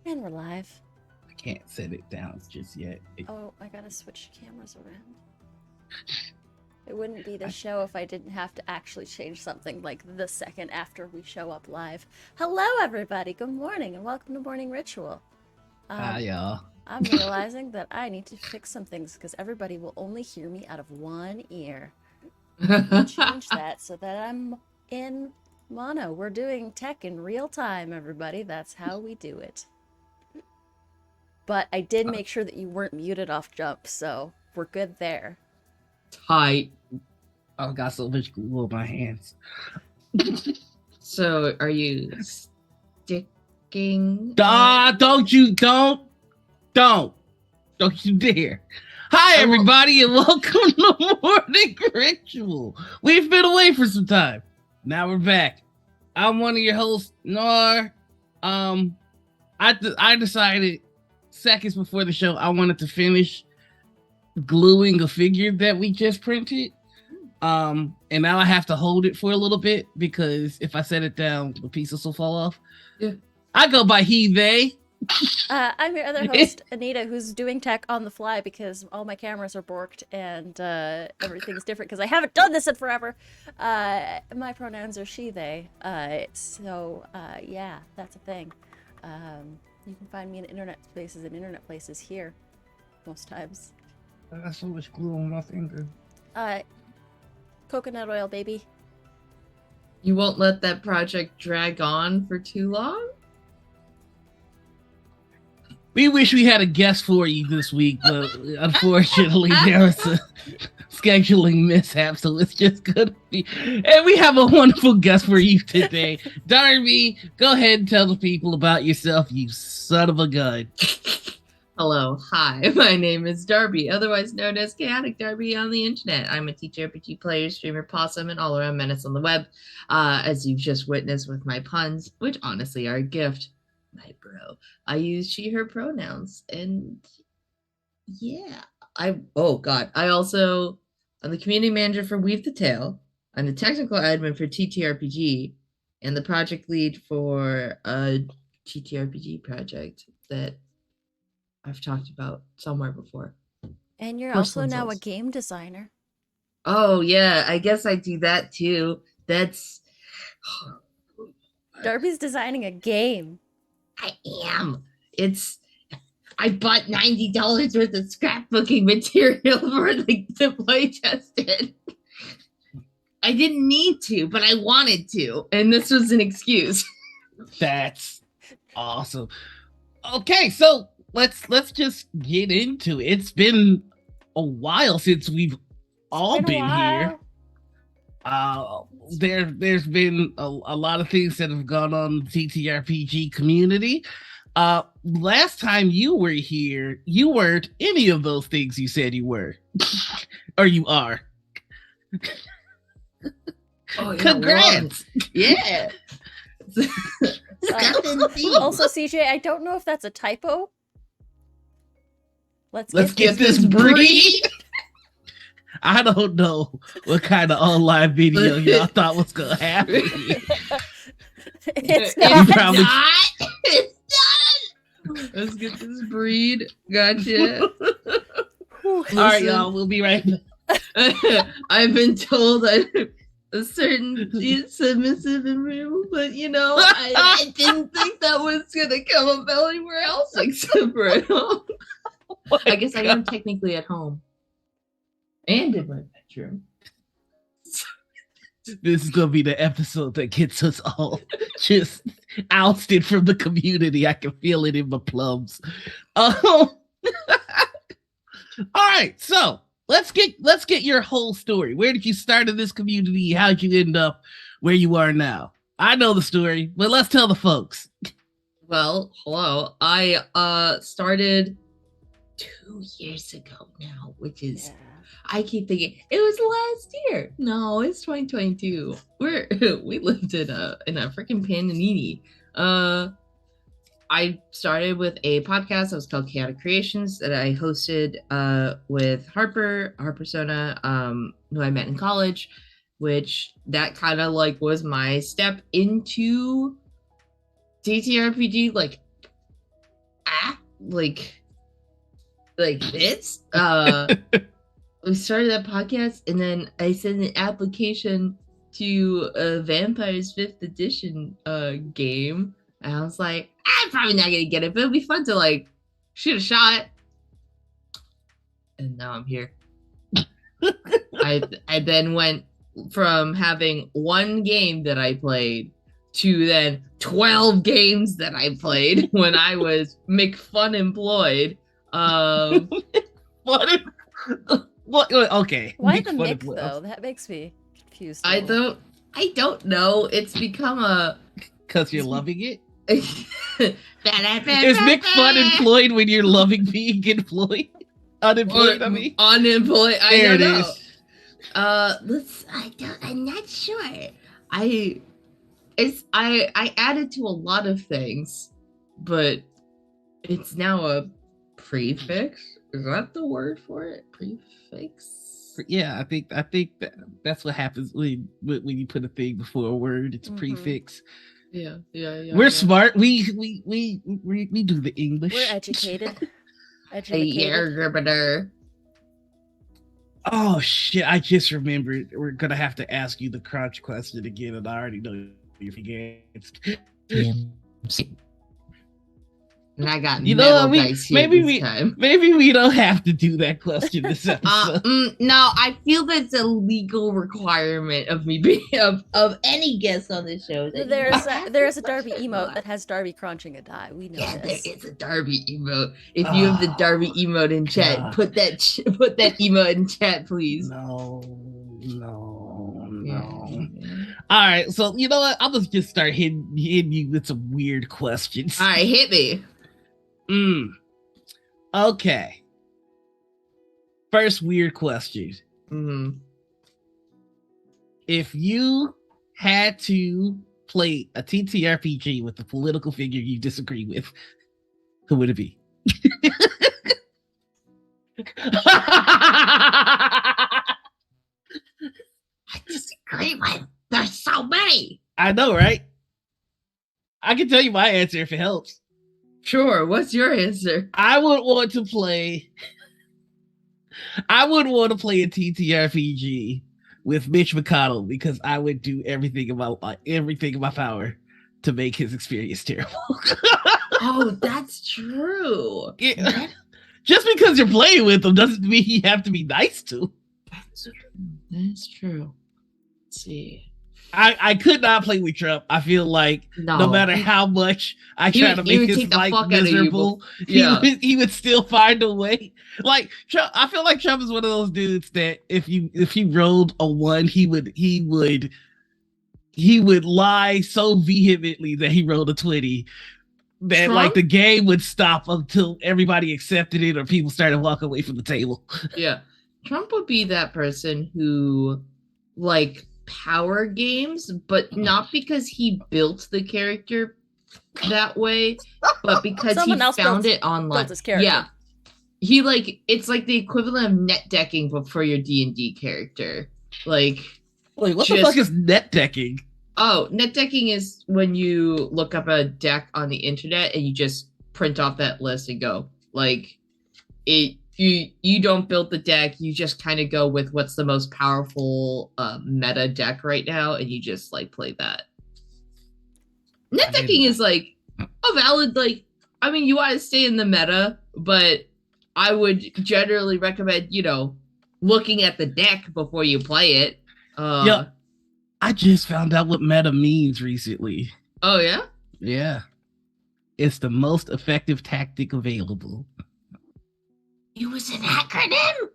And we're live. I can't set it down just yet. Oh, I gotta switch cameras around. It wouldn't be the show if I didn't have to actually change something like the second after we show up live. Hello, everybody. Good morning, and welcome to Morning Ritual. Hi, y'all. I'm realizing that I need to fix some things because everybody will only hear me out of one ear. Change that so that I'm in mono. We're doing tech in real time, everybody. That's how we do it. But I did make sure that you weren't muted off jump, so we're good there. Tight. I've got so much glue on my hands. So, are you sticking? Don't you dare. Hi, everybody, and welcome to Morning Ritual. We've been away for some time. Now we're back. I'm one of your hosts, Noir. I decided seconds before the show I wanted to finish gluing a figure that we just printed. And now I have to hold it for a little bit because if I set it down, the pieces will fall off. Yeah. I go by he, they. I'm your other host, Anita, who's doing tech on the fly because all my cameras are borked and everything's different because I haven't done this in forever. My pronouns are she, they. Yeah, that's a thing. You can find me in internet spaces and internet places here most times. I got so much glue on my finger. Coconut oil, baby. You won't let that project drag on for too long? We wish we had a guest for you this week, but unfortunately there was a scheduling mishap, so it's just gonna be. And we have a wonderful guest for you today. Darby, go ahead and tell the people about yourself, you son of a gun. Hello, hi, my name is Darby, otherwise known as ChaoticDarby on the internet. I'm a TTRPG player, streamer, possum, and all-around menace on the web, as you've just witnessed with my puns, which honestly are a gift. My bro. I use she, her pronouns, and yeah. I'm the community manager for Weave the Tale. I'm the technical admin for TTRPG, and the project lead for a TTRPG project that I've talked about somewhere before. And you're also now a game designer. Oh, yeah. I guess I do that too. That's... Darby's designing a game. I am. I bought $90 worth of scrapbooking material for to play test it. I didn't need to, but I wanted to. And this was an excuse. That's awesome. Okay, so let's just get into it. It's been a while since we've all been here. There's been a lot of things that have gone on in the TTRPG community. Last time you were here, you weren't any of those things you said you were. Or you are. Oh, congrats. Yeah. Also, CJ, I don't know if that's a typo. Let's get this breed. I don't know what kind of online video y'all thought was gonna happen. It's not. It's done. Let's get this breed. Gotcha. All right, y'all. We'll be right back. I've been told I'm a certain submissive and real, but I didn't think that was gonna come about anywhere else except for at home. I guess I am technically at home. And in my bedroom. This is gonna be the episode that gets us all just ousted from the community. I can feel it in my plums. All right, so let's get your whole story. Where did you start in this community? How'd you end up where you are now? I know the story, but let's tell the folks. Well, hello. I started 2 years ago now, which is I keep thinking it was last year. No, it's 2022. We lived in a freaking panini. I started with a podcast that was called Chaotic Creations that I hosted with Harper Sona, who I met in college, which that kind of was my step into TTRPG, like this. We started that podcast, and then I sent an application to a Vampires 5th Edition game. And I was like, I'm probably not gonna get it, but it'll be fun to like shoot a shot. And now I'm here. I then went from having one game that I played to then 12 games that I played when I was McFun-employed. What? Okay. Why the Mick though? That makes me confused. I don't know. It's become a because you're loving it. Is Mick fun employed when you're loving being employed? Unemployed, I mean. Unemployed. I there don't it know. is. I'm not sure. I added to a lot of things, but it's now a prefix. Is that the word for it? Prefix? Yeah, I think that's what happens when you put a thing before a word. It's a prefix. Yeah. We're smart. We do the English. We're educated. Oh shit! I just remembered. We're gonna have to ask you the crunch question again, and I already know you're against. And I got maybe we don't have to do that question this episode. No, I feel that's a legal requirement of me being of any guest on this show. There's a Darby emote that has Darby crunching a die. We know this. There is a Darby emote. If you have the Darby emote in chat, put that emote in chat, please. No. All right, so you know what? I'm gonna just start hitting you with some weird questions. All right, hit me. Okay. First weird question. If you had to play a TTRPG with a political figure you disagree with, who would it be? I disagree with. There's so many. I know, right? I can tell you my answer if it helps. Sure. What's your answer? I would want to play a TTRPG with Mitch McConnell because I would do everything in my power to make his experience terrible. Oh, that's true. Yeah. Just because you're playing with him doesn't mean you have to be nice to. That's true. That's true. Let's see. I could not play with Trump. I feel like no matter how much I try to make his life miserable, he would still find a way. Like Trump, I feel like Trump is one of those dudes that if he rolled a 1, he would lie so vehemently that he rolled a 20 that Trump? Like the game would stop until everybody accepted it or people started walking away from the table. Yeah, Trump would be that person who like power games, but not because he built the character that way, but because he found it online. Yeah, he like it's like the equivalent of net decking, but for your D&D character. Like, wait, what the fuck is net decking? Oh, net decking is when you look up a deck on the internet and you just print off that list and go like it. You don't build the deck, you just kind of go with what's the most powerful meta deck right now, and you just like play that. Net decking is like a valid, like, I mean, you want to stay in the meta, but I would generally recommend, looking at the deck before you play it. Yeah, I just found out what meta means recently. Oh, yeah? Yeah. It's the most effective tactic available. It was an acronym?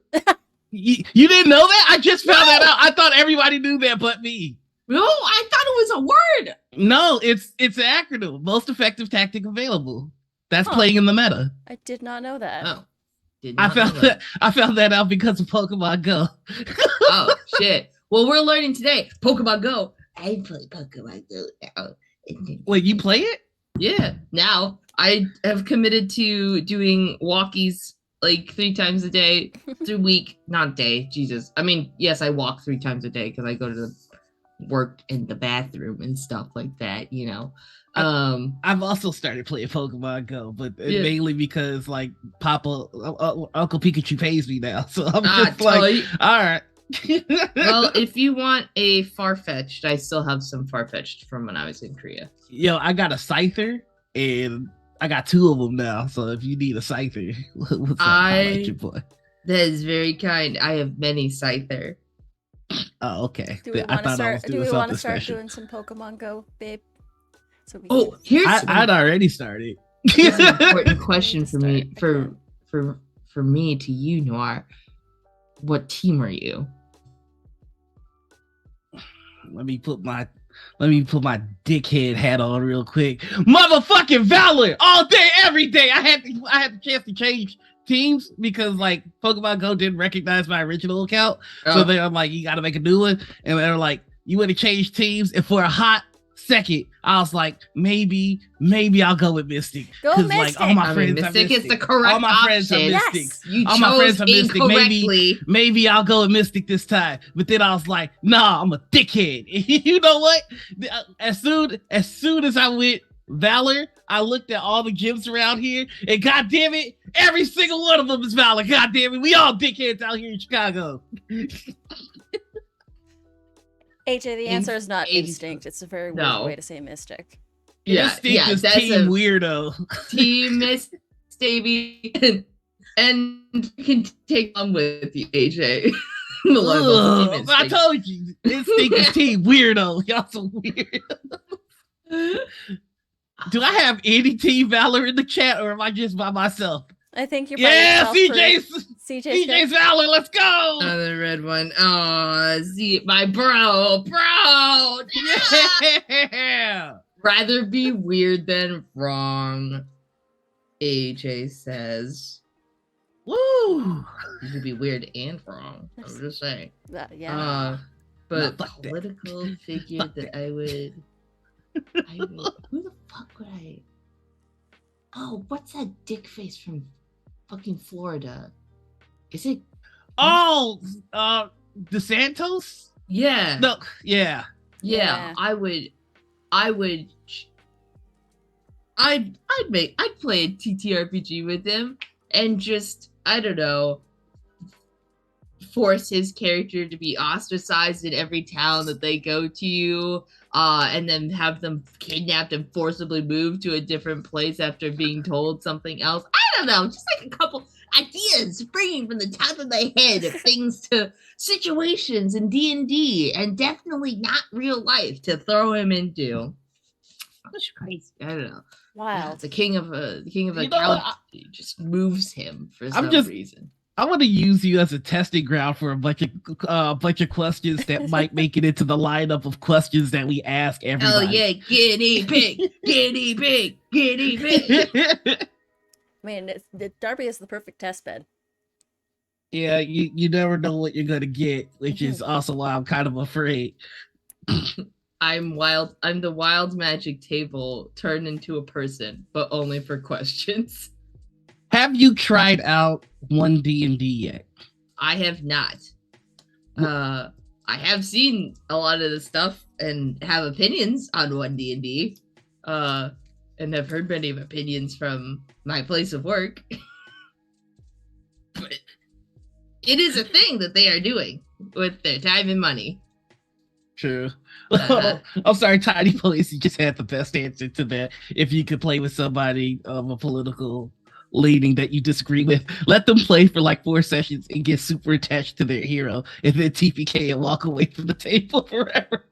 You didn't know that? I just found that out. I thought everybody knew that but me. No, I thought it was a word. No, it's an acronym. Most effective tactic available. That's playing in the meta. I did not know that. Oh. I found that out because of Pokemon Go. Oh, shit. Well, we're learning today. Pokemon Go. I play Pokemon Go now. Wait, you play it? Yeah. Now, I have committed to doing walkies like 3 times a day through week, not day, Jesus. I mean, yes, I walk 3 times a day because I go to work in the bathroom and stuff like that, I've also started playing Pokemon Go, but Yeah. mainly because like Papa, Uncle Pikachu pays me now, so I'm just totally. all right. Well, if you want a Farfetch'd, I still have some Farfetch'd from when I was in Korea. Yo, I got a Scyther, and I got 2 of them now. So if you need a Scyther, what's up? Holla at your boy. That is very kind. I have many Scyther. Oh, okay. Do we want to start doing some Pokemon Go, babe? So I'd already started. Here's an important question for me, for me to you, Noir. What team are you? Let me put my dickhead hat on real quick. Motherfucking Valor all day, every day. I had the chance to change teams because like Pokemon Go didn't recognize my original account. So they're like, you gotta make a new one. And they're like, you would have changed teams. And for a hot second, I was like, maybe I'll go with Mystic. Go Mystic. Like all my friends Mystic are Mystic. is the correct all my option. friends are Mystic. Yes, you all chose my friends are Mystic. incorrectly. Maybe I'll go with Mystic this time. But then I was like, nah, I'm a dickhead. You know what? As soon as I went Valor, I looked at all the gyms around here, and god damn it, every single one of them is Valor. God damn it, we all dickheads out here in Chicago. AJ, the answer is not instinct. It's a very weird way to say Mystic. Instinct is team weirdo. Team Misty, and you can take on with you, AJ. I told you, Instinct is team weirdo. Y'all so weird. Do I have any Team Valor in the chat, or am I just by myself? I think you're by yourself. CJ's Valor, let's go! Another red one. Oh, see, my bro. Yeah! Rather be weird than wrong, AJ says. Woo! You could be weird and wrong. I'm just saying. Yeah. But political figure that I would... Who the fuck would I? Oh, what's that dick face from fucking Florida? Is it? Oh, DeSantos? Yeah. No. Yeah. I'd play a TTRPG with him and just, I don't know, force his character to be ostracized in every town that they go to, and then have them kidnapped and forcibly moved to a different place after being told something else. I don't know, just like a couple ideas springing from the top of my head of things to situations in D&D, and definitely not real life to throw him into. That's crazy. I don't know. Wow. The king of a couch just moves him for some reason. I want to use you as a testing ground for a bunch of questions that might make it into the lineup of questions that we ask everybody. Oh yeah, guinea pig, guinea pig, guinea pig. I mean, Darby is the perfect test bed. Yeah, you never know what you're gonna get, which is also why I'm kind of afraid. I'm wild. I'm the wild magic table turned into a person, but only for questions. Have you tried out 1D&D yet? I have not. I have seen a lot of the stuff and have opinions on 1D&D. And have heard many opinions from my place of work. But it is a thing that they are doing with their time and money. True. I'm sorry, Tiny Police, you just had the best answer to that. If you could play with somebody of a political leaning that you disagree with, let them play for like 4 sessions and get super attached to their hero, and then TPK and walk away from the table forever.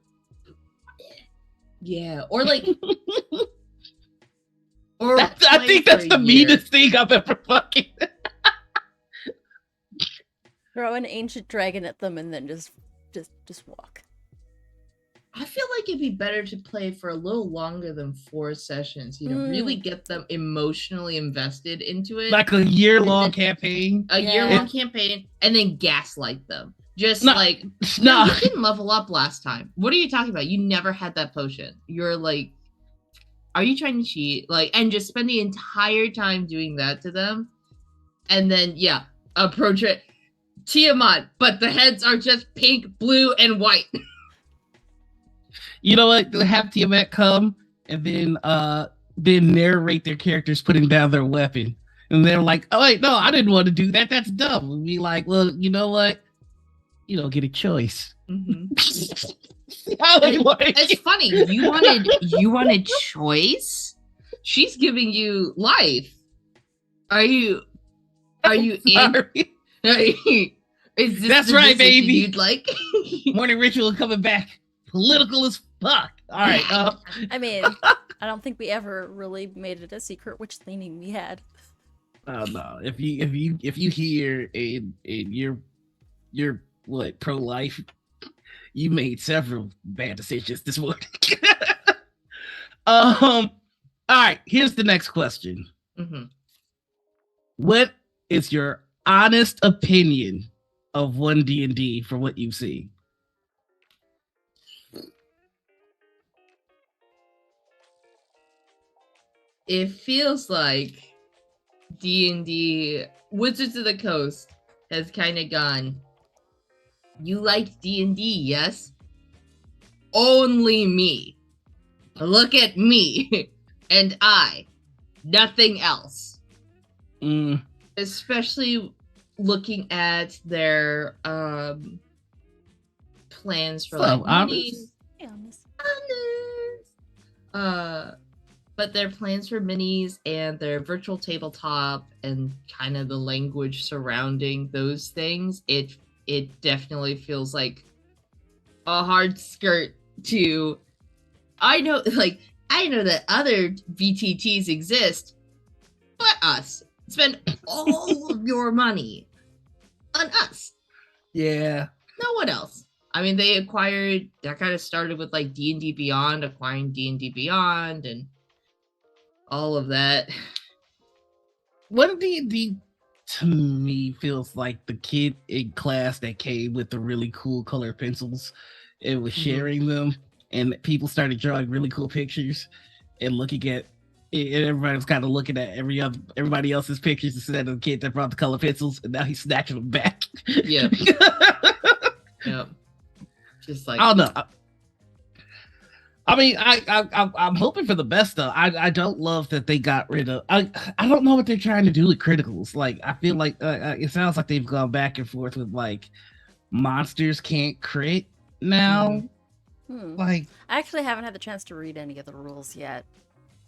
Yeah, or like... or I think that's the meanest thing I've ever fucking... Throw an ancient dragon at them and then just walk. I feel like it'd be better to play for a little longer than 4 sessions, really get them emotionally invested into it. Like a year-long campaign? A year-long campaign, and then gaslight them. Just no, you didn't level up last time. What are you talking about? You never had that potion. You're like, are you trying to cheat? Like, and just spend the entire time doing that to them. And then, approach it. Tiamat, but the heads are just pink, blue, and white. You know what? Have Tiamat come and then narrate their characters putting down their weapon. And they're like, oh wait, no, I didn't want to do that. That's dumb. And be like, well, you know what? You don't get a choice. Mm-hmm. See how they like It's it. funny. You wanted choice? She's giving you life. Are you in? Sorry. Is this That's the right, decision baby. you'd like? Morning Ritual coming back. Political as fuck. All right. I mean, I don't think we ever really made it a secret which leaning we had. Oh no! If you hear and you're what pro-life, you made several bad decisions this morning. All right. Here's the next question. Mm-hmm. What is your honest opinion of 1D&D for what you've seen? It feels like D&D Wizards of the Coast has kind of gone, you like D&D, yes? Only me. Look at me. And I. Nothing else. Especially looking at their plans for like minis. But their plans for minis and their virtual tabletop and kind of the language surrounding those things, it definitely feels like a hard skirt to. I know that other VTTs exist, but us spend all of your money on us. Yeah. No one else. I mean, they acquired. That kind of started with like D&D Beyond, acquiring D&D Beyond, and all of that. 1D&D to me feels like the kid in class that came with the really cool color pencils and was sharing them, and people started drawing really cool pictures and looking at and everybody was kind of looking at everybody else's pictures instead of the kid that brought the color pencils, and now he's snatching them back. Yep. Yep. Just like, I don't know. I mean, I'm hoping for the best though. I don't love that they got rid of. I don't know what they're trying to do with criticals. Like, I feel like it sounds like they've gone back and forth with like monsters can't crit now. Like, I actually haven't had the chance to read any of the rules yet.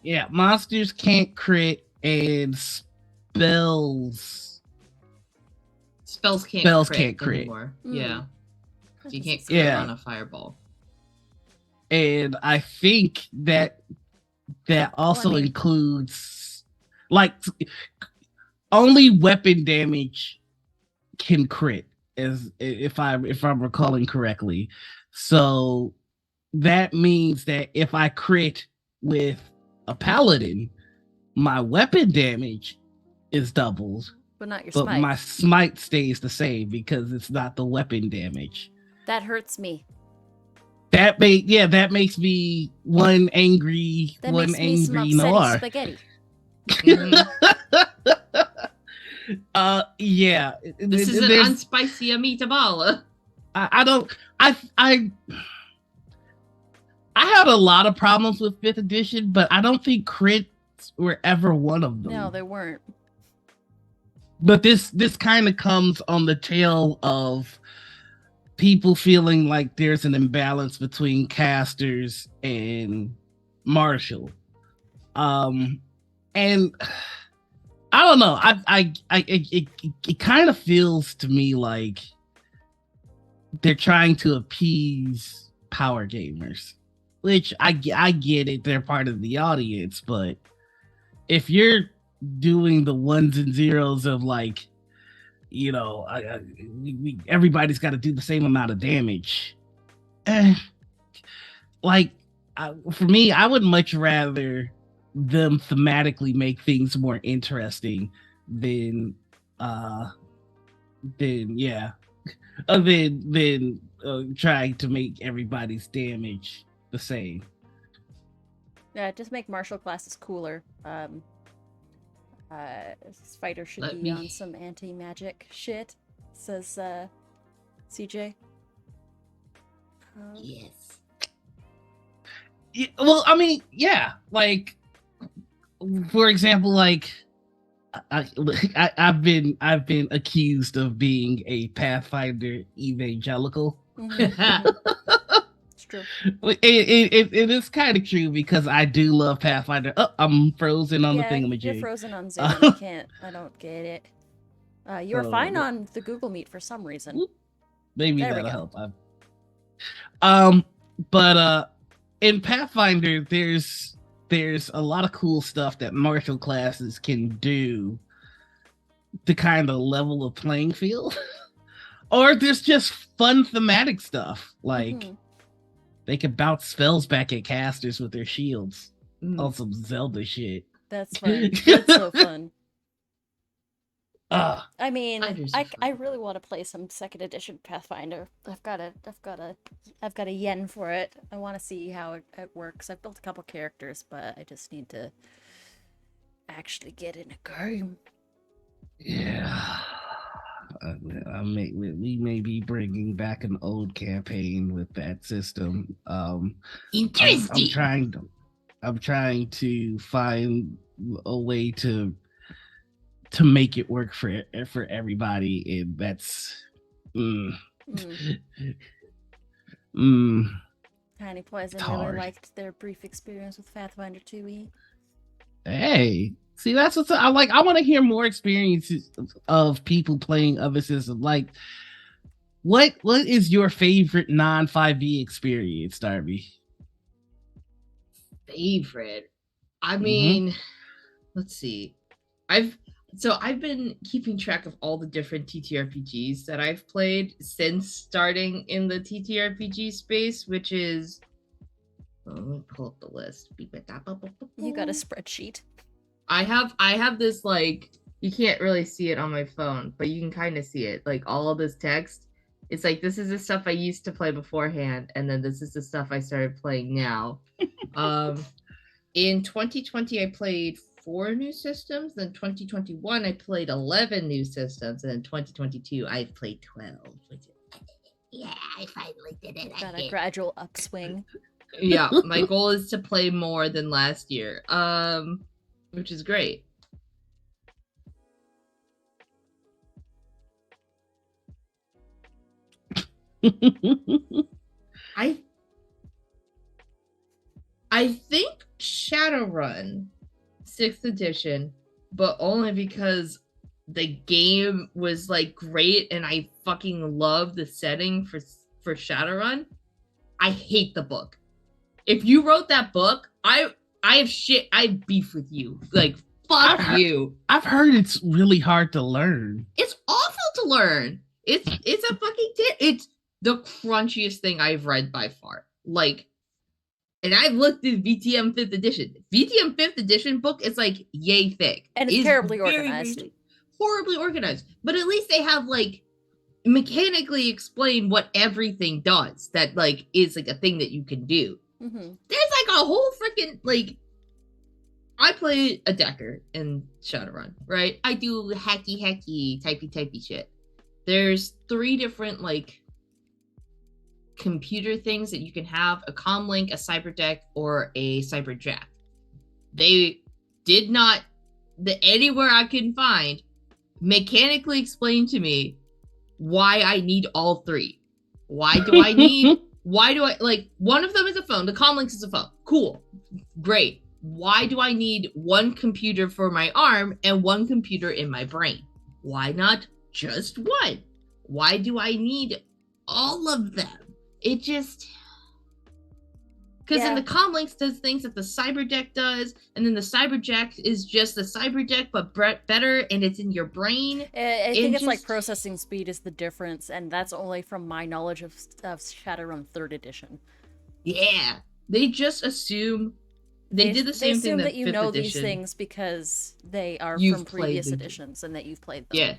Yeah, monsters can't crit and spells can't crit anymore. Yeah, you can't crit on a fireball. And I think that also includes like only weapon damage can crit, as if I'm recalling correctly. So that means that if I crit with a paladin, my weapon damage is doubled, but not your smite. But my smite stays the same because it's not the weapon damage. That hurts me. That makes me one angry noir. Spaghetti. Yeah. This is an unspicy meatball. I had a lot of problems with 5th edition, but I don't think crits were ever one of them. No, they weren't. But this kind of comes on the tail of people feeling like there's an imbalance between casters and martial. And I don't know. It kind of feels to me like they're trying to appease power gamers, which I get it. They're part of the audience, but if you're doing the ones and zeros of like, you know, everybody's got to do the same amount of damage. For me, I would much rather them thematically make things more interesting than trying to make everybody's damage the same. Yeah, just make martial classes cooler. Fighter should be on some anti-magic shit, says CJ. Yes. Well, I mean, yeah, like for example, like I've been accused of being a Pathfinder evangelical. It's true. It is kind of true because I do love Pathfinder. Oh, I'm frozen on the Yeah, you're thingamajig. frozen on Zoom. I don't get it. You're fine But on the Google Meet for some reason. maybe There we that'll go. help. Um, but in Pathfinder, there's a lot of cool stuff that martial classes can do to kind of level the playing field. Or there's just fun thematic stuff like they can bounce spells back at casters with their shields on some Zelda shit. That's fun. That's so fun. I mean, I really want to play some second edition Pathfinder. I've got a yen for it. I want to see how it works. I've built a couple characters, but I just need to actually get in a game. Yeah. We may be bringing back an old campaign with that system. Interesting. I'm trying to find a way to make it work for everybody, and that's Tiny Poison really liked their brief experience with Pathfinder 2e. Hey, see, that's what's I like. I want to hear more experiences of people playing other systems. Like, what is your favorite non 5e experience, Darby? Favorite? I mean, let's see. I've been keeping track of all the different TTRPGs that I've played since starting in the TTRPG space, which is let me pull up the list. You got a spreadsheet. I have this, like, you can't really see it on my phone, but you can kind of see it. Like, all of this text. It's like, this is the stuff I used to play beforehand, and then this is the stuff I started playing now. In 2020, I played 4 new systems. Then 2021, I played 11 new systems. And in 2022, I've played 12. Yeah, I finally did it. Got a gradual upswing. Yeah, my goal is to play more than last year, which is great. I think Shadowrun 6th edition, but only because the game was like great and I fucking love the setting for Shadowrun. I hate the book. If you wrote that book, I have shit. I beef with you. Like, fuck you. I've heard it's really hard to learn. It's awful to learn. It's a fucking it's the crunchiest thing I've read by far. Like, and I've looked at VTM 5th edition. VTM 5th edition book is like yay thick. And it's terribly organized. Horribly organized. But at least they have, like, mechanically explain what everything does that, like, is like a thing that you can do. There's like a whole freaking, like, I play a decker in Shadowrun, right? I do hacky typey shit. There's 3 different, like, computer things that you can have: a comlink, a cyberdeck, or a cyberjack. They did not, anywhere I can find, mechanically explain to me why I need all 3. Why do I need like, one of them is a phone. The comlinks is a phone. Cool. Great. Why do I need 1 computer for my arm and 1 computer in my brain? Why not just 1? Why do I need all of them? It just, because in the comlinks does things that the cyberdeck does, and then the cyberjack is just the cyberdeck but better, and it's in your brain. I think it's like processing speed is the difference, and that's only from my knowledge of Shadowrun 3rd edition. Yeah, they just assume they did the same thing that you know these things because they are from previous editions and that you've played them. Yeah,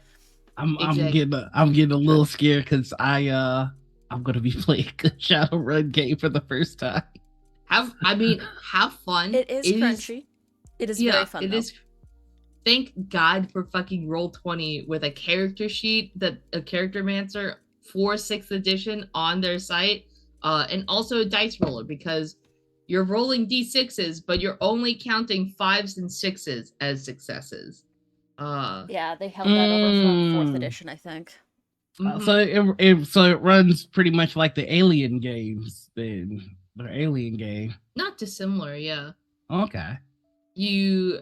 I'm getting a little scared because I'm gonna be playing a Shadowrun game for the first time. Have fun. It is crunchy. It is very fun. It is. Thank God for fucking Roll20 with a character sheet, that a character mancer for 6th edition on their site, and also a dice roller, because you're rolling d6s, but you're only counting 5s and 6s as successes. Yeah, they held that over from 4th edition, I think. So it runs pretty much like the Alien games, then the Alien game. Not dissimilar, yeah. Okay. You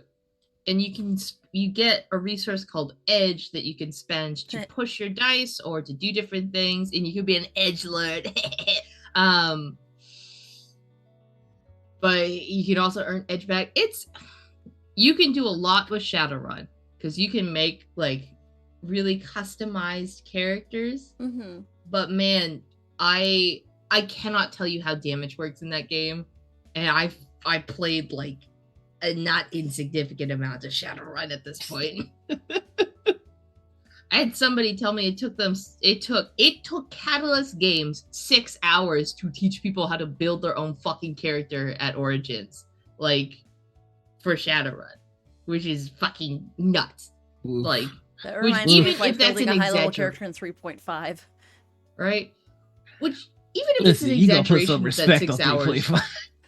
get a resource called edge that you can spend to push your dice or to do different things, and you can be an edgelord. But you can also earn edge back. You can do a lot with Shadowrun because you can make like really customized characters. Mm-hmm. But man, I cannot tell you how damage works in that game, and I played like a not insignificant amount of Shadowrun at this point. I had somebody tell me it took Catalyst Games 6 hours to teach people how to build their own fucking character at Origins, like for Shadowrun, which is fucking nuts. Oof. Like, that reminds me of like building a high-level character in 3.5, right? Which even if it's an exaggeration, that's 6 hours.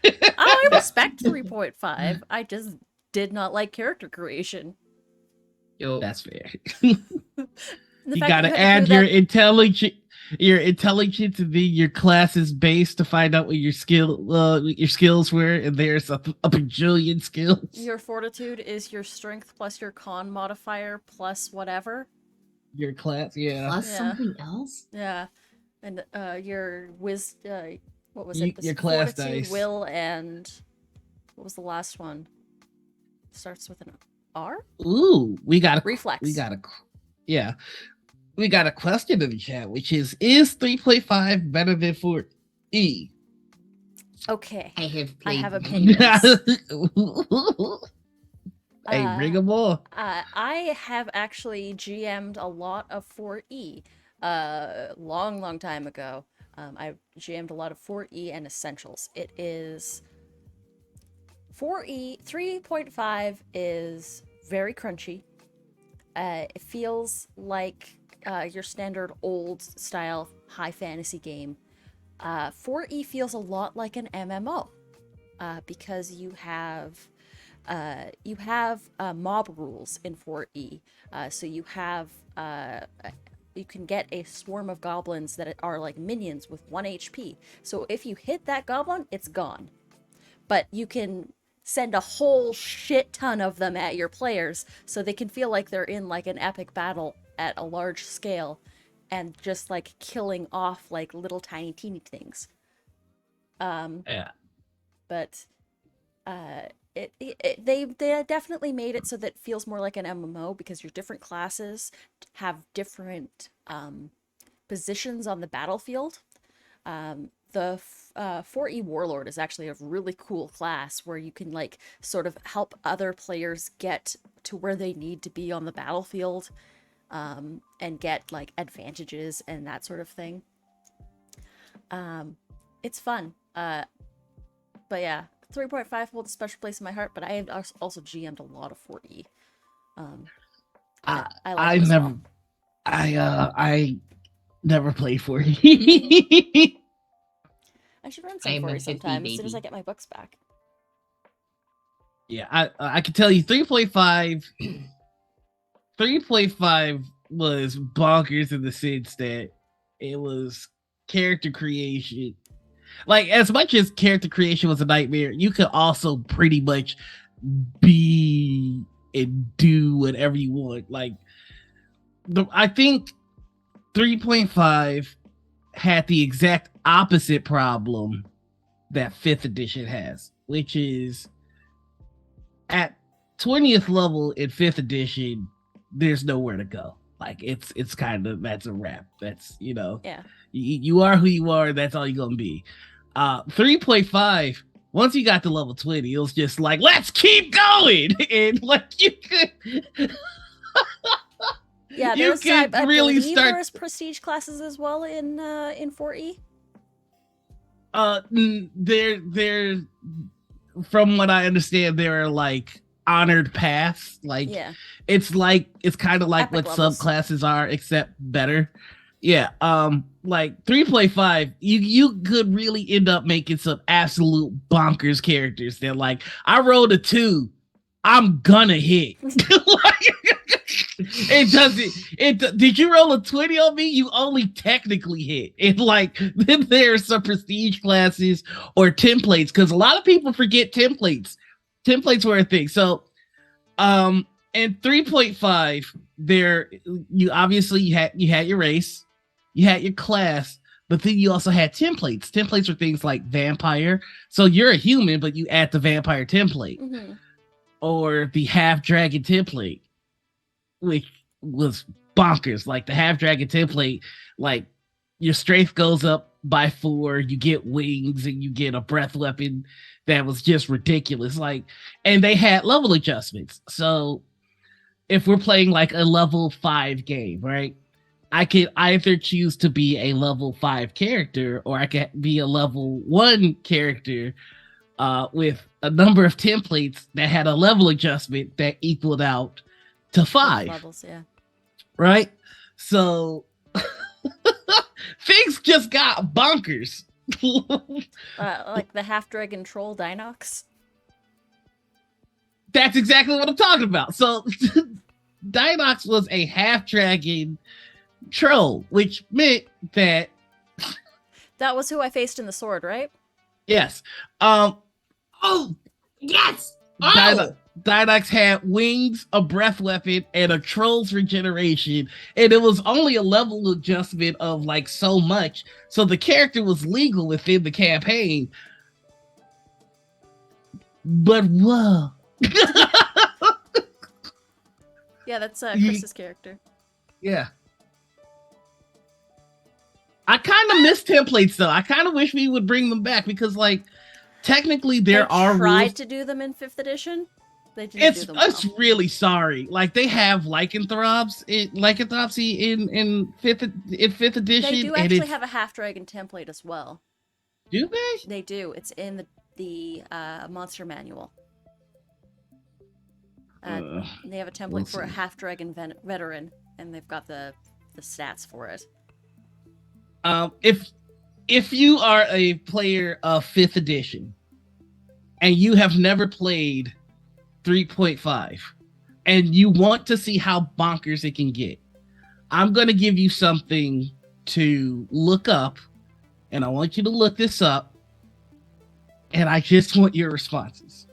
I respect 3.5. I just did not like character creation. Yo, that's fair. You gotta add your intelligence and then your classes base to find out what your skills were, and there's a bajillion skills. Your fortitude is your strength plus your con modifier plus whatever. Your class, yeah. Plus something else? Yeah. And your wisdom, what was it? Your class fortitude, dice. will, and what was the last one? Starts with an R? Ooh, we got a reflex. We got a question in the chat, which is 3.5 better than 4E? Okay. I have opinions. Hey, bring them on. I have actually GM'd a lot of 4E. Long time ago. I GM'd a lot of 4E and Essentials. It is 4E 3.5 is very crunchy. It feels like your standard old style high fantasy game. 4E feels a lot like an MMO because you have mob rules in 4E. So you have you can get a swarm of goblins that are like minions with 1 HP. So if you hit that goblin, it's gone. But you can send a whole shit ton of them at your players so they can feel like they're in like an epic battle at a large scale and just like killing off like little tiny teeny things. Yeah. But they definitely made it so that it feels more like an MMO because your different classes have different positions on the battlefield. The 4E Warlord is actually a really cool class where you can like sort of help other players get to where they need to be on the battlefield and get like advantages and that sort of thing. It's fun. But yeah, 3.5 holds a special place in my heart, but I have also GM'd a lot of 4E. I never played 4E. I should run some 4E sometime as soon as I get my books back. Yeah, I can tell you 3.5 was bonkers in the sense that it was character creation. Like, as much as character creation was a nightmare, you could also pretty much be and do whatever you want. Like, I think 3.5 had the exact opposite problem that 5th edition has, which is at 20th level in 5th edition, there's nowhere to go. Like, it's kind of, that's a wrap. That's, yeah. You are who you are. That's all you're gonna be. 3.5. Once you got to level 20, it was just like, let's keep going, and like you could. Yeah, you could really start. There's prestige classes as well in 4E. There. From what I understand, there are like honored paths. Like, yeah. it's kind of like Epic what levels. subclasses are, except better. Yeah, like 3.5, you could really end up making some absolute bonkers characters that like I rolled a 2, I'm gonna hit. Like, it doesn't. Did you roll a 20 on me? You only technically hit. And like then there's some prestige classes or templates because a lot of people forget templates. Templates were a thing. So and 3.5, there you obviously you had your race, you had your class, but then you also had templates. Templates are things like vampire. So you're a human, but you add the vampire template. Mm-hmm. Or the half dragon template, which was bonkers. Like the half dragon template, like your strength goes up by 4, you get wings, and you get a breath weapon that was just ridiculous. Like, and they had level adjustments. So if we're playing like a level 5 game, right? I could either choose to be a level 5 character or I could be a level 1 character with a number of templates that had a level adjustment that equaled out to 5. Levels, yeah. Right? So things just got bonkers. Like the half dragon troll Dinox. That's exactly what I'm talking about. So Dinox was a half dragon troll, which meant that that was who I faced in the sword, right? Yes. Oh, yes. Oh! Dinox had wings, a breath weapon, and a troll's regeneration, and it was only a level adjustment of like so much, so the character was legal within the campaign. But whoa. Yeah, that's Chris's character. Yeah. I kind of miss templates though. I kind of wish we would bring them back because like technically there are tried rules. To do them in 5th edition. They didn't do them well. It's really sorry. Like they have lycanthropes in 5th edition. They do actually have a half dragon template as well. Do they? They do. It's in the monster manual. They have a template for a half dragon veteran, and they've got the stats for it. If you are a player of 5th edition and you have never played 3.5 and you want to see how bonkers it can get, I'm going to give you something to look up, and I want you to look this up, and I just want your responses.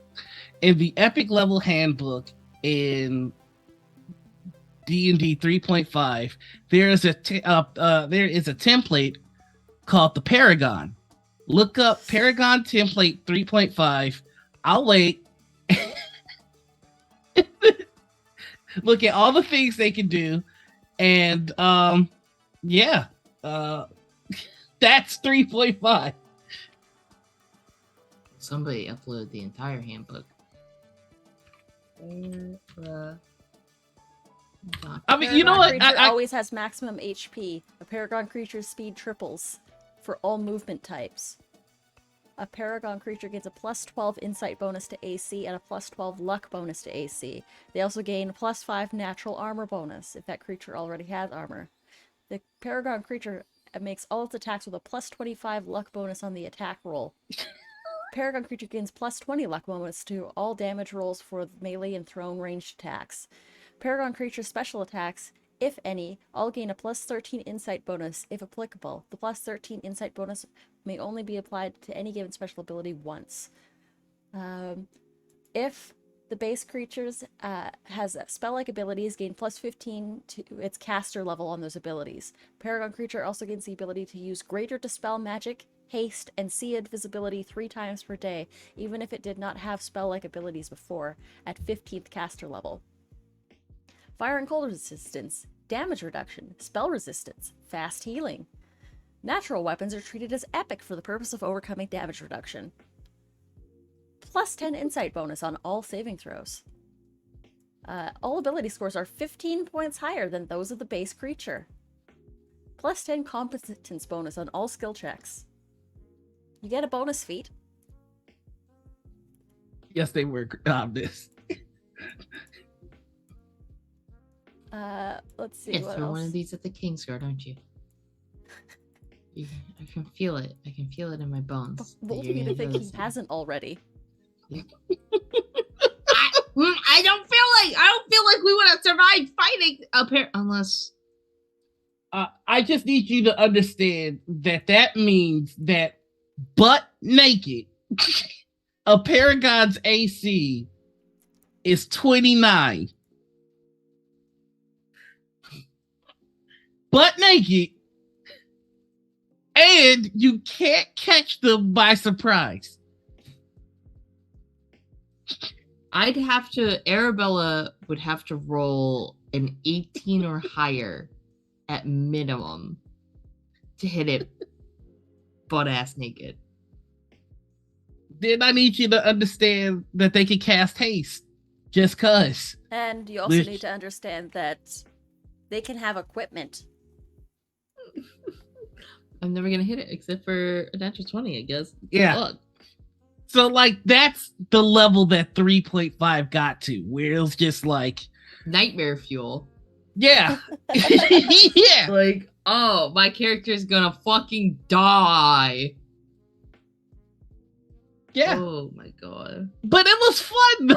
In the Epic Level Handbook in D&D 3.5, there is a template called the Paragon. Look up Paragon template 3.5. I'll wait. Look at all the things they can do, and that's 3.5. Somebody uploaded the entire handbook. I mean, you know what? Creature always has maximum HP. A Paragon creature's speed triples for all movement types. A Paragon creature gets a plus 12 insight bonus to AC and a plus 12 luck bonus to AC. They also gain plus 5 natural armor bonus if that creature already has armor. The Paragon creature makes all its attacks with a plus 25 luck bonus on the attack roll. Paragon creature gains plus 20 luck bonus to all damage rolls for melee and thrown ranged attacks. Paragon creature special attacks, if any, all gain a plus 13 insight bonus if applicable. The plus 13 insight bonus may only be applied to any given special ability once. If the base creatures has spell-like abilities, gain plus 15 to its caster level on those abilities. Paragon creature also gains the ability to use greater dispel magic, haste, and see invisibility 3 times per day, even if it did not have spell-like abilities before, at 15th caster level. Fire and cold resistance, damage reduction, spell resistance, fast healing. Natural weapons are treated as epic for the purpose of overcoming damage reduction. Plus 10 insight bonus on all saving throws. All ability scores are 15 points higher than those of the base creature. Plus 10 competence bonus on all skill checks. You get a bonus feat. Yes, they were this. Let's see. Yes, what you're else? one of these at the Kingsguard, aren't you? I can feel it. I can feel it in my bones. Bold of you to think he hasn't already. I don't feel like we would have survived fighting up here unless. I just need you to understand that means that butt naked, a Paragon's AC is 29. Butt naked, and you can't catch them by surprise. Arabella would have to roll an 18 or higher at minimum to hit it butt ass naked. Then I need you to understand that they can cast haste just cuz. And you also need to understand that they can have equipment. I'm never gonna hit it except for a natural 20, I guess. Yeah. Fuck. So like that's the level that 3.5 got to, where it was just like nightmare fuel. Yeah. Yeah. Like, oh, my character's gonna fucking die. Yeah. Oh my god. But it was fun though.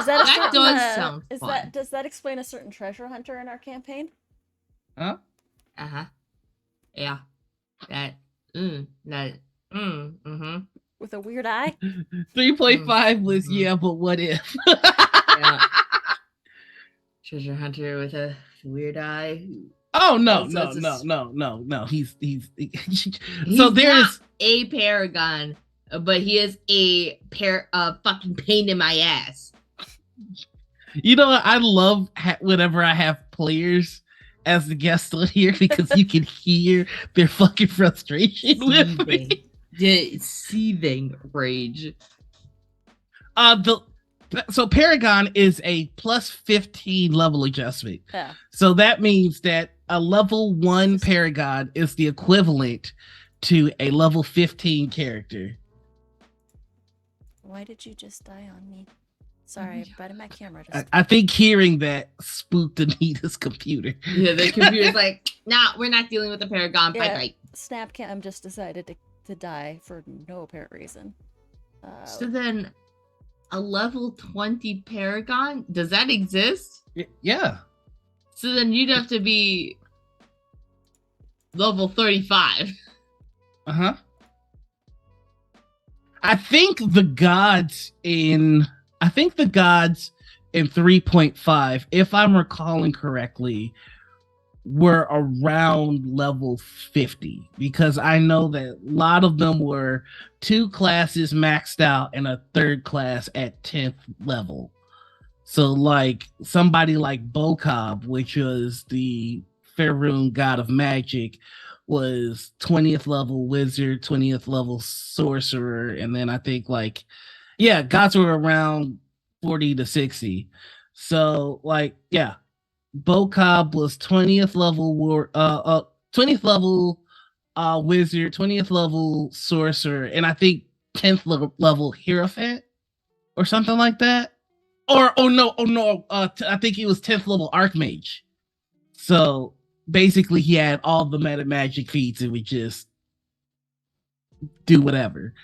That does sound fun. Does that explain a certain treasure hunter in our campaign? Huh? Uh-huh. Yeah. With a weird eye? 3.5 was yeah, but what if? Yeah. Treasure hunter with a weird eye. Oh no. He's so there's not a paragon, but he is a fucking pain in my ass. You know what? I love whenever I have players as the guest on here because you can hear their fucking frustration with me. The seething rage. So Paragon is a plus 15 level adjustment. Yeah. So that means that a level 1 Paragon is the equivalent to a level 15 character. Why did you just die on me? Sorry, but my camera just... I think hearing that spooked Anita's computer. Yeah, the computer's like, nah, we're not dealing with the Paragon. Yeah, Bye-bye. Snapcam just decided to die for no apparent reason. So then, a level 20 Paragon? Does that exist? Yeah. So then you'd have to be level 35. Uh-huh. I think the gods in 3.5, if I'm recalling correctly, were around level 50 because I know that a lot of them were 2 classes maxed out and a 3rd class at 10th level. So like somebody like Bokob, which was the Faerun god of magic, was 20th level wizard, 20th level sorcerer, and then I think like gods were around 40 to 60. So like Bokob was 20th level 20th level wizard, 20th level sorcerer, and I think 10th level hierophant or something like that. I think he was 10th level archmage. So basically he had all the meta magic feats and would just do whatever.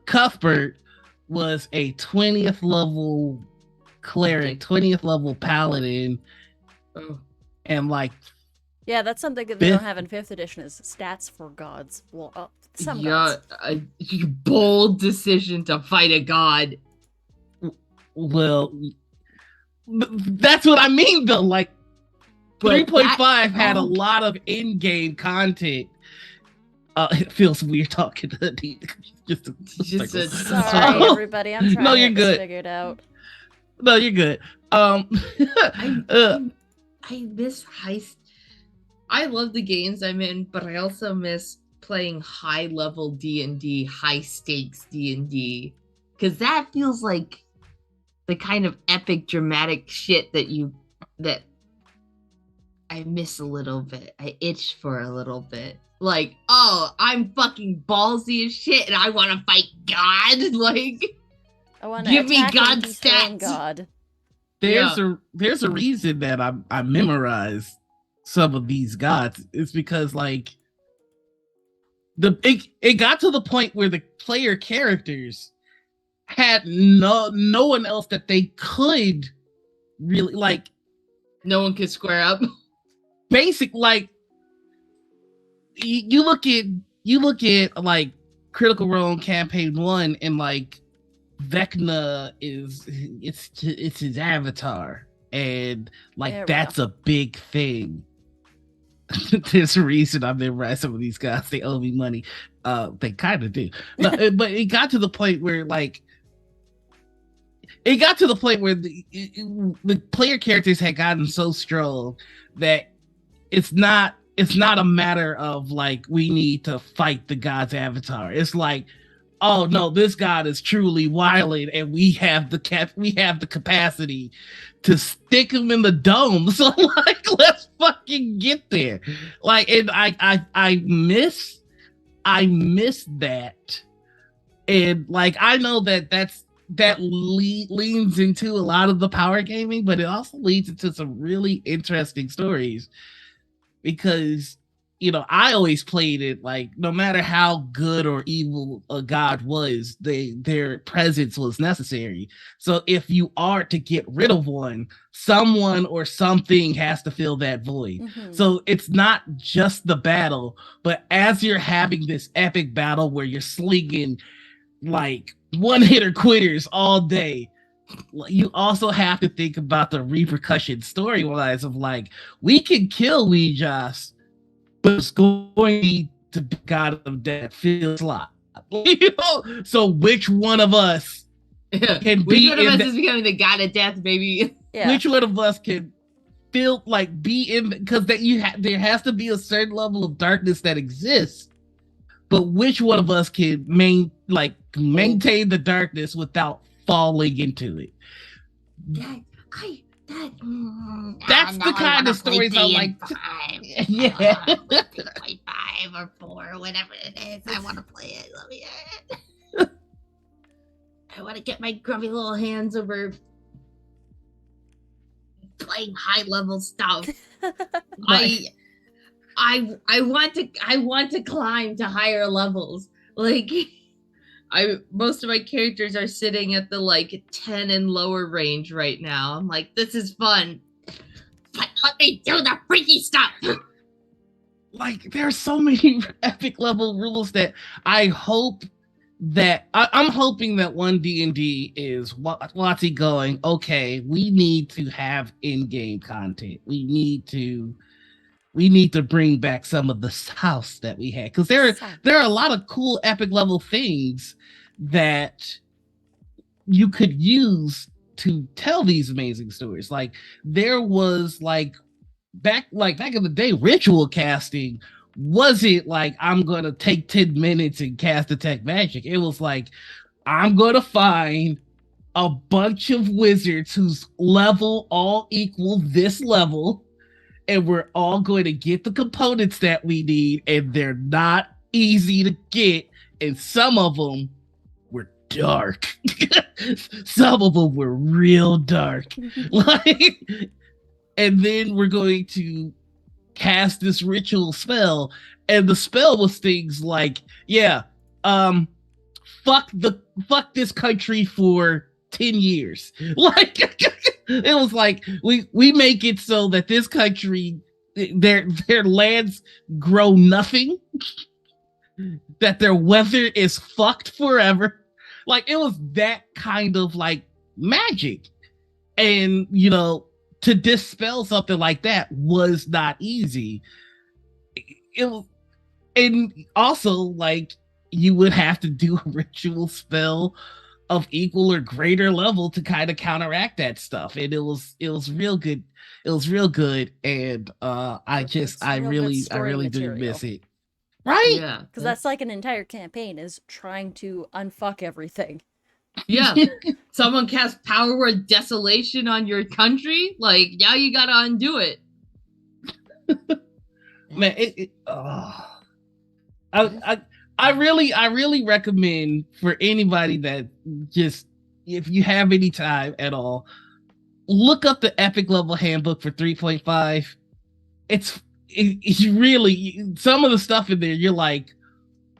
Cuthbert was a 20th level cleric, 20th level paladin, and like that's something that they don't have in 5th edition is stats for gods. Well, some gods. A bold decision to fight a god. Well, that's what I mean though. Like 3.5 had a lot of in-game content. It feels weird talking to sorry, everybody. I'm trying to get this figured out. No, you're good. I miss heist. I love the games I'm in, but I also miss playing high level D&D, high stakes D&D, because that feels like the kind of epic dramatic shit that I miss a little bit. I itch for a little bit. Like, oh, I'm fucking ballsy as shit and I want to fight God. Like, I want to give me God stats. stats. God. There's a reason that I memorized some of these gods is because like it got to the point where the player characters had no one else that they could really like. No one could square up. Basic like you look at like Critical Role Campaign 1 and like Vecna it's his avatar and like that's a big thing. There's a reason I memorize some of these guys. They owe me money. They kind of do. But it got to the point where like the player characters had gotten so strong that it's not a matter of like we need to fight the god's avatar. It's like, oh no, this god is truly wilding, and we have the capacity to stick him in the dome. So like, let's fucking get there. Like, and I miss that, and like I know that leans into a lot of the power gaming, but it also leads into some really interesting stories. Because, you know, I always played it like no matter how good or evil a god was, their presence was necessary. So if you are to get rid of one, someone or something has to fill that void. Mm-hmm. So it's not just the battle, but as you're having this epic battle where you're slinging like one-hitter quitters all day, you also have to think about the repercussion story-wise of like, we can kill Ouijas, but it's going to be God of Death feel slot. You know? So which one of us can which one of us is becoming the God of Death, baby? Yeah. Which one of us can feel like be in, because there has to be a certain level of darkness that exists, but which one of us can maintain the darkness without falling into it? That's the kind of stories I like. Yeah, 3.5 or 4, whatever it is. I want to play it. Let me hear it. I want to get my grubby little hands over playing high level stuff. I want to climb to higher levels. Like, most of my characters are sitting at the like 10 and lower range right now. I'm like, this is fun, but let me do the freaky stuff. Like, there are so many epic level rules that I hope that I'm hoping that one D&D is WotC going, okay, we need to have in-game content. We need to bring back some of the house that we had, because there are a lot of cool epic level things that you could use to tell these amazing stories. Like there was like back in the day, ritual casting wasn't like I'm gonna take 10 minutes and cast detect magic. It was like I'm gonna find a bunch of wizards whose level all equal this level, and we're all going to get the components that we need, and they're not easy to get, and some of them were dark. Some of them were real dark. Like, and then we're going to cast this ritual spell, and the spell was things like, fuck this country for 10 years. Like, it was like we make it so that this country, their lands grow nothing, that their weather is fucked forever. Like, it was that kind of like magic. And you know, to dispel something like that was not easy. It was, and also like you would have to do a ritual spell of equal or greater level to kind of counteract that stuff, and it was real good. It was real good, and I really do miss it. Right? Yeah, because that's like an entire campaign is trying to unfuck everything. Yeah, someone casts Power Word Desolation on your country. Like, now you gotta undo it. Man, I really recommend for anybody that just, if you have any time at all, look up the Epic Level Handbook for 3.5 it's really some of the stuff in there. You're like,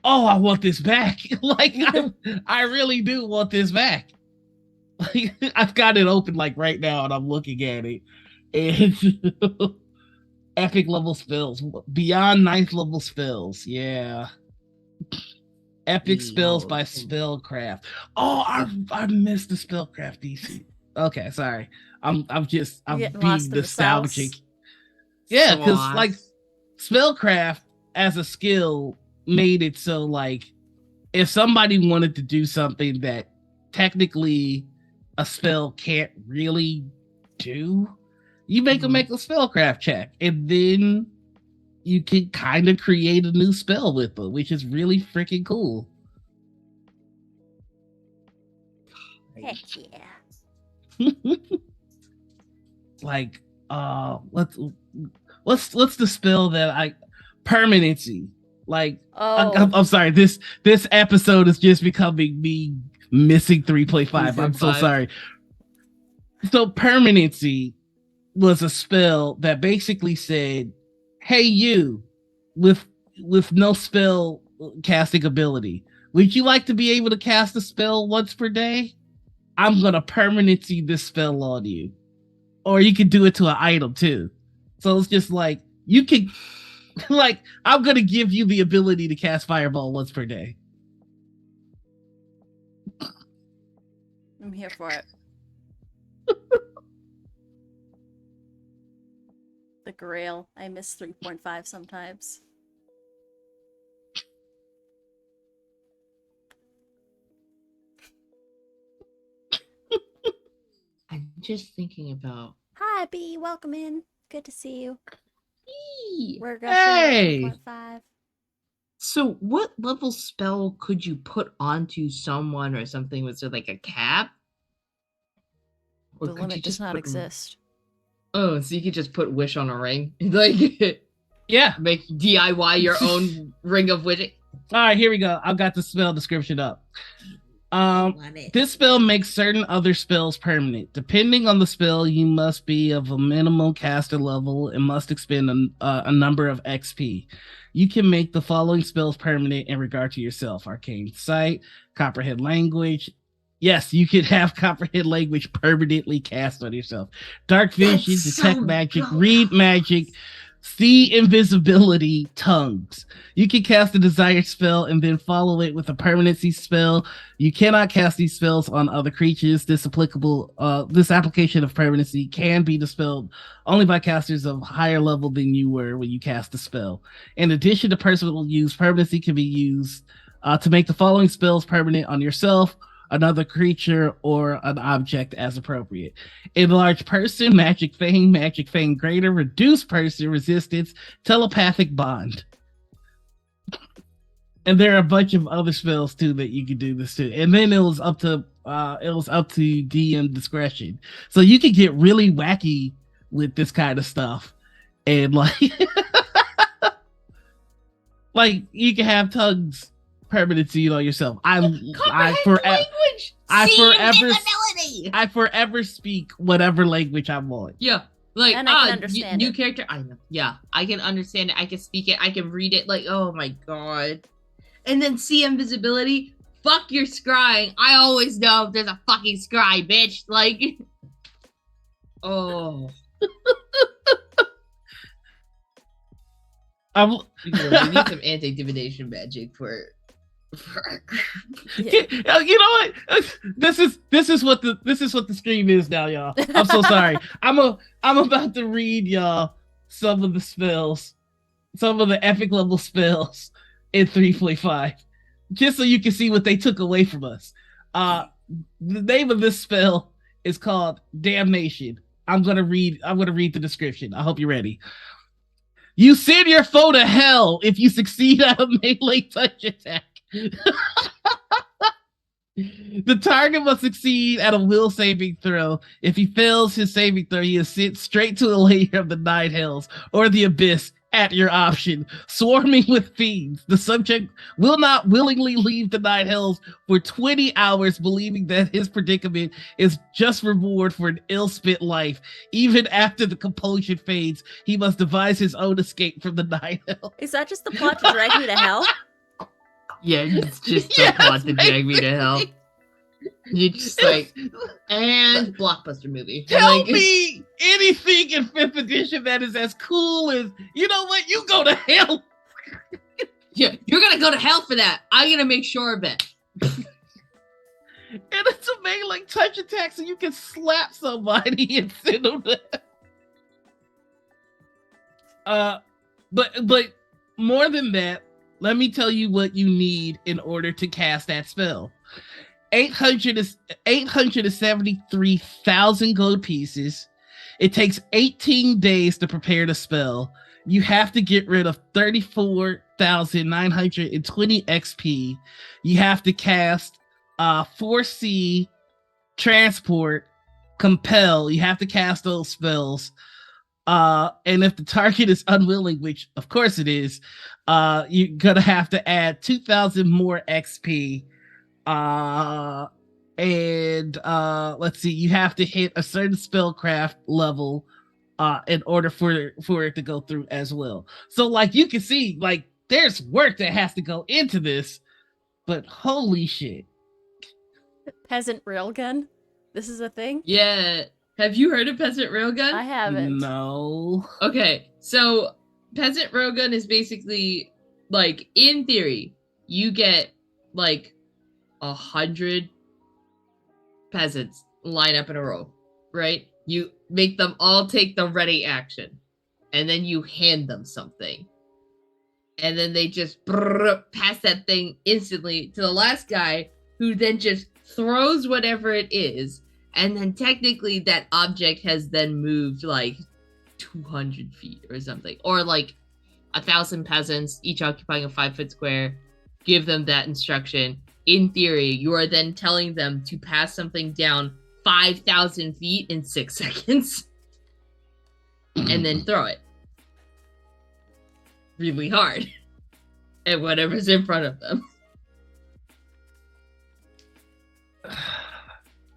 oh, I want this back. Like I really do want this back. Like I've got it open like right now, and I'm looking at it. And epic level spells beyond ninth level spells. Yeah. Epic spells by Spellcraft. Oh, I missed the Spellcraft DC. Okay, sorry. I'm being nostalgic. Yeah, because like Spellcraft as a skill made it so like if somebody wanted to do something that technically a spell can't really do, you make them make a Spellcraft check, and then you can kind of create a new spell with them, which is really freaking cool. Heck yeah! Like, what's the spell that permanency? Like, I'm sorry. This episode is just becoming me missing 3.5. I'm so sorry. So permanency was a spell that basically said, hey, you with no spell casting ability, would you like to be able to cast a spell once per day? I'm going to permanency this spell on you. Or you can do it to an item too. So it's just like, you can, like, I'm going to give you the ability to cast Fireball once per day. I'm here for it. The Grail. I miss 3.5 sometimes. I'm just thinking about. Hi, B. Welcome in. Good to see you. We're going hey. 3.5. So, what level spell could you put onto someone or something? Was there like a cap? Or the limit does not exist. Oh, so you could just put wish on a ring? Like, yeah. Make DIY your own ring of wish. All right, here we go. I've got the spell description up. This spell makes certain other spells permanent. Depending on the spell, you must be of a minimal caster level and must expend a number of XP. You can make the following spells permanent in regard to yourself: Arcane Sight, Comprehend Language. Yes, you can have Comprehend Language permanently cast on yourself. Dark Vision, Detect Magic, Read Magic, See Invisibility, Tongues. You can cast a desired spell and then follow it with a permanency spell. You cannot cast these spells on other creatures. This application of permanency can be dispelled only by casters of higher level than you were when you cast the spell. In addition to personal use, permanency can be used to make the following spells permanent on yourself, another creature, or an object as appropriate. Enlarge Person, Magic Fang Greater, Reduce Person, Resistance, Telepathic Bond. And there are a bunch of other spells too that you can do this to. And then it was up to DM discretion. So you can get really wacky with this kind of stuff. And like like you can have Tongues permanency on yourself. I forever speak whatever language I want. Yeah. Like, and I can understand new character. I know. Yeah, I can understand it. I can speak it. I can read it. Like, oh my god. And then see invisibility. Fuck your scrying. I always know if there's a fucking scry, bitch. Like, oh. We need some anti-divination magic for. Yeah. You know what? This is what the stream is now, y'all. I'm so sorry. I'm about to read y'all some of the spells, some of the epic level spells in 3.5, just so you can see what they took away from us. The name of this spell is called Damnation. I'm gonna read the description. I hope you're ready. You send your foe to hell if you succeed at a melee touch attack. The target must succeed at a will saving throw. If he fails his saving throw, he is sent straight to a layer of the nine hells or the abyss at your option, swarming with fiends. The subject will not willingly leave the Nine Hells for 20 hours, believing that his predicament is just reward for an ill-spent life. Even after the compulsion fades, he must devise his own escape from the Nine Hells. Is that just the plot to drag me to hell? Yeah, it's just the plot to drag me to hell. You're just like, and blockbuster movie. Tell Like, me anything in 5th edition that is as cool as, you know what, you go to hell. yeah, you're gonna go to hell for that. I'm gonna make sure of it. And it's a melee touch attack, so you can slap somebody and send them to but more than that, let me tell you what you need in order to cast that spell. 873,000 gold pieces. It takes 18 days to prepare the spell. You have to get rid of 34,920 XP. You have to cast 4C, transport, compel. You have to cast those spells. And if the target is unwilling, which of course it is, you're gonna have to add 2,000 more XP. Let's see, you have to hit a certain spellcraft level in order for it to go through as well. So like you can see, like there's work that has to go into this, but holy shit. Peasant railgun? This is a thing? Yeah. Have you heard of Peasant Railgun? I haven't. No. Okay, so Peasant Railgun is basically, like, in theory, you get, like, 100 peasants line up in a row, right? You make them all take the ready action, and then you hand them something. And then they just pass that thing instantly to the last guy, who then just throws whatever it is, and then technically that object has then moved like 200 feet or something, or like 1,000 peasants, each occupying a 5-foot square. Give them that instruction. In theory, you are then telling them to pass something down 5,000 feet in 6 seconds and then throw it really hard at whatever's in front of them.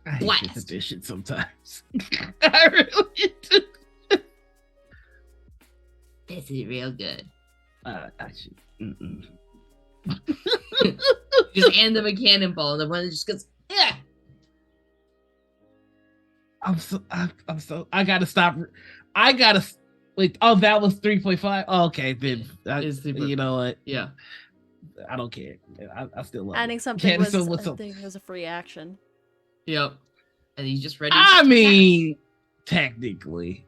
I hate Blast. this edition sometimes. I really do. This is real good. Actually, Just hand them a cannonball, and the one just goes, yeah. I gotta stop. Wait, oh, that was 3.5. Oh, okay, then you know what? Yeah. I don't care. I still love Adding it. something Yeah, was, so what's I up? think it was a free action. Yep. And he's just ready. I mean, technically,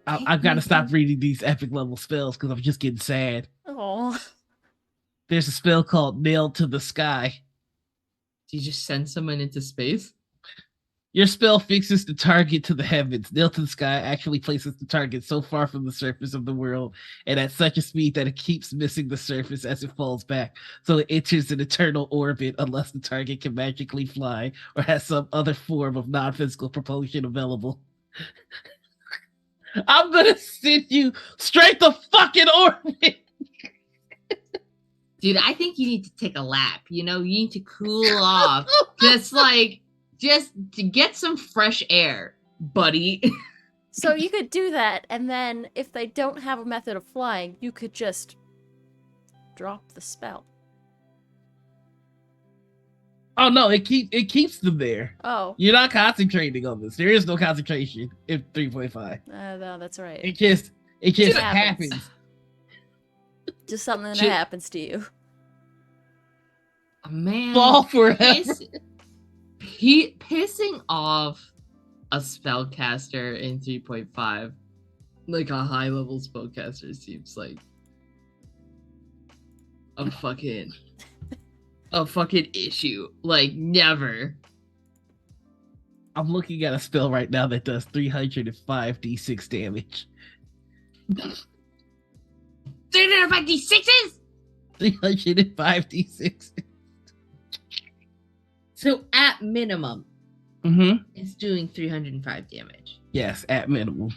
I've got to stop reading these epic level spells because I'm just getting sad. Oh. There's a spell called Nail to the Sky. Do you just send someone into space? Your spell fixes the target to the heavens. Nail to the Sky actually places the target so far from the surface of the world and at such a speed that it keeps missing the surface as it falls back. So it enters an eternal orbit unless the target can magically fly or has some other form of non-physical propulsion available. I'm gonna send you straight to fucking orbit. Dude, I think you need to take a lap. You know, you need to cool off. Just to get some fresh air, buddy. So you could do that, and then if they don't have a method of flying, you could just drop the spell. Oh no, it keeps them there. Oh. You're not concentrating on this. There is no concentration in 3.5. No, that's right. It just happens. Just something that happens to you. Man, Fall forever. Pissing off a spellcaster in 3.5, like a high level spellcaster, seems like a fucking issue. Like, never. I'm looking at a spell right now that does 305 d6 damage. 305 d6s? 305 d6. So at minimum, Mm-hmm. it's doing 305 damage. Yes, at minimum.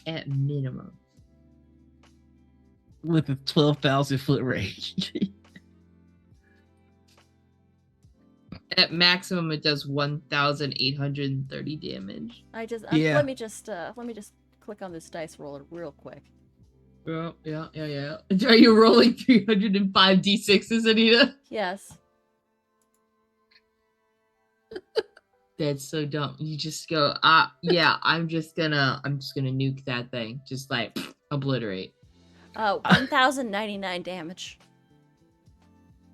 At minimum. with a 12,000-foot range. At maximum, it does 1,830 damage. Yeah. let me just click on this dice roller real quick. Yeah. Are you rolling 305 d6s, Anita? Yes. That's so dumb. You just go, yeah, I'm just gonna nuke that thing. Just like obliterate. 1,099 damage.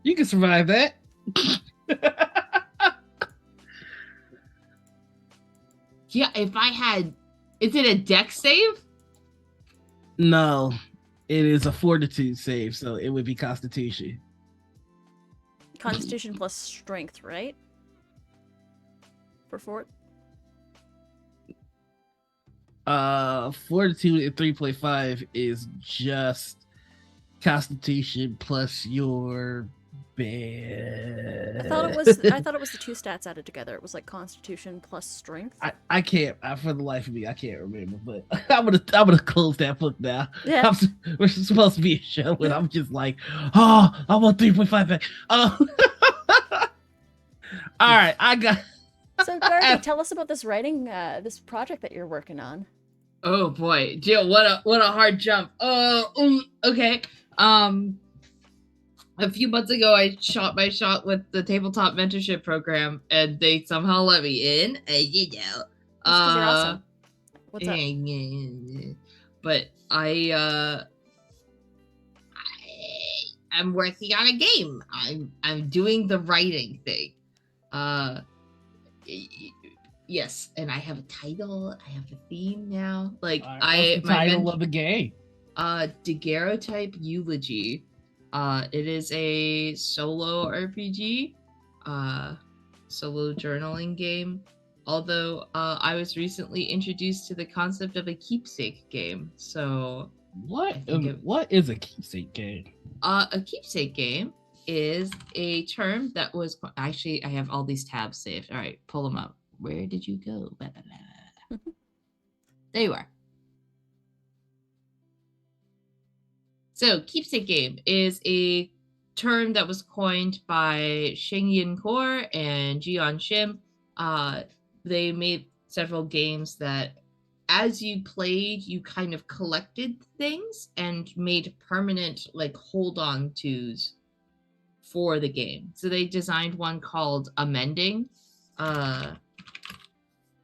You can survive that. Yeah, if I had, is it a dex save? No, it is a fortitude save, so it would be Constitution. Constitution plus strength, right? For fort. Fortitude in 3.5 is just Constitution plus your band. I thought it was the two stats added together. It was like Constitution plus strength. I can't, for the life of me, I can't remember. But I'm gonna close that book now. Yeah. We're supposed to be a show, and I'm just like, oh, I want 3.5 back. All right, I got. So Darby, tell us about this writing, this project that you're working on. Oh boy, Jill, what a hard jump. Okay. A few months ago, I shot my shot with the tabletop mentorship program, and they somehow let me in. You know, That's 'cause you're awesome. What's up? But I'm working on a game. I'm doing the writing thing. Yes, and I have a title. I have a theme now. Like what's the title of the game? Daguerreotype Eulogy. It is a solo RPG, solo journaling game. Although I was recently introduced to the concept of a keepsake game. So what is a keepsake game? A keepsake game is a term that was actually, I have all these tabs saved. All right, pull them up. Where did you go? There you are. So, keepsake game is a term that was coined by Sheng-Yin Kor and Jian Shim. They made several games that, as you played, you kind of collected things and made permanent, like, hold-on tos for the game. So they designed one called Amending.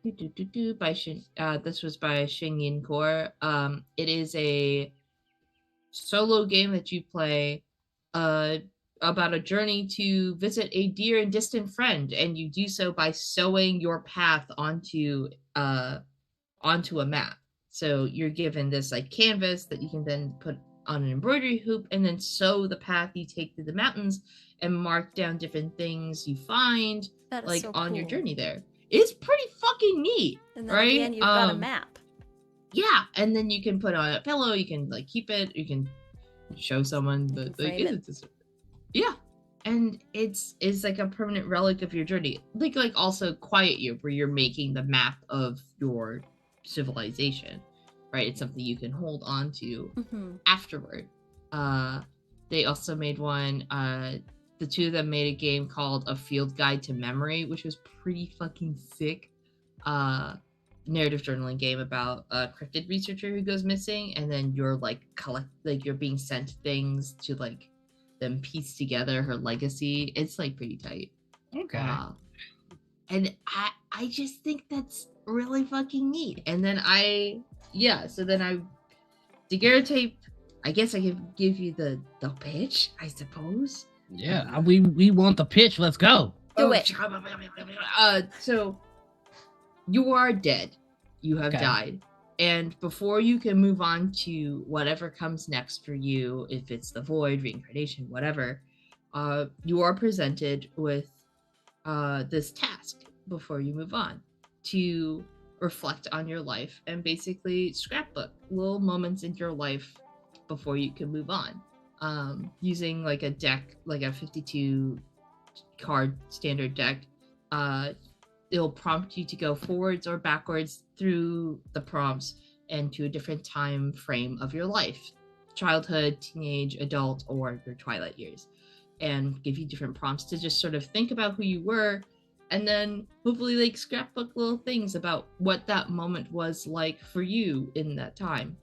This was by Sheng-Yin Kor. It is a solo game that you play about a journey to visit a dear and distant friend, and you do so by sewing your path onto a map. So you're given this like canvas that you can then put on an embroidery hoop and then sew the path you take through the mountains and mark down different things you find like so on your journey there. It's pretty fucking neat. And then right? At the end, you've got a map. Yeah, and then you can put on a pillow, you can like keep it, you can show someone yeah. And it's like a permanent relic of your journey. Like also Quiet Year, where you're making the map of your civilization, right? It's something you can hold on to afterward. They also made one, the two of them made a game called A Field Guide to Memory, which was pretty fucking sick. Narrative journaling game about a cryptid researcher who goes missing, and then you're like you're being sent things to like them piece together her legacy. It's like pretty tight. Okay. And I just think that's really fucking neat. And then Daguerreotype, I guess I could give you the pitch, I suppose. Yeah, we want the pitch. Let's go. Do it. So you are dead. You have died. And before you can move on to whatever comes next for you, if it's the void, reincarnation, whatever, you are presented with this task before you move on to reflect on your life and basically scrapbook little moments in your life before you can move on. Using like a deck, like a 52 card standard deck, it'll prompt you to go forwards or backwards through the prompts and to a different time frame of your life. childhood, teenage, adult, or your twilight years, and give you different prompts to just sort of think about who you were, and then hopefully like scrapbook little things about what that moment was like for you in that time.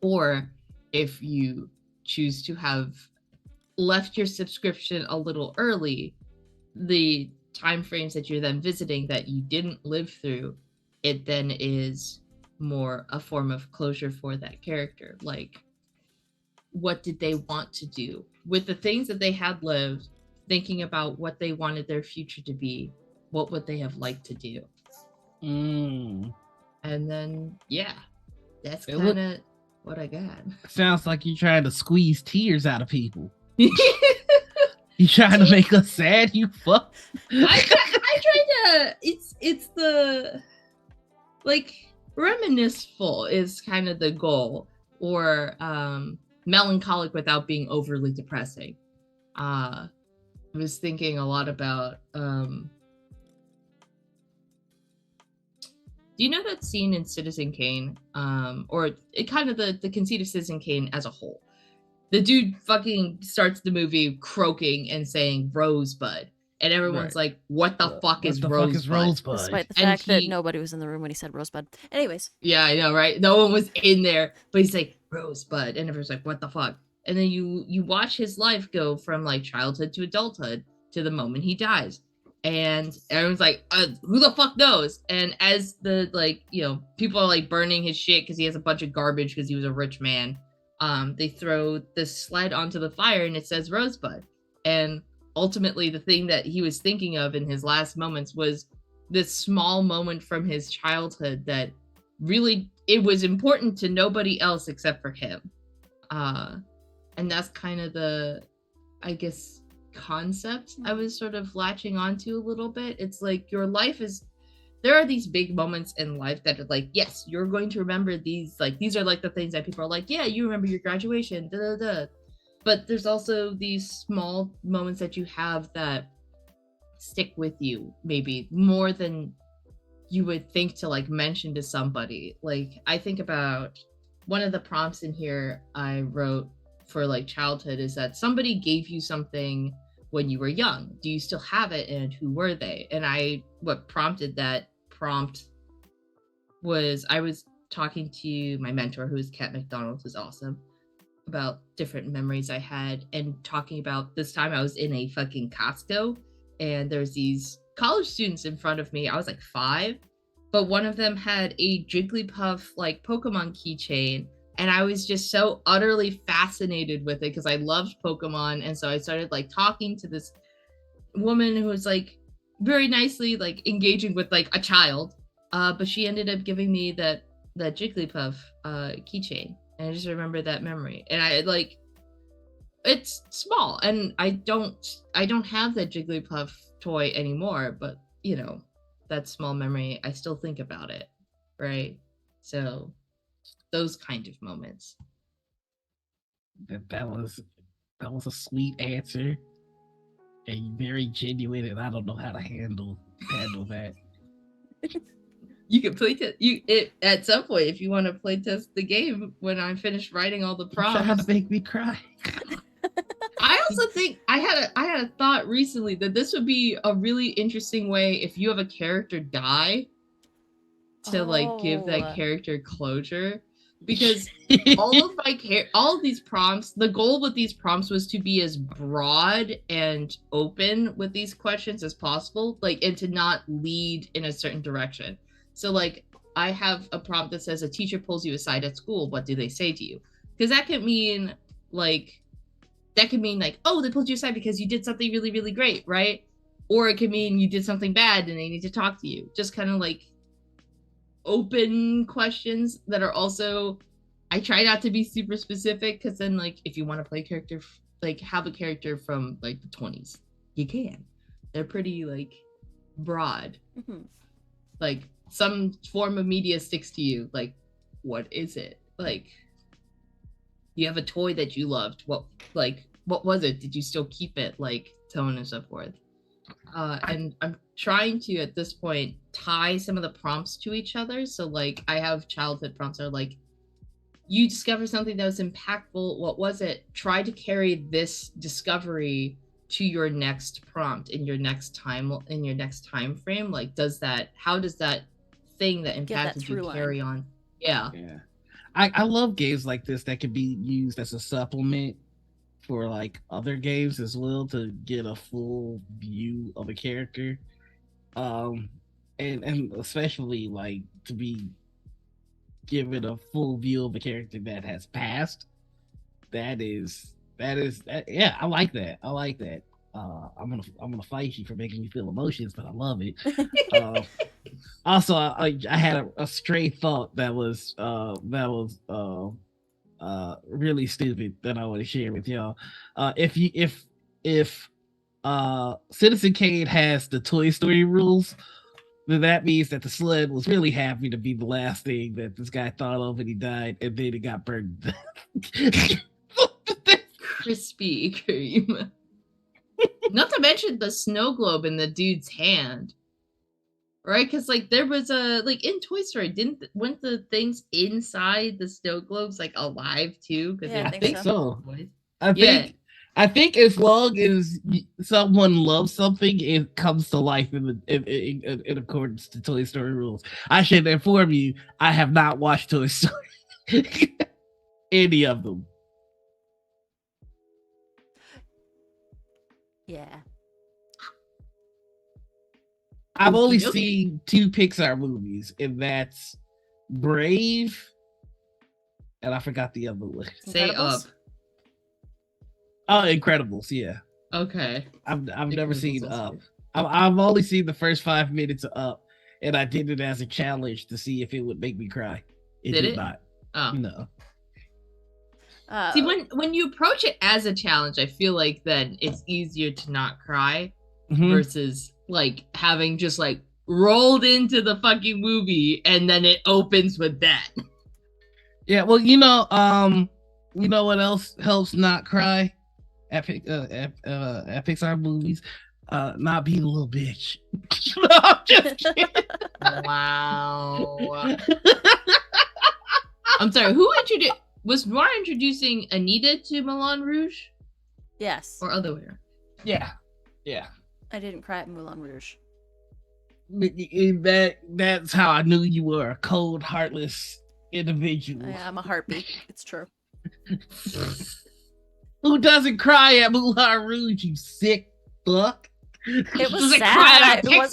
Or if you choose to have left your subscription a little early, the time frames that you're then visiting that you didn't live through, it then is more a form of closure for that character. Like, what did they want to do with the things that they had lived, thinking about what they wanted their future to be, what would they have liked to do? And then that's kind of what I got. Sounds like you're trying to squeeze tears out of people. You trying to make us sad, you fuck? I try to. It's the like reminisceful is kind of the goal, or melancholic without being overly depressing. I was thinking a lot about. Do you know that scene in Citizen Kane? Or it kind of the conceit of Citizen Kane as a whole. The dude fucking starts the movie croaking and saying Rosebud. And everyone's like, what the fuck is Rosebud? Despite the fact that nobody was in the room when he said Rosebud. Anyways. Yeah, I know, right? No one was in there, but he's like, Rosebud. And everyone's like, what the fuck? And then you watch his life go from like childhood to adulthood to the moment he dies. And everyone's like, who the fuck knows? And as the, like, you know, people are like burning his shit because he has a bunch of garbage because he was a rich man. They throw this sled onto the fire and it says Rosebud. And ultimately the thing that he was thinking of in his last moments was this small moment from his childhood that really, it was important to nobody else except for him. And that's kind of the, I guess, concept I was sort of latching onto a little bit. It's like your life is, there are these big moments in life that are like, yes, you're going to remember these, like these are like the things that people are like, yeah, you remember your graduation, da da da. But there's also these small moments that you have that stick with you, maybe more than you would think to like mention to somebody. Like, I think about one of the prompts in here I wrote for like childhood is that somebody gave you something when you were young. Do you still have it, and who were they? And what prompted that prompt was I was talking to my mentor, who's Kat McDonald, who's awesome, about different memories I had, and talking about this time I was in a fucking Costco and there's these college students in front of me. I was like 5, but one of them had a Jigglypuff like Pokemon keychain, and I was just so utterly fascinated with it because I loved Pokemon. And so I started like talking to this woman who was like very nicely like engaging with like a child, but she ended up giving me that Jigglypuff keychain, and I just remember that memory. And I like, it's small, and I don't have that Jigglypuff toy anymore, but you know, that small memory, I still think about it, right? So those kind of moments. That was a sweet answer, and very genuine, and I don't know how to handle that. You can play at some point if you want to play test the game when I'm finished writing all the prompts. You're trying to make me cry. I also think I had a thought recently that this would be a really interesting way if you have a character die to like give that character closure, because all of these prompts, the goal with these prompts was to be as broad and open with these questions as possible, like, and to not lead in a certain direction. So like, I have a prompt that says a teacher pulls you aside at school, what do they say to you? Because that could mean like, oh, they pulled you aside because you did something really, really great, right? Or it could mean you did something bad and they need to talk to you. Just kind of like open questions that are also, I try not to be super specific, because then like if you want to play a character, like have a character from like the 20s, you can. They're pretty like broad. Mm-hmm. Like some form of media sticks to you. Like, what is it? Like, you have a toy that you loved. What was it? Did you still keep it? Like, so on and so forth. And I'm trying to, at this point, tie some of the prompts to each other. So like, I have childhood prompts that are like, you discover something that was impactful. What was it? Try to carry this discovery to your next prompt in your next time frame. Like, how does that thing that impacted you carry on? Yeah. I love games like this that can be used as a supplement for like other games as well, to get a full view of a character, and especially like to be given a full view of a character that has passed. That is yeah, I like that. I'm gonna fight you for making me feel emotions, but I love it. Also, I had a stray thought that was really stupid that I want to share with y'all. If Citizen Kane has the Toy Story rules, then that means that the sled was really happy to be the last thing that this guy thought of, and he died, and then it got burned. Krispy Kreme. Not to mention the snow globe in the dude's hand. Right? Because like there was a like in Toy Story, weren't the things inside the snow globes like alive too? Because Yeah, I think so. Yeah. I think as long as someone loves something, it comes to life in accordance to Toy Story rules. I should inform you, I have not watched Toy Story. Any of them. Yeah. I've only seen 2 Pixar movies, and that's Brave, and I forgot the other one. Say Up. Oh, Incredibles, yeah. Okay. I've never seen Up. I've only seen the first 5 minutes of Up, and I did it as a challenge to see if it would make me cry. It did not. Oh. No. See, when you approach it as a challenge, I feel like then it's easier to not cry versus like having just like rolled into the fucking movie and then it opens with that. Yeah, well, you know what else helps not cry at Pixar movies? Not being a little bitch. No, I'm just kidding. Wow. I'm sorry, was Noir introducing Anita to Moulin Rouge? Yes. Or other way around? Yeah. I didn't cry at Moulin Rouge. That's how I knew you were a cold, heartless individual. I'm a heartbeat. It's true. Who doesn't cry at Moulin Rouge, you sick fuck? It was sad. It was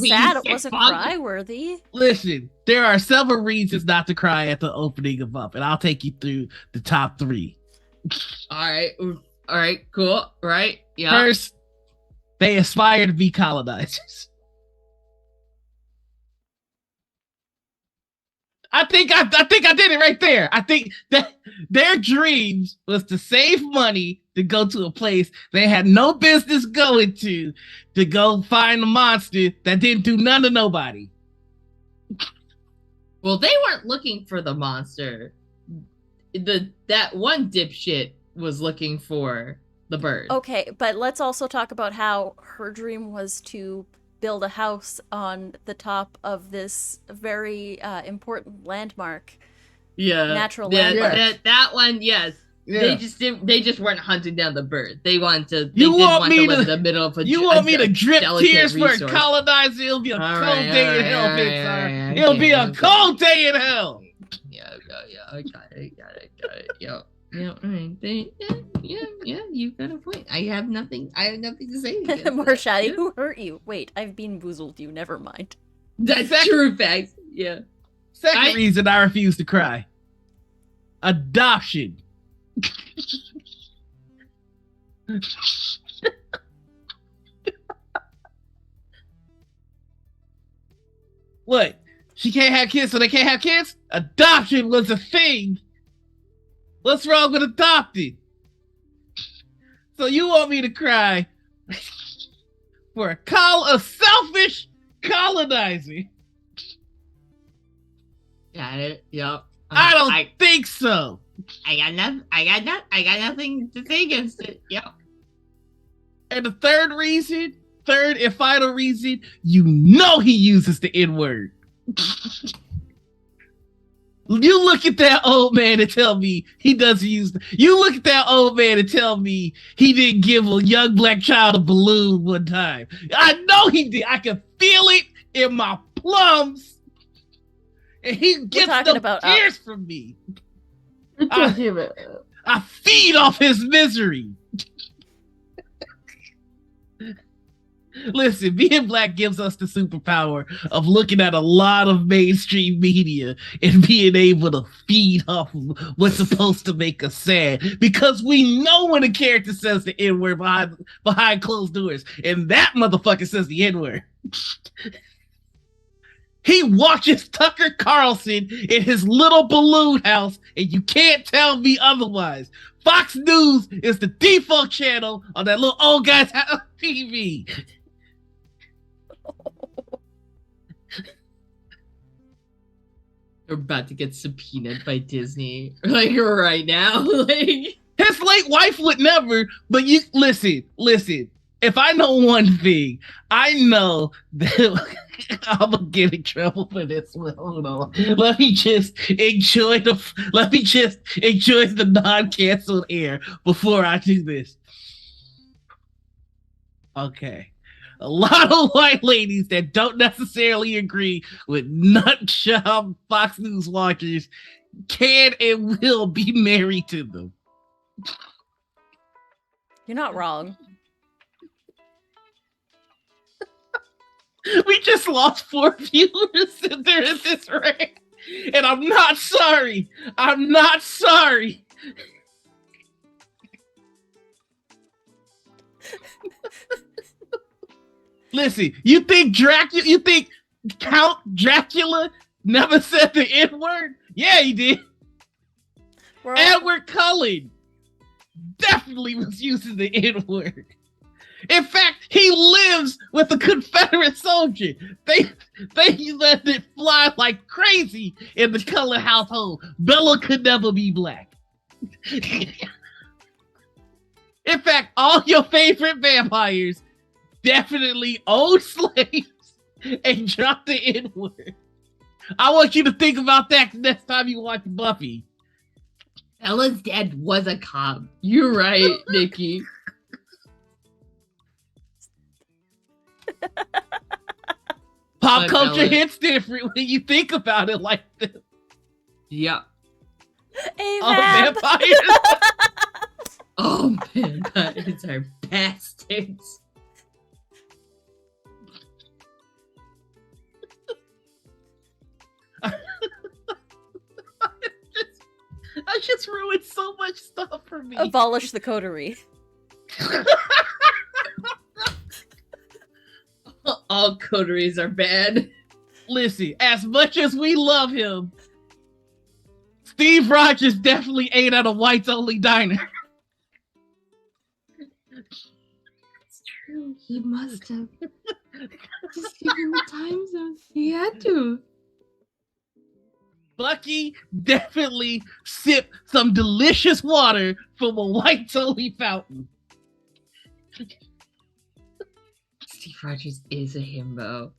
sad. It wasn't cry-worthy. Listen, there are several reasons not to cry at the opening of Up, and I'll take you through the top 3. All right, cool. Right, yeah. First, they aspire to be colonizers. I think I did it right there. I think that their dreams was to save money to go to a place they had no business going to go find a monster that didn't do none to nobody. Well, they weren't looking for the monster. That one dipshit was looking for the bird. Okay, but let's also talk about how her dream was to build a house on the top of this very important landmark. Yeah, natural landmark. That one, yes. Yeah. They just weren't hunting down the bird. They wanted to. They you did want want me to live in the middle of a. You want me to drip tears resource. for a colonizer? It'll be a cold day in hell, Pixar. It'll be a cold day in hell. Yeah, I got it. Yeah. Yeah, all right. Yeah, you've got a point. I have nothing to say. Marshadi, who hurt you? Wait, I've been boozled you. Never mind. That's true fact. Yeah. Second reason I refuse to cry. Adoption. What? She can't have kids, so they can't have kids? Adoption was a thing. What's wrong with adopting? So you want me to cry for a selfish colonizer? Got it. Yep. I don't think so. I got nothing to say against it. Yep. And the third and final reason, you know he uses the N-word. You look at that old man and tell me he doesn't use. You look at that old man and tell me he didn't give a young black child a balloon one time. I know he did. I can feel it in my plums, and he gets no tears from me. I feed off his misery. Listen, being black gives us the superpower of looking at a lot of mainstream media and being able to feed off of what's supposed to make us sad, because we know when a character says the N-word behind closed doors, and that motherfucker says the N-word. He watches Tucker Carlson in his little balloon house, and you can't tell me otherwise. Fox News is the default channel on that little old guy's TV. We're about to get subpoenaed by Disney, like right now. Like his late wife would never. But you listen. If I know one thing, I know that I'm gonna get in trouble for this one. Hold on. Let me just enjoy the non-canceled air before I do this. Okay. A lot of white ladies that don't necessarily agree with nutjob Fox News watchers can and will be married to them. You're not wrong. We just lost 4 viewers in there at this rate. And I'm not sorry. I'm not sorry. Listen, you think Count Dracula never said the N-word? Yeah, he did. Edward Cullen definitely was using the N-word. In fact, he lives with a Confederate soldier. They let it fly like crazy in the Cullen household. Bella could never be black. In fact, all your favorite vampires definitely owned slaves and dropped the N-word. I want you to think about that next time you watch Buffy. Bella's dad was a cop. You're right, Nikki. Pop culture hits different when you think about it like this. Yep. Vampires. Oh, vampires are bastards. I just ruined so much stuff for me. Abolish the coterie. All coteries are bad. Listen, as much as we love him, Steve Rogers definitely ate at a whites-only diner. It's true. He must have. Just given the time zone. He had to. Bucky definitely sipped some delicious water from a whites-only fountain. Steve Rogers is a himbo.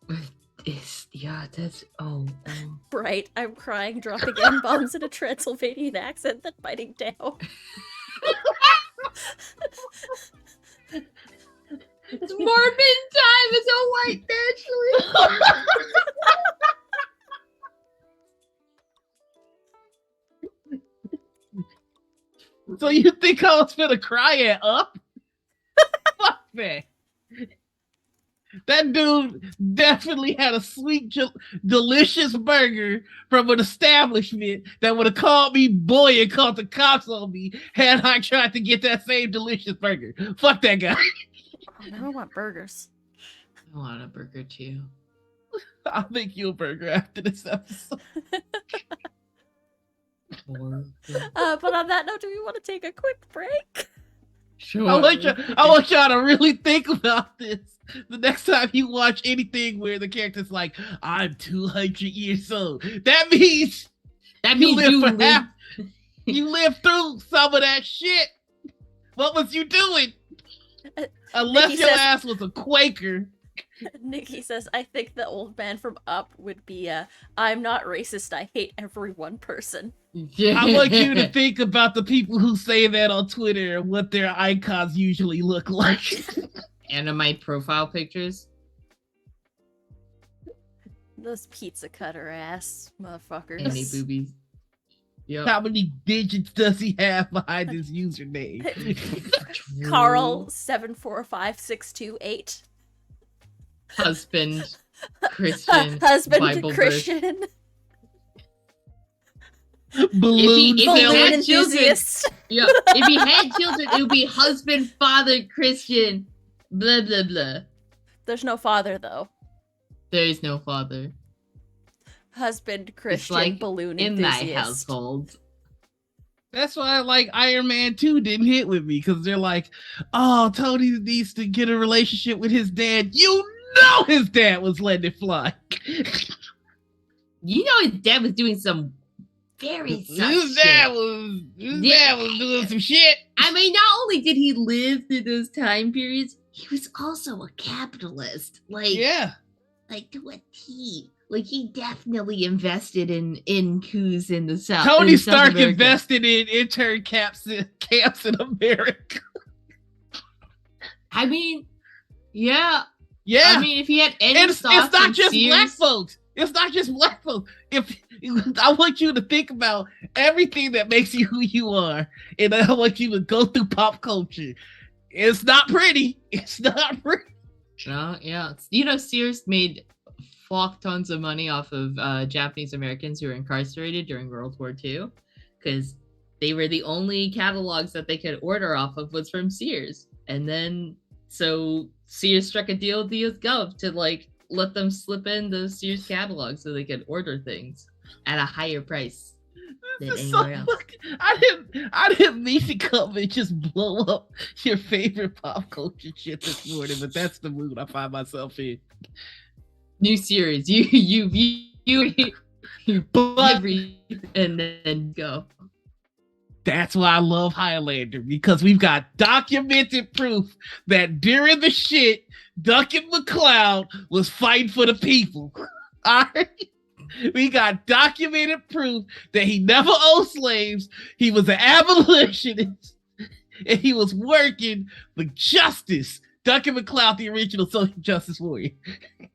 That's Right, I'm crying, dropping N-bombs in a Transylvanian accent, then biting down. It's Mormon time. It's a white nationalist. So you think I was finna cry at Up? Fuck that. That dude definitely had a sweet, delicious burger from an establishment that would have called me boy and called the cops on me had I tried to get that same delicious burger. Fuck that guy. Oh, now I want burgers. I want a burger too. I'll make you a burger after this episode. But on that note, do we want to take a quick break? Sure. I want y'all to really think about this. The next time you watch anything where the character's like, I'm 200 years old. That means you lived through some of that shit. What was you doing? Unless your ass was a Quaker Nikki says, I think the old man from Up would be I'm not racist, I hate every one person. I want you to think about the people who say that on Twitter and what their icons usually look like. Anime profile pictures. Those pizza cutter ass motherfuckers. Anime boobies. Yep. How many digits does he have behind his username? Carl 745628. Husband Christian. Husband Bible Christian. Balloon. If he Balloon had children, enthusiast. yeah, if he had children, it would be husband, father, Christian, blah blah blah. There's no father though. There is no father. Husband Christian, like balloon in enthusiast. my household. That's why like Iron Man 2 didn't hit with me, because they're like, oh, Tony needs to get a relationship with his dad. You know his dad was letting it fly. You know his dad was doing some very sus His shit. dad was doing some shit. I mean, not only did he live through those time periods, he was also a capitalist. Like, Yeah. like to a T. Like he definitely invested in coups in the South. Tony in South Stark America. invested in intern camps in America. I mean, yeah. Yeah. I mean, if he had any it's stocks not in just Sears, black folks. It's not just black folks. If I want you to think about everything that makes you who you are, and I want you to go through pop culture. It's not pretty. It's not pretty. No, yeah. You know, Sears made fuck tons of money off of Japanese Americans who were incarcerated during World War II, because they were the only catalogs that they could order off of was from Sears. And then so Sears struck a deal with the US Gov to like let them slip in the Sears catalog so they could order things at a higher price than This is so anywhere else. I didn't mean to come and just blow up your favorite pop culture shit this morning, but that's the mood I find myself in. New series, you But every and then go. that's why I love Highlander, because we've got documented proof that during the shit, Duncan MacLeod was fighting for the people. All right? We got documented proof that he never owned slaves. He was an abolitionist, and he was working for justice. Duncan MacLeod, the original social justice warrior.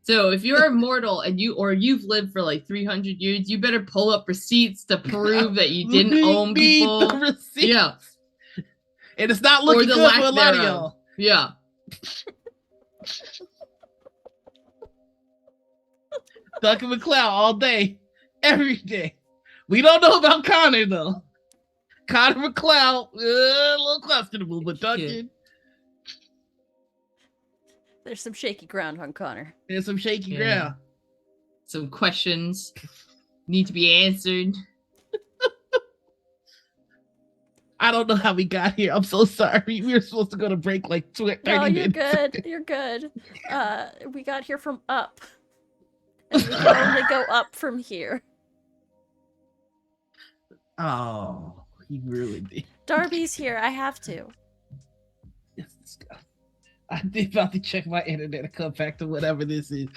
So if you're immortal and you've lived for like 300 years, you better pull up receipts to prove that you didn't own people. The receipts. Yeah, And it's not looking the good lack for a lot of thereof. y'all. yeah. Duncan MacLeod all day, every day. We don't know about Connor though. Connor MacLeod, a little questionable, but Duncan, There's some shaky ground on Connor. there's some shaky Yeah. ground. Some questions need to be answered. I don't know how we got here. I'm so sorry. We were supposed to go to break like 30 No, you're minutes. good. You're good. We got here from Up. And we can only go up from here. Oh, he really did. Darby's here. I have to. Yes, I'm about to check my internet and come back to whatever this is.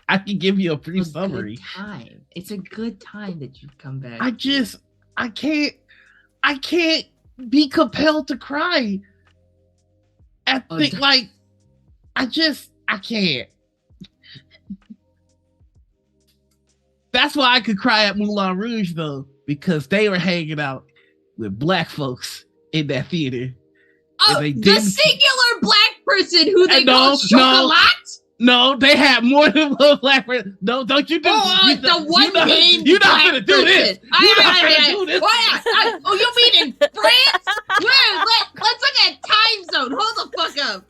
I can give you a brief It's a good summary. time. It's a good time that you've come back. I can't be compelled to cry at Oh, the, like, I can't. That's why I could cry at Moulin Rouge though, because they were hanging out with black folks in that theater. Oh, they the didn't- singular black person who they No, call no. Chocolat? No, they had more than one black person. No, don't you do this. The one named You're not black gonna do this. person. You're not gonna do this. Oh, you mean in France? Where? Let's look at time zone. Hold the fuck up.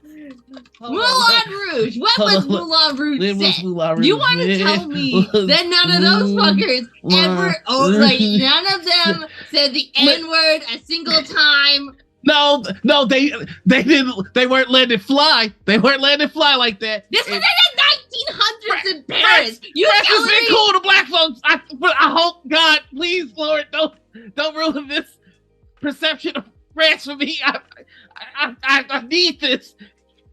Moulin Rouge. What was Hold on. Moulin Rouge When was set? Moulin Rouge? You want to When tell me was that none of those fuckers ever, Moulin like Rouge? none of them said the N-word a single time? No, they didn't. They weren't letting it fly. They weren't letting it fly like that. This was in And the 1900s in Paris. You France has telling been me? cool to black folks. But I hope God, please, Lord, don't ruin this perception of France for me. I need this.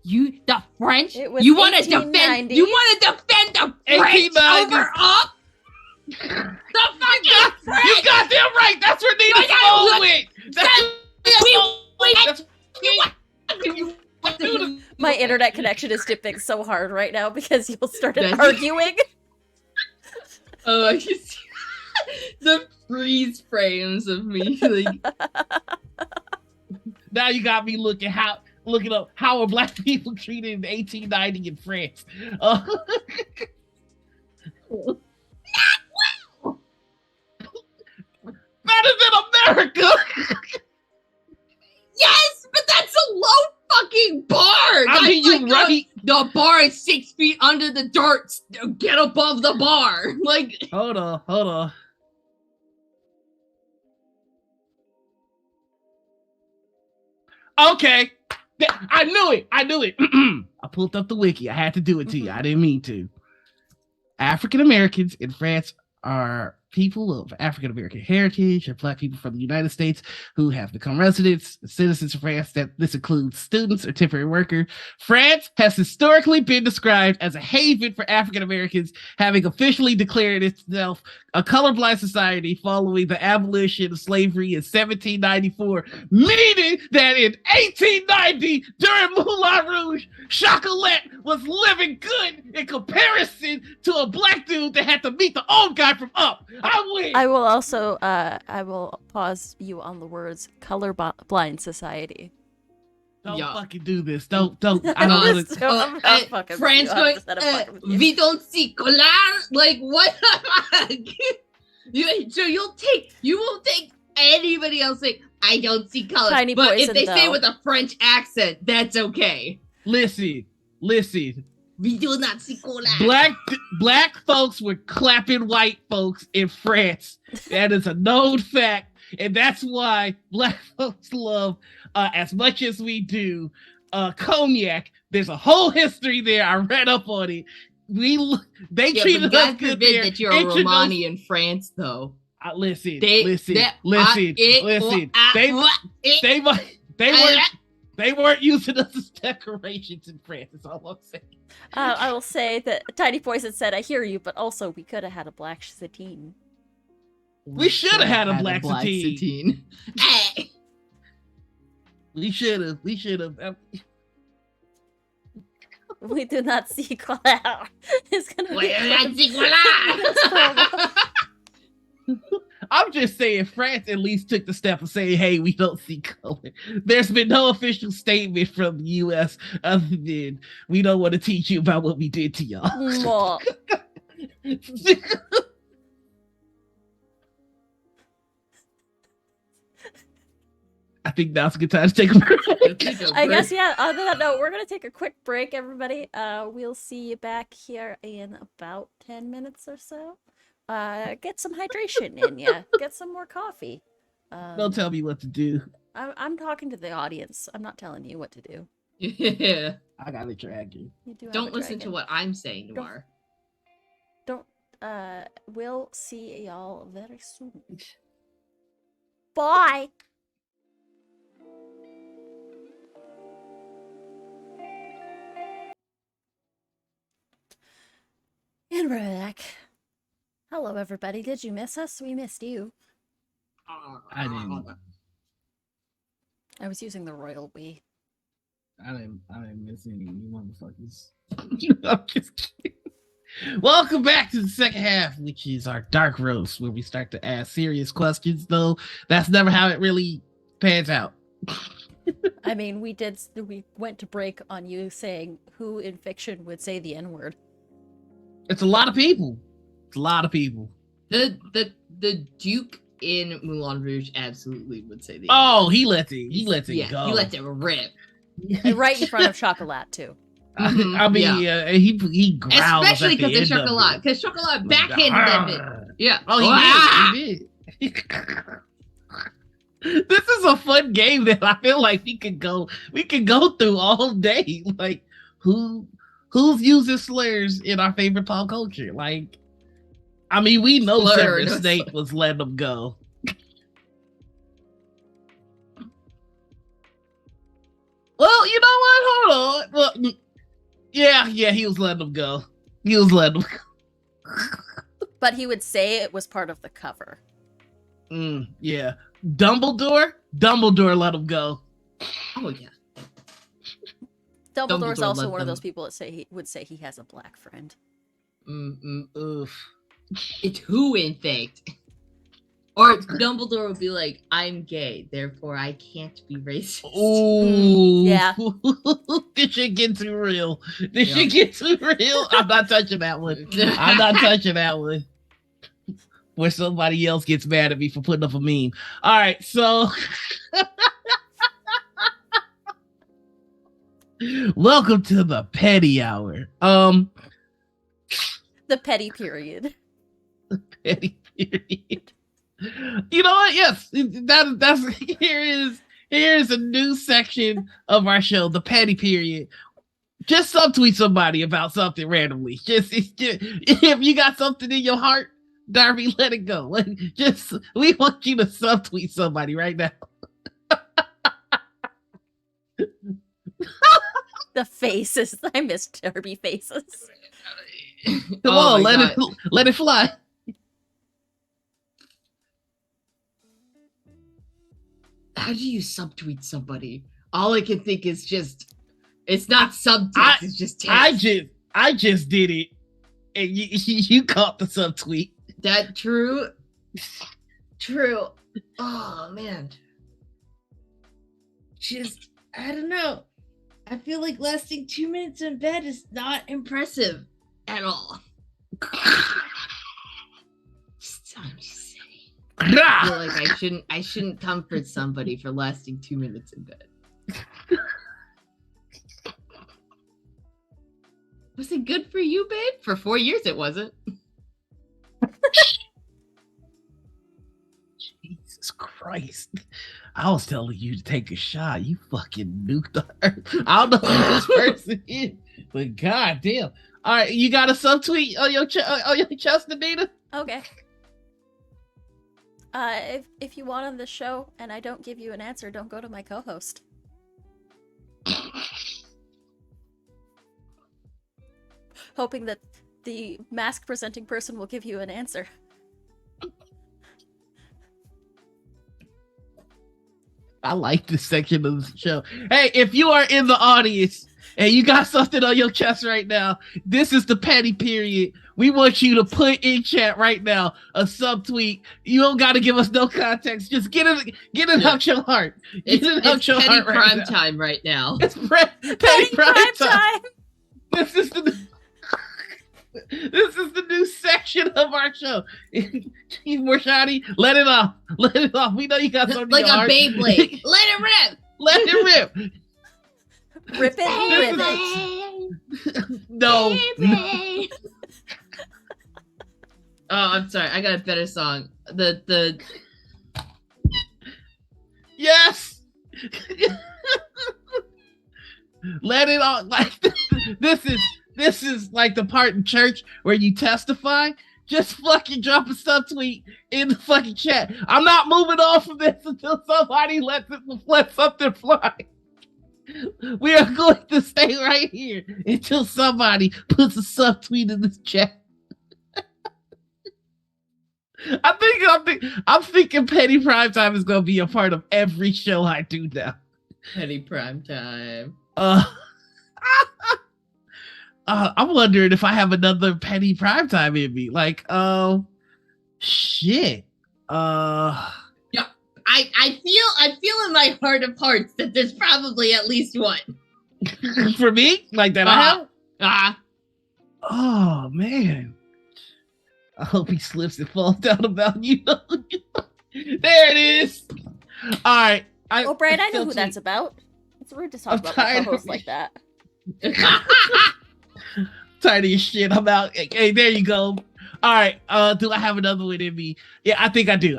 The French? It was You want to defend? 1890. You want to defend the French 1890. over up? The fucking French! You got them right. That's where Nina Simone went. My internet connection is dipping so hard right now because you started That's- arguing. Oh, I can see the freeze frames of me. Like, Now you got me looking up how are black people treated in 1890 in France. Better than America. yes, but that's a low fucking bar. I mean, you right. The bar is 6 feet under the dirt. Get above the bar. Like, Hold on. Okay. I knew it. I pulled up the wiki. I had to do it to you. I didn't mean to. African Americans in France are people of African American heritage or black people from the United States who have become residents, citizens of France. That this includes students or temporary workers. France has historically been described as a haven for African Americans, having officially declared itself a colorblind society following the abolition of slavery in 1794, meaning that in 1890, during Moulin Rouge, chocolate was living good in comparison to a black dude that had to meet the old guy from Up. I win. I will also, I will pause you on the words colorblind society. Don't Yeah. fucking do this. Don't. I don't want to. I'm not fucking with France you. I'm going, just not fucking with you. we don't see color. Like, what? You won't take anybody else saying, I don't see color. Tiny but poison, if they say though. with a French accent, that's okay. Listen. We do not see color. Black folks were clapping white folks in France. That is a known fact, and that's why black folks love as much as we do cognac. There's a whole history there. I read up on it. They treated but us God good forbid there. that you're a Romani in France, though. Listen. They weren't using us as decorations in France. That's all I'm saying. I will say that Tiny Poison said, I hear you, but also we could have had a black sateen. We should have had a black sateen. Hey. We should have. We do not see color. It's gonna be We do not see color. I'm just saying France at least took the step of saying, hey, we don't see color. There's been no official statement from the US other than we don't want to teach you about what we did to y'all. Mwah. I think now's a good time to take a break. I guess, yeah, on that note, we're going to take a quick break, everybody. We'll see you back here in about 10 minutes or so. Get some hydration in you. Get some more coffee. Don't tell me what to do. I'm talking to the audience. I'm not telling you what to do. Yeah. I got to drag you. You do have Don't a listen to dragon. what I'm saying, Noir. We'll see y'all very soon. Bye! And we're back. Hello, everybody. Did you miss us? We missed you. I didn't. I was using the royal we. I didn't miss any of you motherfuckers. I'm just kidding. Welcome back to the second half, which is our dark roast, where we start to ask serious questions, though that's never how it really pans out. I mean, we went to break on you saying who in fiction would say the N-word. It's a lot of people. It's a lot of people. The Duke in Moulin Rouge absolutely would say the Oh, he lets it go. He lets it rip. And right in front of Chocolat, too. I mean, he growls. Especially because of Chocolat. Because Chocolat backhanded that bit. Yeah. Oh, he did. This is a fun game that I feel like we could go through all day. Like, who's using slurs in our favorite pop culture? Like, I mean, we know Severus Snape was letting them go. Well, you know what? Hold on. Well, yeah, he was letting them go. He was letting them go. But he would say it was part of the cover. Yeah. Dumbledore let him go. Oh yeah. Dumbledore's Dumbledore also let one of them- those people that would say he has a black friend. Oof. It's who, in fact. Or Dumbledore would be like, I'm gay, therefore I can't be racist. Ooh. Yeah. This shit get too real. I'm not touching that one. Where somebody else gets mad at me for putting up a meme. All right, so welcome to the petty hour. The petty period. Petty period. You know what? Yes, that's here is a new section of our show, the petty period. Just subtweet somebody about something randomly. Just if you got something in your heart, Darby, let it go. We want you to subtweet somebody right now. The faces. I miss Darby faces. Come on, let it fly. How do you subtweet somebody? All I can think is just, it's not subtext, it's just text. I just did it, and you caught the subtweet. That true? True. Oh man. Just, I don't know. I feel like lasting 2 minutes in bed is not impressive at all. I'm just saying. I feel like I shouldn't comfort somebody for lasting 2 minutes in bed. Was it good for you, babe? For 4 years it wasn't. Jesus Christ. I was telling you to take a shot. You fucking nuked the earth. I don't know who this person is, but goddamn. All right, you got a subtweet on your chest, Anita? Okay. If you want on the show and I don't give you an answer, don't go to my co-host. Hoping that the mask presenting person will give you an answer. I like this section of the show. Hey, if you are in the audience and you got something on your chest right now, this is the petty period. We want you to put in chat right now a subtweet. You don't got to give us no context. Just get it out your heart. It's petty prime time right now. It's petty prime time. This is the new section of our show. Morshani, let it off. Let it off. We know you got something like in your heart. Beyblade. Let it rip. Let it rip. Rip it, rip it. No. Oh, I'm sorry. I got a better song. The Yes. Let it on. Like this is like the part in church where you testify. Just fucking drop a subtweet in the fucking chat. I'm not moving on from this until somebody let something fly. We are going to stay right here until somebody puts a subtweet in this chat. I'm thinking Petty Primetime is gonna be a part of every show I do now. Petty Primetime. I'm wondering if I have another Petty Primetime in me. Like, shit. Yeah, I feel in my heart of hearts that there's probably at least one. For me? Like that I have? Oh man. I hope he slips and falls down about you. There it is. All right. Brian, I know who that's about. It's rude to talk about my co-host like that. Tired of your shit. I'm out. Hey, there you go. All right. Do I have another one in me? Yeah, I think I do.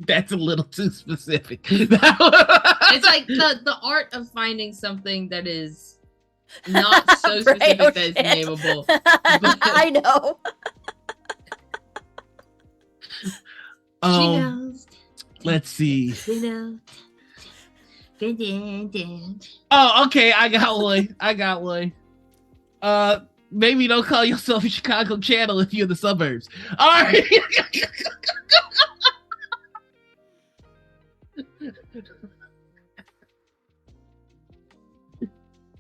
That's a little too specific. It's like the art of finding something that is not so specific that it's nameable. I know. She knows. Let's see. You know. Oh, okay. I got one. Maybe don't call yourself a Chicago channel if you're in the suburbs. All right.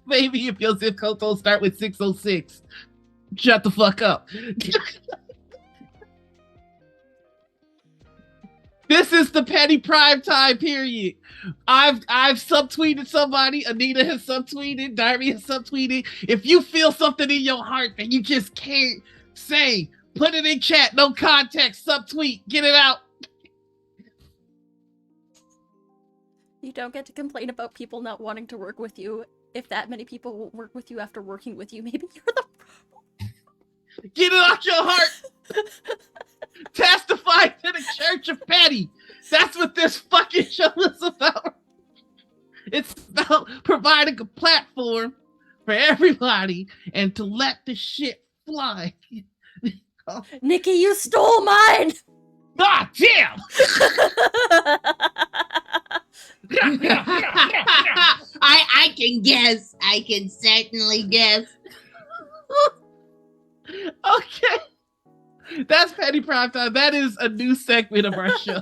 Maybe if your zip code don't start with 606, shut the fuck up. This is the petty prime time period. I've subtweeted somebody. Anita has subtweeted. Darby has subtweeted. If you feel something in your heart that you just can't say, put it in chat. No context. Subtweet. Get it out. You don't get to complain about people not wanting to work with you. If that many people won't work with you after working with you, maybe you're the... Get it out your heart. Testify to the Church of Petty. That's what this fucking show is about. It's about providing a platform for everybody and to let the shit fly. Nikki, you stole mine! God damn! I can guess. I can certainly guess. Okay. That's Petty Prime Time. That is a new segment of our show.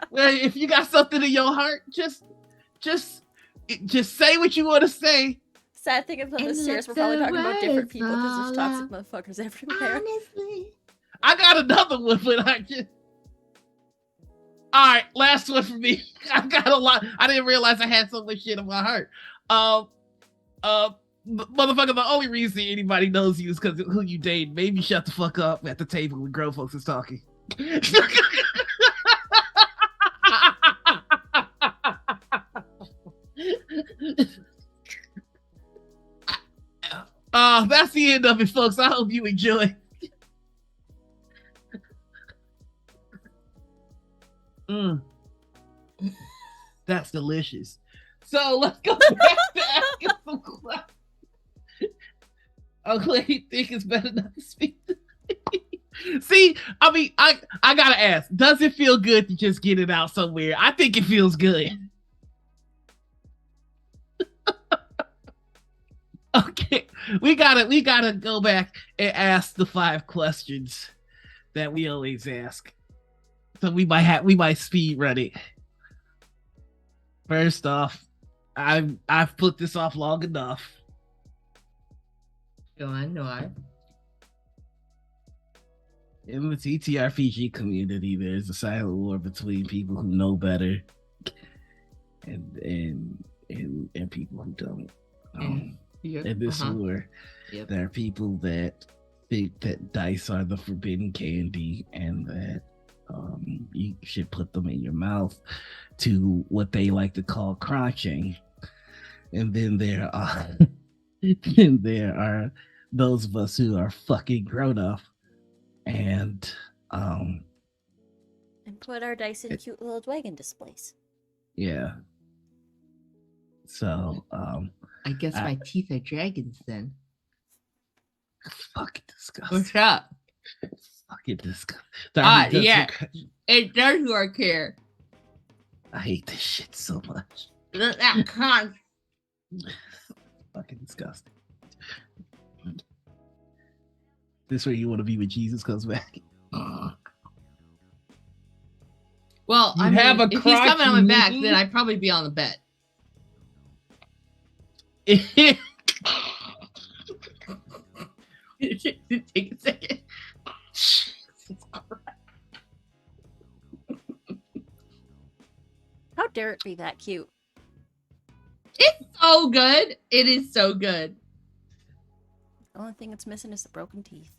Well, if you got something in your heart, just say what you want to say. Sad thing is, on this series, we're probably talking about different people because there's toxic motherfuckers everywhere. Honestly. I got another one, but I just... All right, last one for me. I got a lot. I didn't realize I had so much shit in my heart. Motherfucker, the only reason anybody knows you is because of who you date. Maybe shut the fuck up at the table when grown folks is talking. That's the end of it, folks. I hope you enjoy. That's delicious. So let's go back to asking some questions. Uncle, you think it's better not to speak to me? See, I mean, I gotta ask, does it feel good to just get it out somewhere? I think it feels good. Okay, we gotta go back and ask the 5 questions that we always ask. So we might speed run it. First off, I've put this off long enough. Go on, Noir. In the TTRPG community, there's a silent war between people who know better and people who don't. In this war, there are people that think that dice are the forbidden candy and that you should put them in your mouth to what they like to call crunching. And then there are those of us who are fucking grown up and put our dice in cute little dragon displays. Yeah. So I guess my teeth are dragons then. Fucking disgusting. What's up? Fucking disgusting. Yeah. It does work here. I hate this shit so much. Fucking Fucking disgusting. This where you want to be when Jesus comes back. Well, You I have mean, a if he's coming on my back, crotch then I'd probably be on the bed. Take Take a second. How dare it be that cute? It's so good. It is so good. The only thing it's missing is the broken teeth.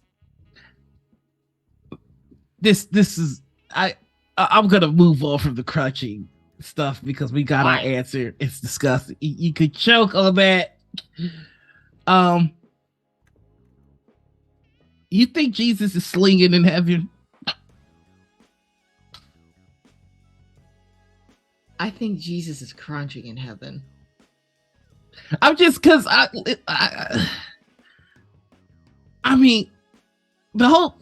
This is I'm gonna move on from the crunching stuff because we got our answer. It's disgusting. You could choke on that. You think Jesus is slinging in heaven? I think Jesus is crunching in heaven. I'm just because I mean, the whole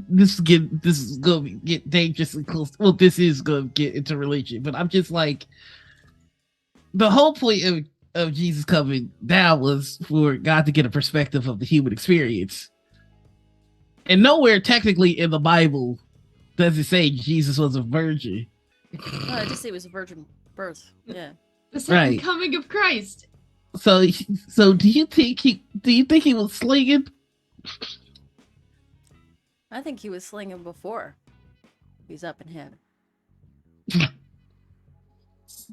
this is gonna get dangerously close. Well, this is gonna get into religion, but I'm just like the whole point of Jesus coming down was for God to get a perspective of the human experience. And nowhere technically in the Bible does it say Jesus was a virgin. I just say it was a virgin birth. Yeah. The second Right. coming of Christ. So do you think he was slinging? I think he was slinging before he's up in heaven.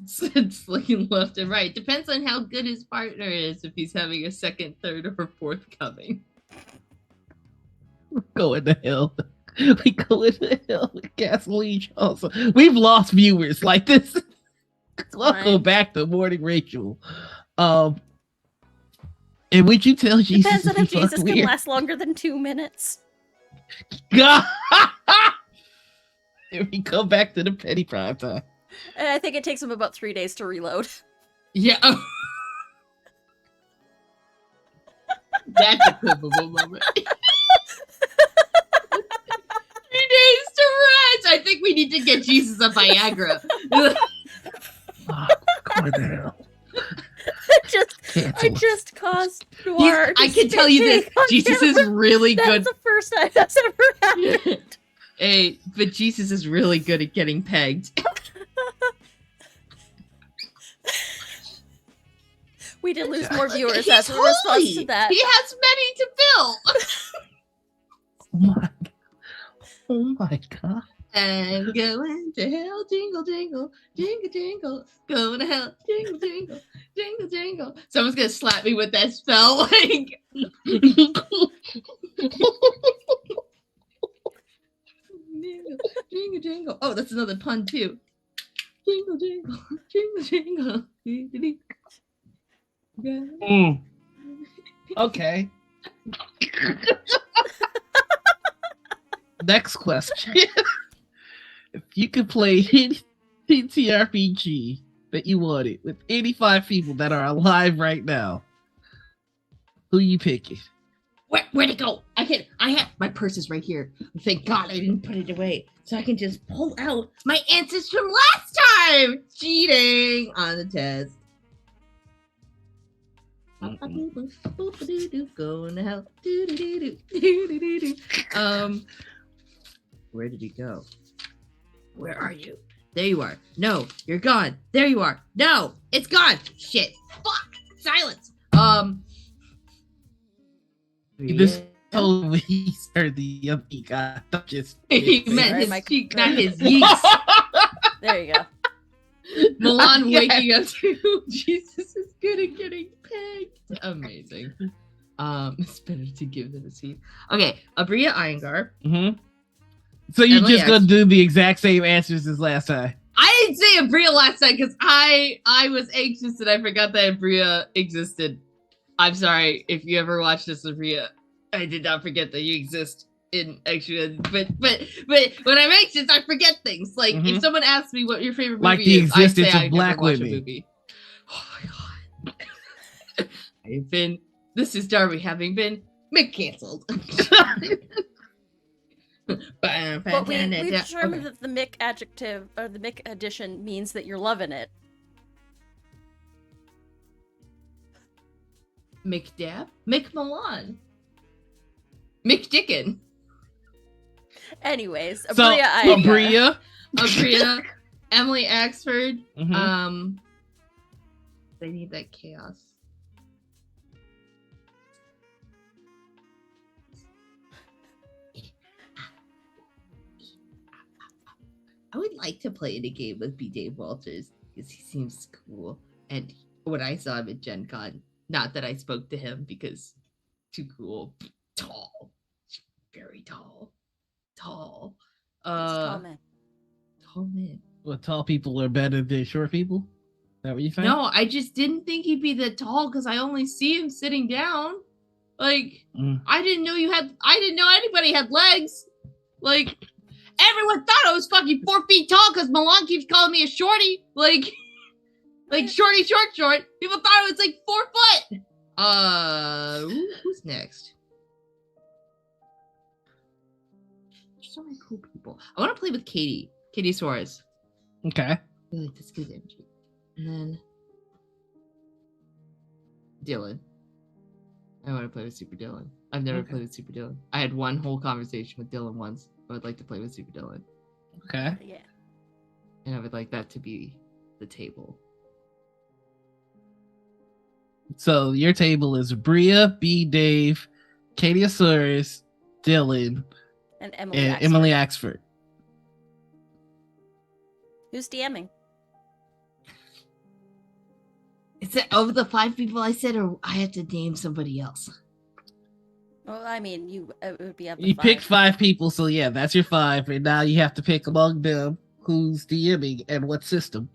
Slinging left and right. Depends on how good his partner is, if he's having a second, third, or fourth coming. Going to hell. We go into hell with gasoline also. We've lost viewers like this. Welcome back to Morning Rachel. And would you tell Jesus? Depends on if Jesus can weird? last longer than 2 minutes. God. Here we come back to the petty prime time. And I think it takes him about 3 days to reload. Yeah. That's a quotable moment. 3 days to rest. I think we need to get Jesus a Viagra. What the hell? I just caused Noir. I can tell you this. Jesus is really good. That's the first time that's ever happened. Hey, but Jesus is really good at getting pegged. We did lose more viewers He's as a response holy. to that. He has many to fill. Oh my god. And going to hell, jingle, jingle, jingle, jingle. Going to hell, jingle, jingle, jingle, jingle. Someone's gonna slap me with that spell. Like, jingle, jingle. Oh, that's another pun too. Jingle, jingle, jingle, jingle. Okay. Next question. If you could play any TTRPG that you wanted with any 5 people that are alive right now, who you picking? Where'd it go? I have my purse is right here. Thank God I didn't put it away. So I can just pull out my answers from last time. Cheating on the test. Going to hell. Where did he go? Where are you? There you are. No, you're gone. There you are. No, it's gone. Shit. Fuck. Silence. This told me he started the other guy. Just He meant his cheek, not his yeeks. There you go. Milan waking up to Jesus is good at getting pegged. Amazing. It's better to give them a seat. Okay, Abria Iyengar. Mm-hmm. So you're Emily just gonna do the exact same answers as last time? I didn't say Abria last time because I was anxious and I forgot that Abria existed. I'm sorry if you ever watched this, Abria. I did not forget that you exist in actually, but when I'm anxious, I forget things. Like if someone asks me what your favorite movie like the is, I existence say of I black never watched a women. movie. Oh my god! I've been. This is Darby having been canceled. But we determined that the Mick adjective or the Mick addition means that you're loving it. McDab? McMillan. McDickon. Anyways, So Abria Iyengar. Abria, Emily Axford. Mhm. They need that chaos. I would like to play in a game with B. Dave Walters because he seems cool. And when I saw him at Gen Con, not that I spoke to him because too cool. Tall. Very tall. Tall. Tall man. Tall man. Well, tall people are better than short people? Is that what you think? No, I just didn't think he'd be that tall because I only see him sitting down. Like, I didn't know anybody had legs. Like, everyone thought I was fucking 4 feet tall because Milan keeps calling me a shorty. Like shorty, short. People thought I was like 4 foot. Who's next? so many cool people. I want to play with Katie. Katie Suarez. Okay. I feel like that's good energy. And then Dylan. I want to play with Super Dylan. I've never played with Super Dylan. I had one whole conversation with Dylan once. I would like to play with Super Dylan. Okay. Yeah. And I would like that to be the table. So your table is Bria, B. Dave, Katie Asuris, Dylan, And Emily and Axford. Emily Axford. Who's DMing? Is it of the 5 people I said, or I have to name somebody else? Well, I mean, it would be up to You 5. picked 5 people, so yeah, that's your 5, and now you have to pick among them who's DMing and what system.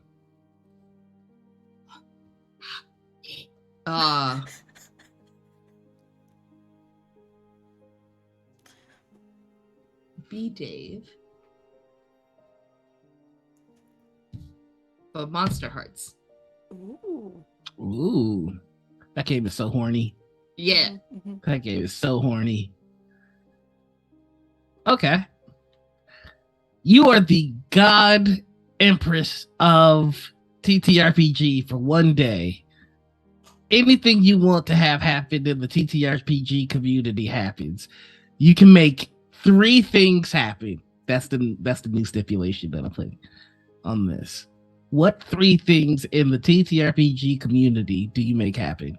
B. Dave. But Monster Hearts. Ooh. That game is so horny. Yeah. Mm-hmm. That game is so horny. Okay. You are the god empress of TTRPG for one day. Anything you want to have happen in the TTRPG community happens. You can make 3 things happen. That's the new stipulation that I'm putting on this. What 3 things in the TTRPG community do you make happen?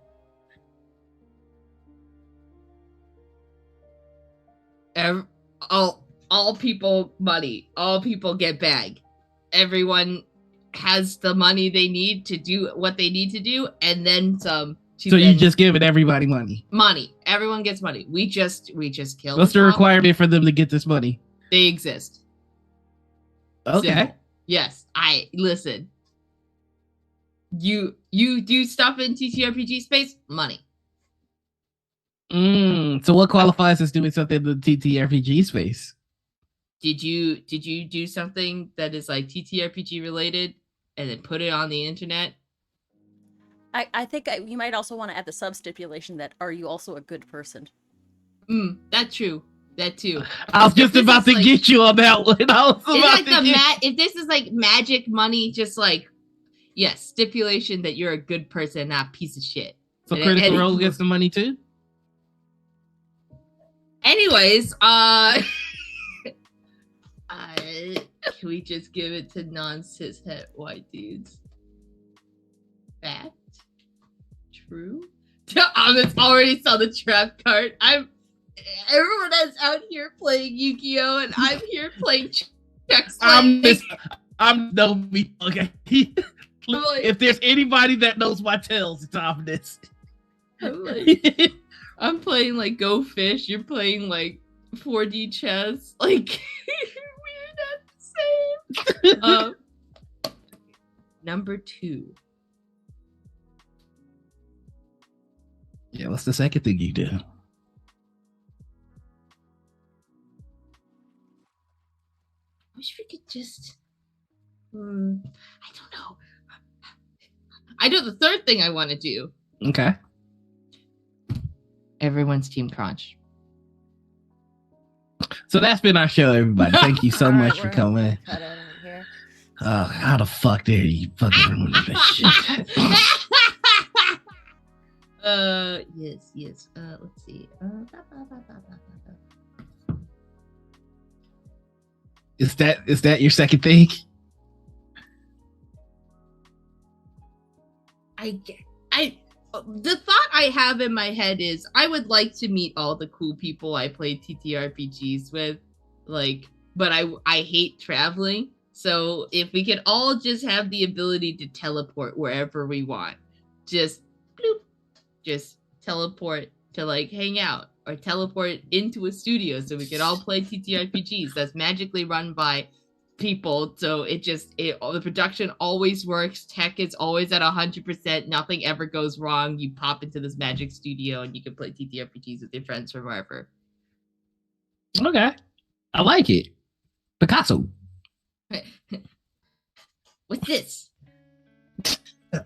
All people money. All people get bag. Everyone has the money they need to do what they need to do, and then some. So you just giving everybody money. Money. Everyone gets money. We just kill. What's the requirement for them to get this money? They exist. Okay. Simple. Yes. Listen. You do stuff in TTRPG space, money. So what qualifies as doing something in the TTRPG space? Did you do something that is like TTRPG related and then put it on the internet? I think you might also want to add the sub stipulation that are you also a good person? That's true. That too. I was just about to get you on that one. If this is like magic money, just like yes, stipulation that you're a good person, not a piece of shit. So Critical Role gets the money too? Anyways, can we just give it to non-cis het white dudes? Fact? True? It's already saw the trap card. Everyone is out here playing Yu-Gi-Oh! And I'm here playing checks. I'm no me. Okay. If there's anybody that knows my tails, it's Omnis. I'm playing like Go Fish. You're playing like 4D chess. Like we're not the same. Number 2. Yeah, what's the second thing you do? I wish we could just. I don't know. I know the third thing I want to do. Okay. Everyone's Team Crunch. So that's been our show, everybody. Thank you so much for coming. Cut out of here. How the fuck dare you fucking ruin this shit? Yes. Let's see. Is that your second thing? The thought I have in my head is I would like to meet all the cool people I play TTRPGs with, but I hate traveling. So if we could all just have the ability to teleport wherever we want, just bloop, just teleport to hang out or teleport into a studio so we could all play TTRPGs that's magically run by people, so the production always works, tech is always at 100%, nothing ever goes wrong. You pop into this magic studio and you can play TTRPGs with your friends forever. Okay, I like it. Picasso. What's this?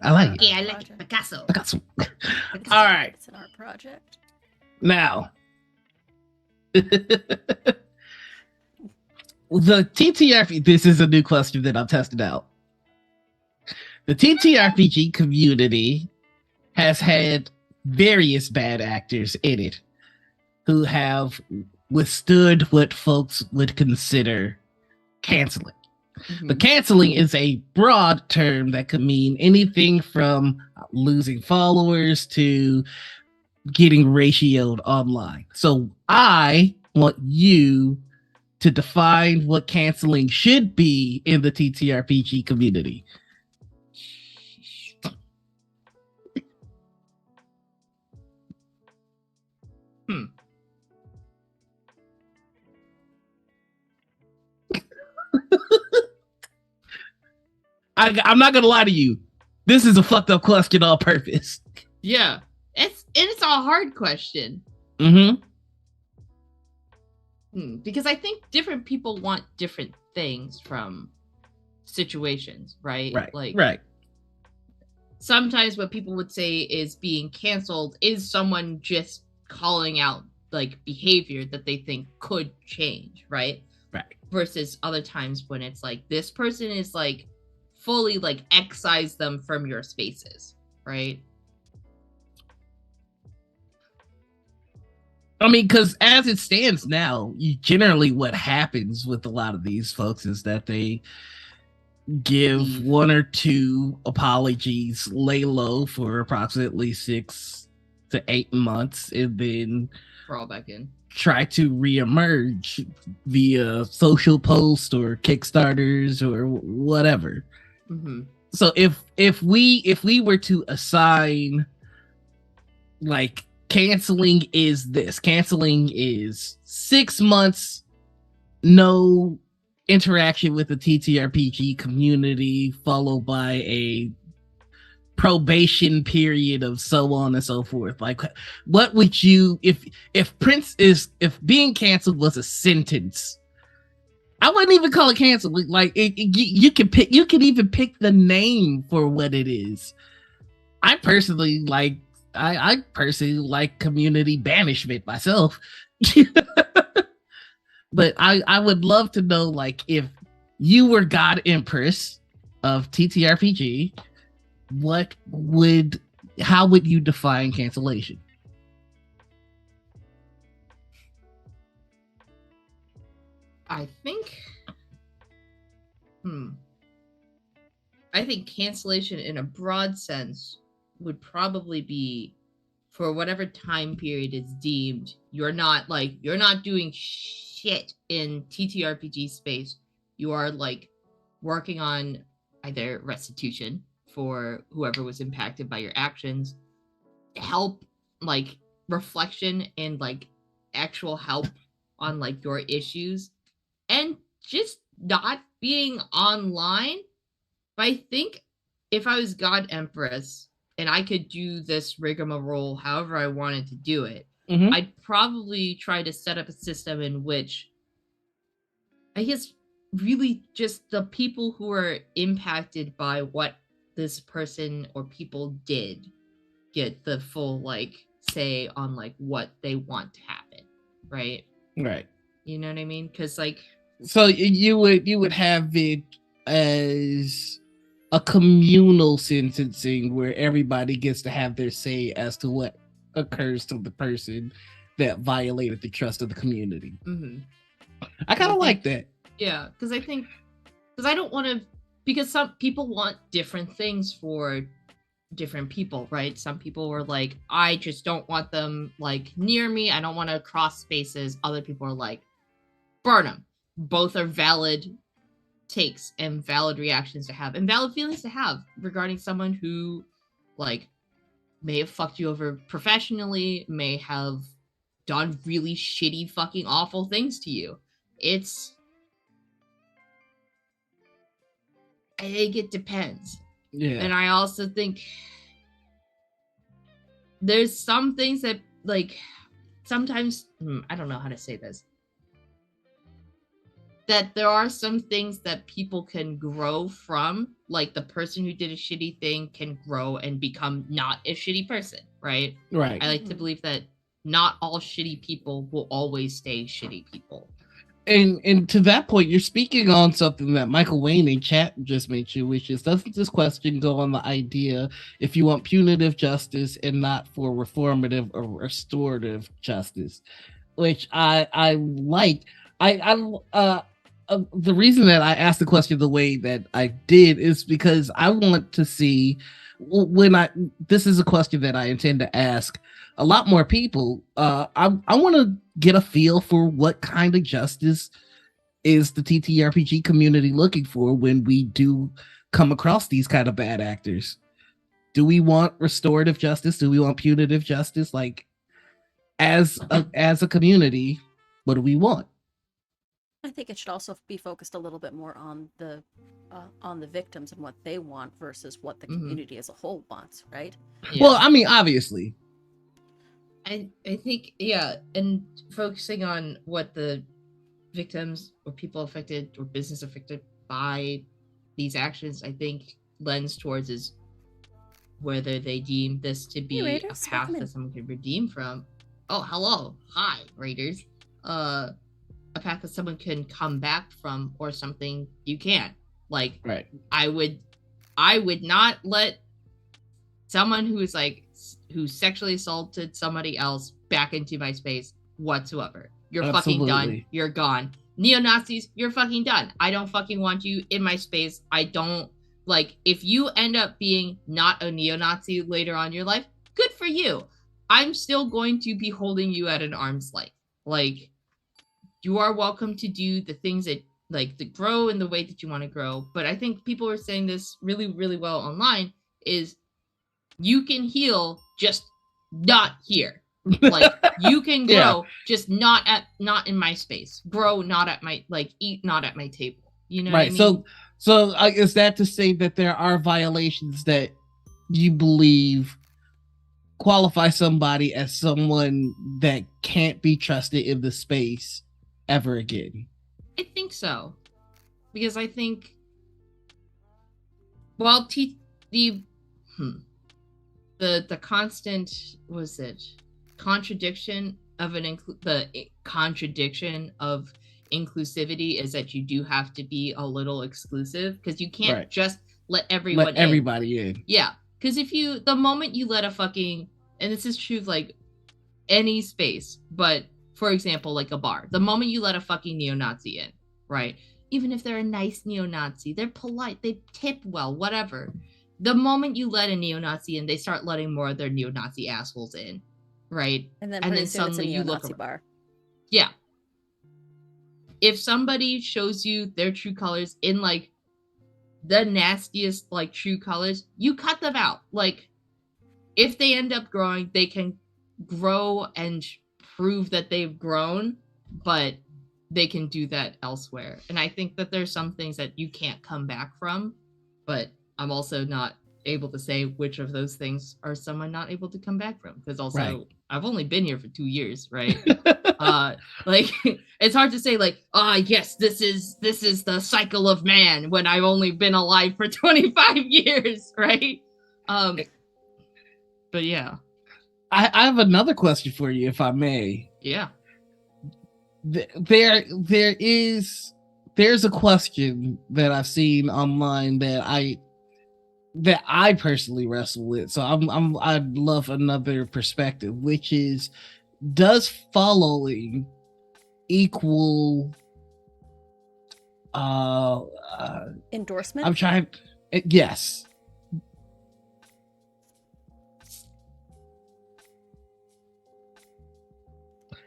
I like it. Yeah, I like it. Picasso. All right, It's an art project. now The TTRPG, this is a new question that I'm testing out. The TTRPG community has had various bad actors in it who have withstood what folks would consider canceling. Mhm. But canceling is a broad term that could mean anything from losing followers to getting ratioed online. So I want you to define what canceling should be in the TTRPG community. I'm not gonna lie to you. This is a fucked up question on purpose. Yeah, it's a hard question. Mm-hmm. Because I think different people want different things from situations, right? Right. Sometimes what people would say is being canceled is someone just calling out like behavior that they think could change, right? Right. Versus other times when it's like this person is like fully like excise them from your spaces, right? I mean, because as it stands now, generally what happens with a lot of these folks is that they give one or two apologies, lay low for approximately 6 to 8 months, and then crawl back in, try to reemerge via social posts or Kickstarters or whatever. Mm-hmm. So if we were to assign like canceling is 6 months, no interaction with the TTRPG community, followed by a probation period of so on and so forth. Like, what would you, if being canceled was a sentence, I wouldn't even call it canceled. Like, you can even pick the name for what it is. I personally like community banishment myself. But I would love to know, like, if you were God Empress of TTRPG, how would you define cancellation? I think cancellation in a broad sense would probably be for whatever time period is deemed you're not doing shit in TTRPG space. You are like working on either restitution for whoever was impacted by your actions, help, like reflection and like actual help on like your issues, and just not being online. But I think if I was God Empress and I could do this rigmarole however I wanted to do it, I'd probably try to set up a system in which I guess really just the people who are impacted by what this person or people did get the full like say on like what they want to happen, right? Right. You know what I mean? Because like, so you would have it as a communal sentencing where everybody gets to have their say as to what occurs to the person that violated the trust of the community. Mm-hmm. I kind of like that. Yeah, because I don't want to, because some people want different things for different people, right? Some people are like, I just don't want them like near me. I don't want to cross spaces. Other people are like, burn them. Both are valid takes and valid reactions to have and valid feelings to have regarding someone who like may have fucked you over professionally, may have done really shitty fucking awful things to you. I think it depends. Yeah. And I also think there's some things that like sometimes I don't know how to say this, that there are some things that people can grow from, like the person who did a shitty thing can grow and become not a shitty person, right? Right. I like to believe that not all shitty people will always stay shitty people. and to that point, you're speaking on something that Michael Wayne in chat just mentioned, which is, doesn't this question go on the idea if you want punitive justice and not for reformative or restorative justice? Which I like. The reason that I asked the question the way that I did is because I want to see when I. This is a question that I intend to ask a lot more people. I want to get a feel for what kind of justice is the TTRPG community looking for when we do come across these kind of bad actors. Do we want restorative justice? Do we want punitive justice? Like, as a community, what do we want? I think it should also be focused a little bit more on the victims and what they want versus what the community as a whole wants, right? Yeah. Well, I mean, obviously. I think, yeah, and focusing on what the victims or people affected or business affected by these actions, I think lends towards is whether they deem this to be a path that someone can redeem from. Oh, hello. Hi, Raiders. A path that someone can come back from, or something you can't. Like, right. I would not let someone who sexually assaulted somebody else back into my space whatsoever. You're fucking done. You're gone. Neo-Nazis, you're fucking done. I don't fucking want you in my space. I don't, like, if you end up being not a neo-Nazi later on in your life, good for you. I'm still going to be holding you at an arm's length. Like, you are welcome to do the things that, like, to grow in the way that you want to grow. But I think people are saying this really, really well online, is you can heal, just not here. Like, you can grow, just not in my space. Grow not at my, like, eat not at my table. You know right. What I mean? So is that to say that there are violations that you believe qualify somebody as someone that can't be trusted in the space ever again? I think so, because I think, well, the constant, was it contradiction of the contradiction of inclusivity is that you do have to be a little exclusive, because you can't just let everybody in. Yeah, because the moment you let a fucking, and this is true of like any space, but for example, like a bar, the moment you let a fucking neo-Nazi in, right? Even if they're a nice neo-Nazi, they're polite, they tip well, whatever. The moment you let a neo-Nazi in, they start letting more of their neo-Nazi assholes in, right? And then suddenly you look around. Bar. Yeah. If somebody shows you their true colors in, like, the nastiest, like, true colors, you cut them out. Like, if they end up growing, they can grow and prove that they've grown, but they can do that elsewhere. And I think that there's some things that you can't come back from, but I'm also not able to say which of those things are someone not able to come back from, because also I've only been here for 2 years, right? Like, it's hard to say, like, yes, this is the cycle of man when I've only been alive for 25 years, right? But yeah, I have another question for you, if I may. Yeah. There's a question that I've seen online that I personally wrestle with. So I'd love another perspective, which is, does following equal endorsement? I'm trying. Yes.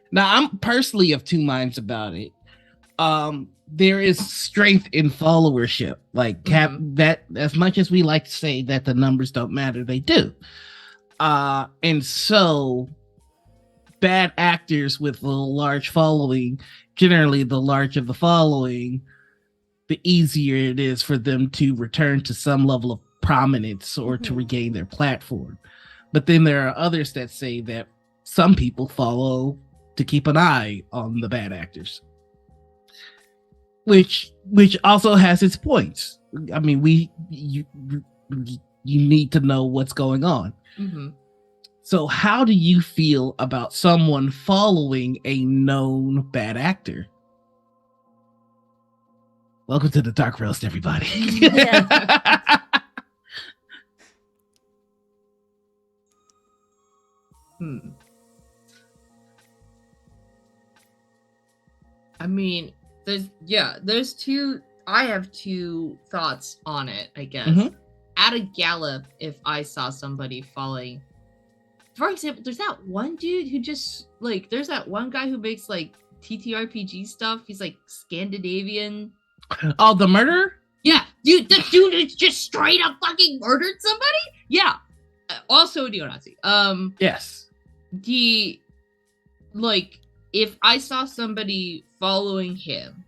Now, I'm personally of two minds about it. There is strength in followership. Like, that, as much as we like to say that the numbers don't matter, they do. And so bad actors with a large following, generally the larger the following, the easier it is for them to return to some level of prominence or to regain their platform. But then there are others that say that some people follow to keep an eye on the bad actors, which also has its points. I mean, you need to know what's going on. So how do you feel about someone following a known bad actor? Welcome to the Dark Roast, everybody. Yeah. I mean, I have two thoughts on it, I guess. Mhm. At a gallop, if I saw somebody falling, for example, there's that one dude who just like, there's that one guy who makes like TTRPG stuff. He's like Scandinavian. Oh, the murderer? Yeah, dude, the dude who just straight up fucking murdered somebody. Yeah, also a neo-Nazi. Yes. He, like, if I saw somebody following him,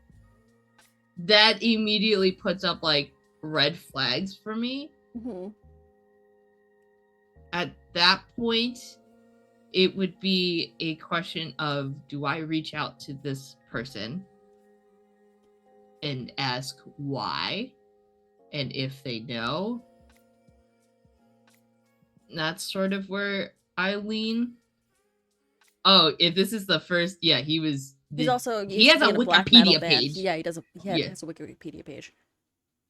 that immediately puts up like red flags for me. Mm-hmm. At that point, it would be a question of, do I reach out to this person and ask why? And if they know, that's sort of where I lean. Oh, if this is the first, yeah, he has a Wikipedia page. Yeah, he has a Wikipedia page.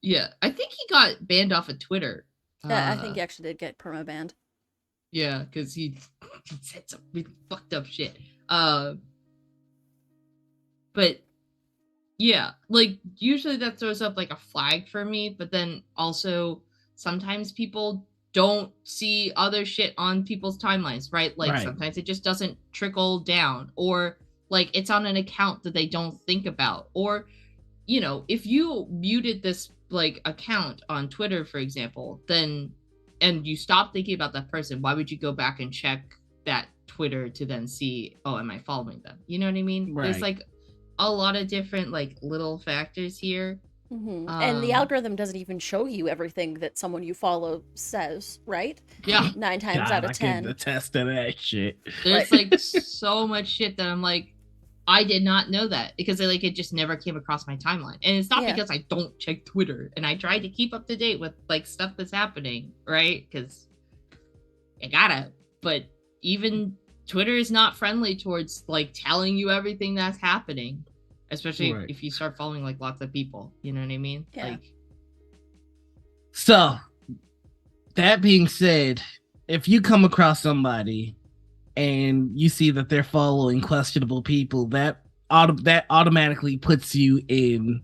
Yeah, I think he got banned off of Twitter. Yeah, I think he actually did get perma banned. Yeah, because he said some really fucked up shit. But yeah, like usually that throws up like a flag for me, but then also sometimes people don't see other shit on people's timelines, right? Like sometimes it just doesn't trickle down, or like it's on an account that they don't think about, or you know, if you muted this like account on Twitter, for example, then and you stop thinking about that person, why would you go back and check that Twitter to then see, oh, am I following them? You know what I mean? Right. There's like a lot of different like little factors here. Mm-hmm. And the algorithm doesn't even show you everything that someone you follow says, right? Yeah. 9 times out of 10. I can attest to that shit. There's like so much shit that I'm like, I did not know that, because it just never came across my timeline. And it's not because I don't check Twitter, and I try to keep up to date with like stuff that's happening, right? Because I gotta. But even Twitter is not friendly towards like telling you everything that's happening, especially if you start following like lots of people. You know what I mean? Yeah. Like, so that being said, if you come across somebody and you see that they're following questionable people, that automatically puts you in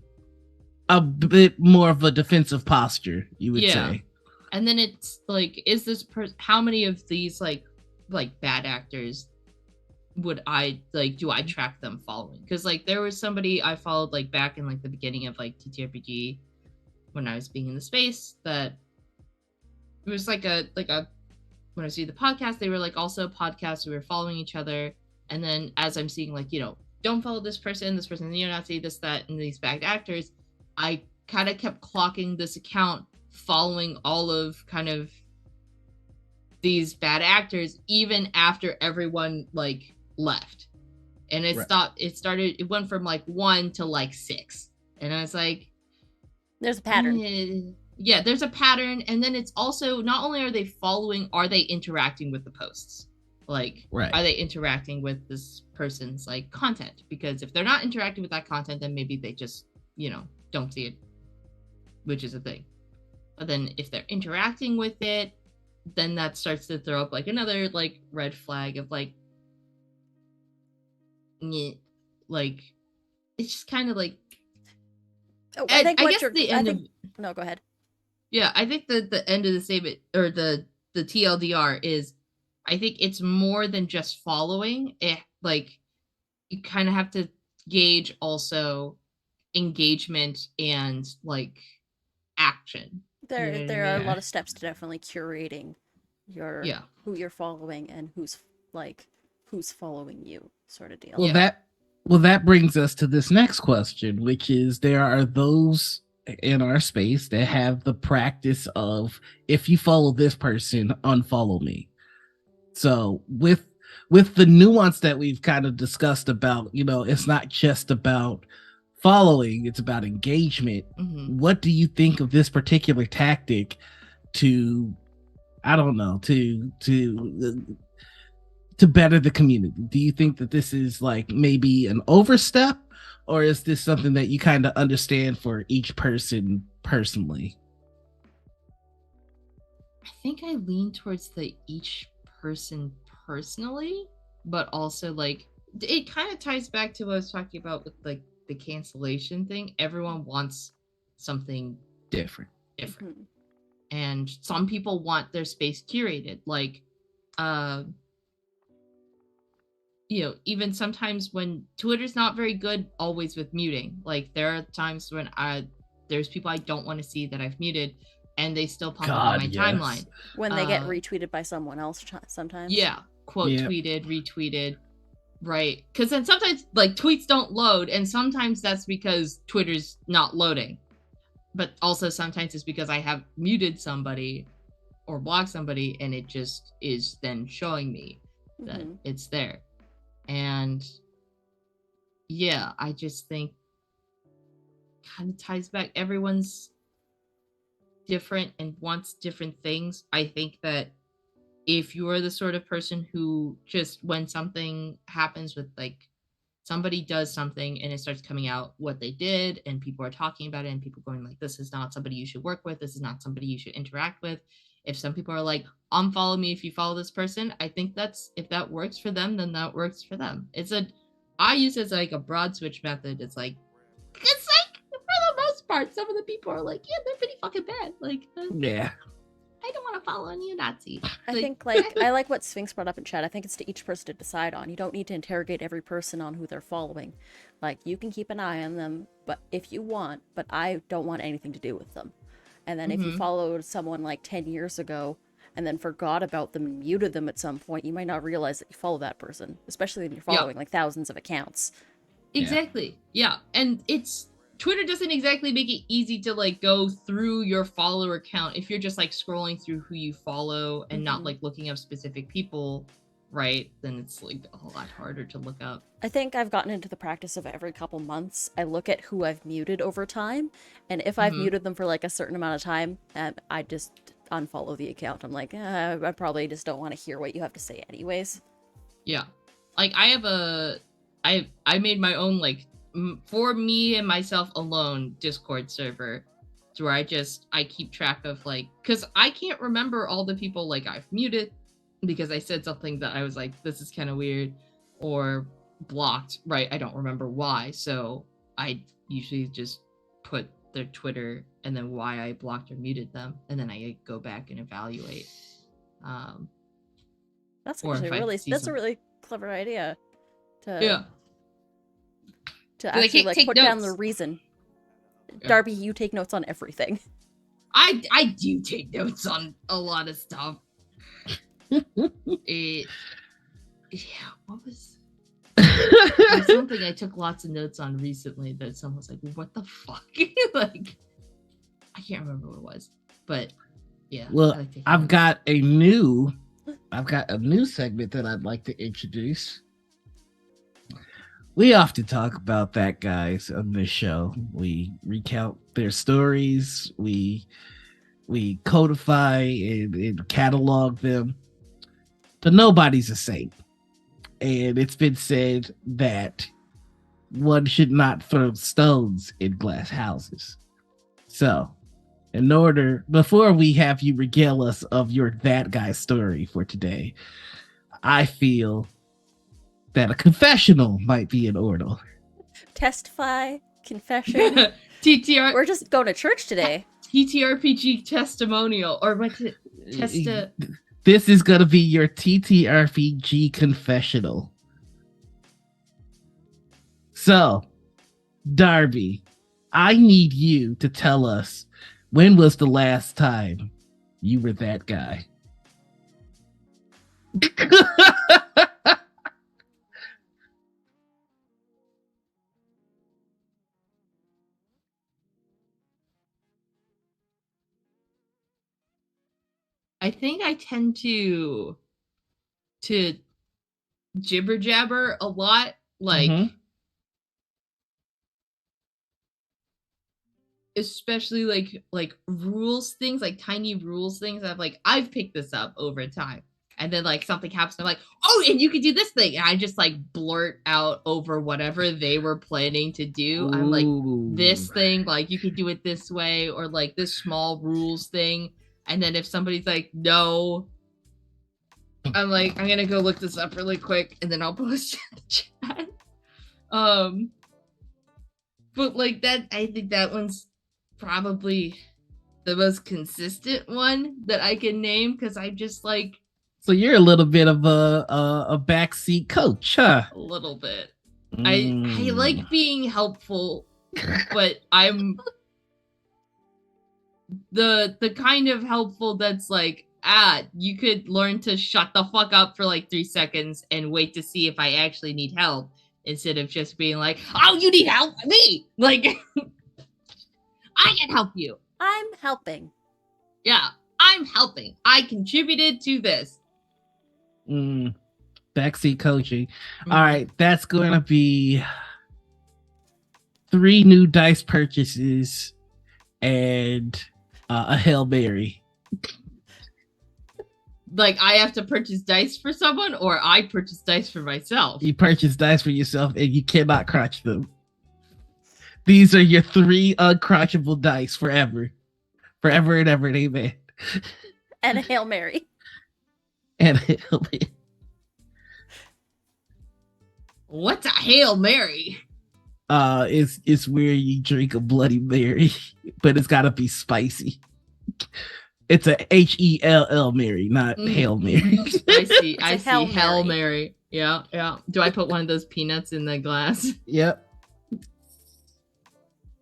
a bit more of a defensive posture, you would say. And then it's like, is this how many of these like bad actors would I like, do I track them following? Because like there was somebody I followed like back in like the beginning of like TTRPG when I was being in the space, that it was like a when I was doing the podcast, they were like also podcasts, we were following each other. And then as I'm seeing like, you know, don't follow this person, neo-Nazi, this, that, and these bad actors, I kind of kept clocking this account following all of kind of these bad actors, even after everyone like left. And it it went from like 1 to like 6. And I was like, there's a pattern. Yeah, there's a pattern. And then it's also, not only are they following, are they interacting with the posts? Like, are they interacting with this person's like content? Because if they're not interacting with that content, then maybe they just, you know, don't see it, which is a thing. But then if they're interacting with it, then that starts to throw up like another like red flag of like, like it's just kind of like, I think I guess the end of, no, go ahead. Yeah, I think that the end of the statement, or the TLDR, is I think it's more than just following it. Like, you kind of have to gauge also engagement and like action. There are a lot of steps to definitely curating your who you're following and who's following you, sort of deal. Well, that brings us to this next question, which is, there are those in our space that have the practice of, if you follow this person, unfollow me. So with the nuance that we've kind of discussed about, you know, it's not just about following, it's about engagement. Mm-hmm. What do you think of this particular tactic to, I don't know, to better the community? Do you think that this is like maybe an overstep, or is this something that you kind of understand for each person personally? I think I lean towards the each person personally, but also like it kind of ties back to what I was talking about with like the cancellation thing. Everyone wants something Different. different. And some people want their space curated. Like you know, even sometimes when Twitter's not very good always with muting. Like there are times when there's people I don't want to see that I've muted and they still pop up on my timeline. When they get retweeted by someone else sometimes. Yeah. Quote tweeted, retweeted. Right. Because then sometimes like tweets don't load, and sometimes that's because Twitter's not loading. But also sometimes it's because I have muted somebody or blocked somebody and it just is then showing me that it's there. And yeah, I just think kind of ties back. Everyone's different and wants different things. I think that if you're the sort of person who just when something happens with like somebody does something and it starts coming out what they did and people are talking about it and people going like, this is not somebody you should work with, this is not somebody you should interact with. If some people are like, unfollow me if you follow this person, I think that's, if that works for them, then that works for them. I use it as like a broad switch method. It's like for the most part, some of the people are like, yeah, they're pretty fucking bad. Like, yeah, I don't want to follow any Nazi. I think I like what Sphinx brought up in chat. I think it's to each person to decide on. You don't need to interrogate every person on who they're following. Like, you can keep an eye on them, but if you want, but I don't want anything to do with them. And then if you followed someone like 10 years ago and then forgot about them and muted them at some point, you might not realize that you follow that person, especially when you're following like thousands of accounts. Exactly. Yeah. And Twitter doesn't exactly make it easy to like go through your follower count if you're just like scrolling through who you follow and not like looking up specific people, right? Then it's like a lot harder to look up. I think I've gotten into the practice of every couple months, I look at who I've muted over time, and if I've muted them for like a certain amount of time, I just unfollow the account. I'm like, I probably just don't want to hear what you have to say anyways. Yeah. Like I made my own like for me and myself alone Discord server where I keep track of like, because I can't remember all the people like I've muted because I said something that I was like, this is kind of weird, or blocked, right? I don't remember why. So I usually just put their Twitter and then why I blocked or muted them, and then I go back and evaluate. That's actually a really clever idea. To actually like put down the reason. Darby, you take notes on everything. I do take notes on a lot of stuff. What was something I took lots of notes on recently that someone was like, what the fuck? Like, I can't remember what it was, but yeah. Well, I've got a new segment that I'd like to introduce. We often talk about that guys on this show. We recount their stories. We codify and catalog them. But nobody's a saint. And it's been said that one should not throw stones in glass houses. So, before we have you regale us of your that guy story for today, I feel that a confessional might be in order. Testify, confession. TTR. We're just going to church today. TTRPG testimonial, or what? This is gonna be your TTRPG confessional. So, Darby, I need you to tell us, when was the last time you were that guy? I think I tend to jibber jabber a lot, like especially like rules things, like tiny rules things. I've picked this up over time. and then like something happens, and I'm like, oh, and you could do this thing, and I just like blurt out over whatever they were planning to do. I'm like, this thing, like you could do it this way, or like this small rules thing. And then if somebody's like, no, I'm like, I'm gonna go look this up really quick, and then I'll post it in the chat. But like that, I think that one's probably the most consistent one that I can name, because I just like. So you're a little bit of a backseat coach, huh? A little bit. I like being helpful, but I'm the kind of helpful that's like, you could learn to shut the fuck up for like 3 seconds and wait to see if I actually need help, instead of just being like, oh, you need help? Me! Like, I can help you. I'm helping. Yeah, I'm helping. I contributed to this. Backseat coaching. All right, that's going to be 3 new dice purchases and a Hail Mary. Like, I have to purchase dice for someone, or I purchase dice for myself? You purchase dice for yourself, and you cannot crotch them. These are your 3 uncrotchable dice forever. Forever and ever, amen. And a Hail Mary. And a Hail Mary. What's a Hail Mary? It's where you drink a Bloody Mary, but it's gotta be spicy. It's a HELL Mary, not Hail Mary. I see. I see. Hail Hail Mary. Yeah, yeah. Do I put one of those peanuts in the glass? Yep.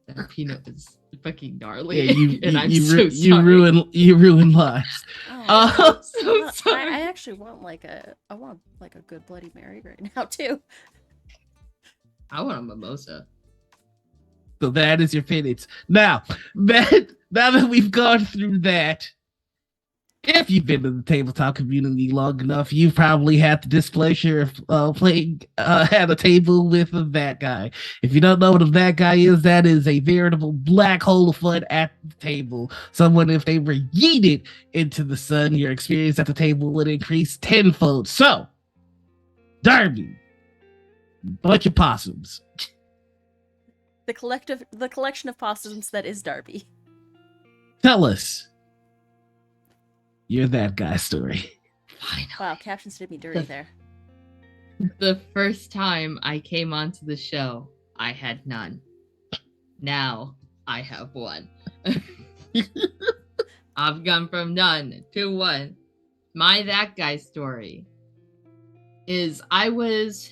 That peanut is fucking gnarly. Yeah, and I'm so sorry. You ruin lives. Oh, I'm so sorry. I actually want like a good Bloody Mary right now too. I want a mimosa. So that is your penance. Now that we've gone through that, if you've been in the tabletop community long enough, you've probably had the displeasure of playing at a table with that guy. If you don't know what that guy is, that is a veritable black hole of fun at the table. Someone, if they were yeeted into the sun, your experience at the table would increase tenfold. So, Darby, bunch of possums. The collection of possums that is Darby. Tell us you're that guy story. Finally. Wow, captions did me dirty there. The first time I came onto the show, I had none. Now I have one. I've gone from none to one. My that guy story is I was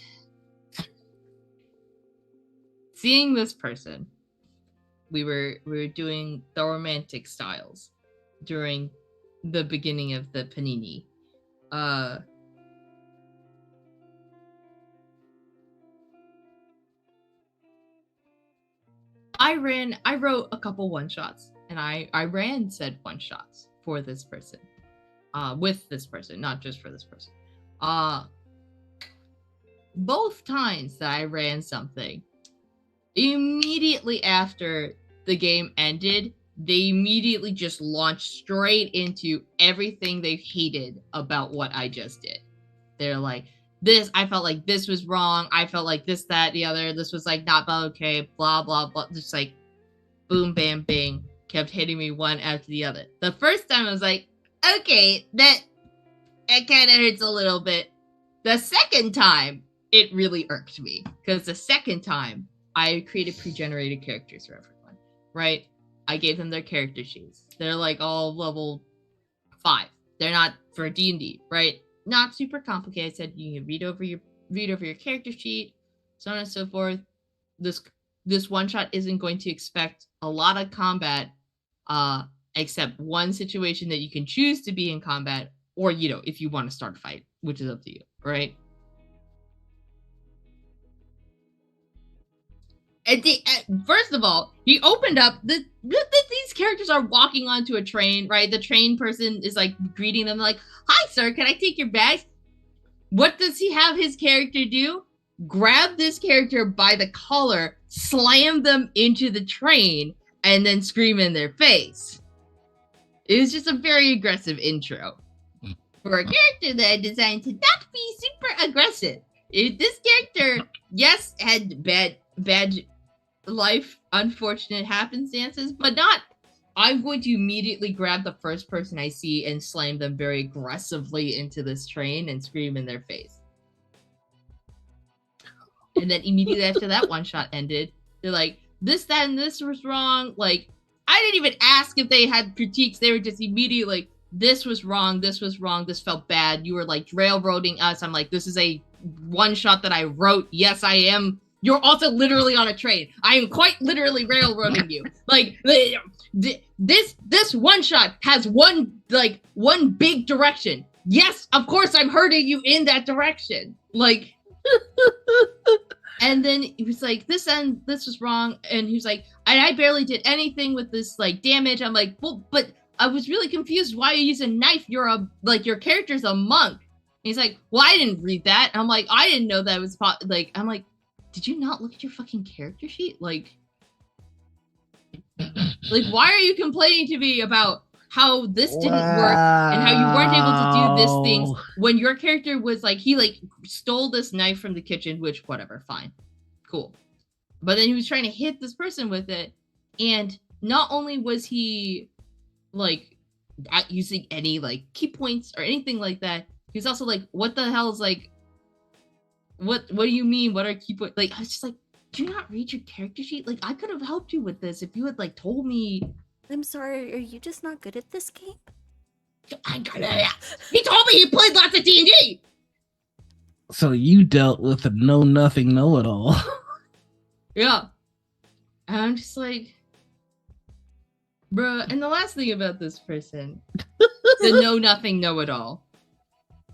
seeing this person. We were doing the romantic styles during the beginning of the Panini. I wrote a couple one-shots, and I ran said one-shots for this person. With this person, not just for this person. Both times that I ran something, immediately after the game ended, they immediately just launched straight into everything they hated about what I just did. They're like, I felt like this was wrong. I felt like this, that, the other. This was like not okay, blah, blah, blah. Just like boom, bam, bing. Kept hitting me one after the other. The first time I was like, okay, that kind of hurts a little bit. The second time, it really irked me. Because the second time, I created pre-generated characters for everyone, right? I gave them their character sheets. They're like all level 5. They're not for D&D, right? Not super complicated. I said you can read over your character sheet, so on and so forth. This one shot isn't going to expect a lot of combat, except one situation that you can choose to be in combat, or if you want to start a fight, which is up to you, right? First of all, he opened up these characters are walking onto a train, right? The train person is like greeting them like, "Hi, sir, can I take your bags?" What does he have his character do? Grab this character by the collar, slam them into the train, and then scream in their face. It was just a very aggressive intro. for a character that I designed to not be super aggressive. If this character, yes, had bad life, unfortunate happenstances, but not. I'm going to immediately grab the first person I see and slam them very aggressively into this train and scream in their face. And then immediately after that one shot ended, they're like, this, that, and this was wrong. Like, I didn't even ask if they had critiques. They were just immediately like, this was wrong, this felt bad. You were like railroading us. I'm like, this is a one shot that I wrote. Yes, I am. You're also literally on a train. I am quite literally railroading you. Like, this one shot has one big direction. Yes, of course I'm hurting you in that direction. Like, and then he was like, this was wrong. And he was like, I barely did anything with this like damage. I'm like, well, but I was really confused why you use a knife. Your character's a monk. And he's like, well, I didn't read that. And I'm like, I didn't know that was I'm like, did you not look at your fucking character sheet? Like, why are you complaining to me about how this didn't work and how you weren't able to do this thing when your character was like, he like stole this knife from the kitchen, which whatever, fine, cool. But then he was trying to hit this person with it. And not only was he like not using any like key points or anything like that, he was also like, what the hell is like, what do you mean? What are key points? Like, I was just like, do you not read your character sheet? Like, I could have helped you with this if you had like told me. I'm sorry, are you just not good at this game? He told me he played lots of D&D. So you dealt with a know-nothing know-it-all. Yeah. And I'm just like, bruh. And the last thing about this person, the know-nothing know-it-all,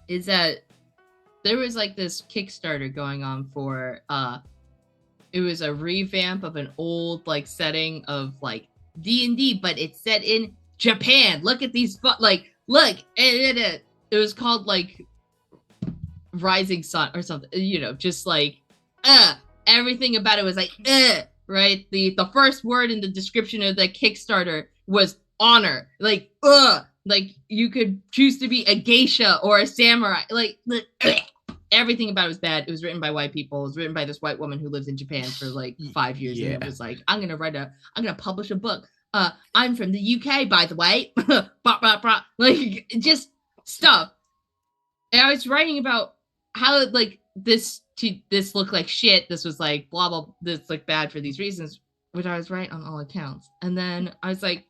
is that there was like this Kickstarter going on for, it was a revamp of an old like setting of like D&D, but it's set in Japan. Look at these, look, it was called like Rising Sun or something, you know, just like, everything about it was like, right? The first word in the description of the Kickstarter was honor, like, like you could choose to be a geisha or a samurai, like, everything about it was bad. It was written by white people. It was written by this white woman who lived in Japan for like 5 years. Yeah. And it was like, I'm gonna publish a book. I'm from the UK, by the way. Like, just stuff. And I was writing about how like this looked like shit. This was like blah blah. This looked bad for these reasons, which I was right on all accounts. And then I was like,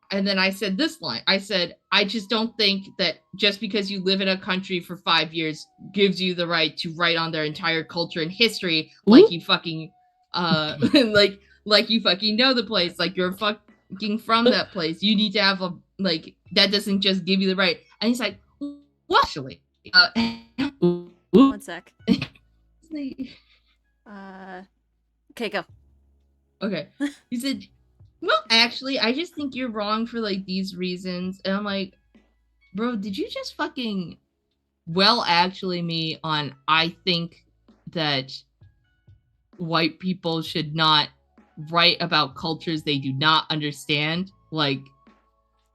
and then I said this line. I said, I just don't think that just because you live in a country for 5 years gives you the right to write on their entire culture and history like you fucking like you fucking know the place, like you're fucking from that place. You need to have a like that doesn't just give you the right. And he's like, well, actually, 1 sec. Okay, go. Okay. He said, well, actually, I just think you're wrong for like these reasons. And I'm like, bro, did you just fucking actually me on I think that white people should not write about cultures they do not understand? Like,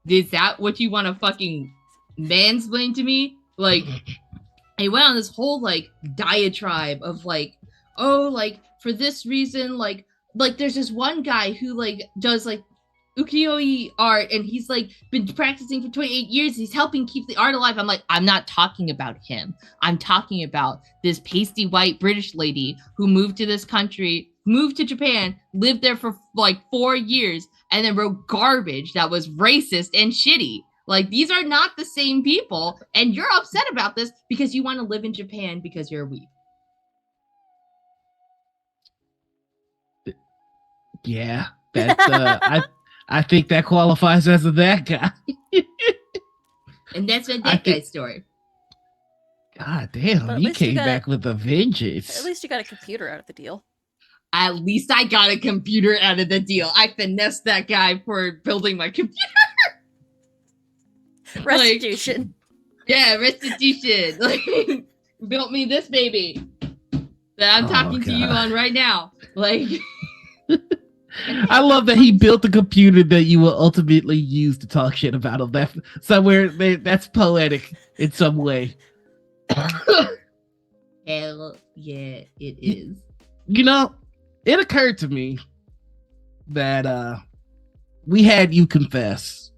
is that what you want to fucking mansplain to me? Like, I went on this whole like diatribe of like, oh, like for this reason, like there's this one guy who like does like ukiyo-e art and he's like been practicing for 28 years. He's helping keep the art alive. I'm like, I'm not talking about him. I'm talking about this pasty white British lady who moved to this country, moved to Japan, lived there for like 4 years, and then wrote garbage that was racist and shitty. Like, these are not the same people, and you're upset about this because you want to live in Japan because you're a weeb. Yeah, that I think that qualifies as a that guy. And that's a that guy's story. God damn, you came back with a vengeance. At least you got a computer out of the deal. At least I got a computer out of the deal. I finessed that guy for building my computer. Restitution. Like, yeah, restitution. Like, built me this baby that I'm talking to you on right now. Like, I love that he built a computer that you will ultimately use to talk shit about him. That's poetic in some way. Hell yeah, it is. You know, it occurred to me that we had you confess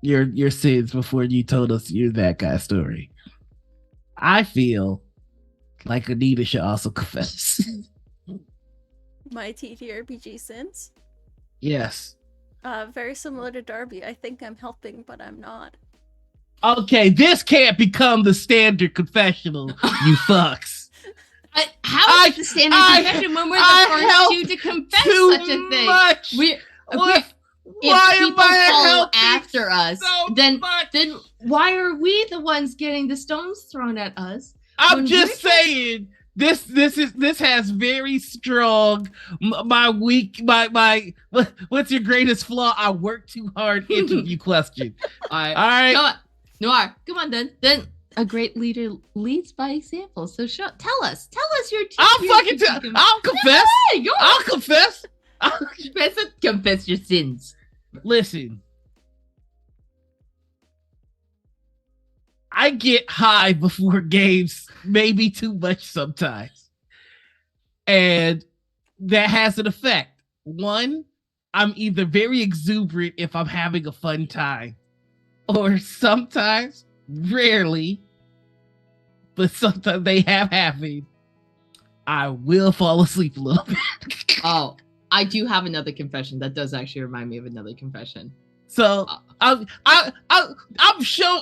your sins before you told us your that guy story. I feel like Anita should also confess. My TTRPG sins? Yes. Very similar to Darby. I think I'm helping, but I'm not. Okay, this can't become the standard confessional, you fucks. How is the standard confession when we're the first two to confess such a thing? Much. If people follow after us, then why are we the ones getting the stones thrown at us? I'm just saying this has very strong what's your greatest flaw? I work too hard interview question. All right. Come on. Noir, come on then. Then a great leader leads by example. So tell us your I'll confess. I'll confess. Confess your sins. Listen. I get high before games, maybe too much sometimes. And that has an effect. One, I'm either very exuberant if I'm having a fun time, or sometimes, rarely, but sometimes they have happened, I will fall asleep a little bit. Oh, I do have another confession. That does actually remind me of another confession. So I'm gonna show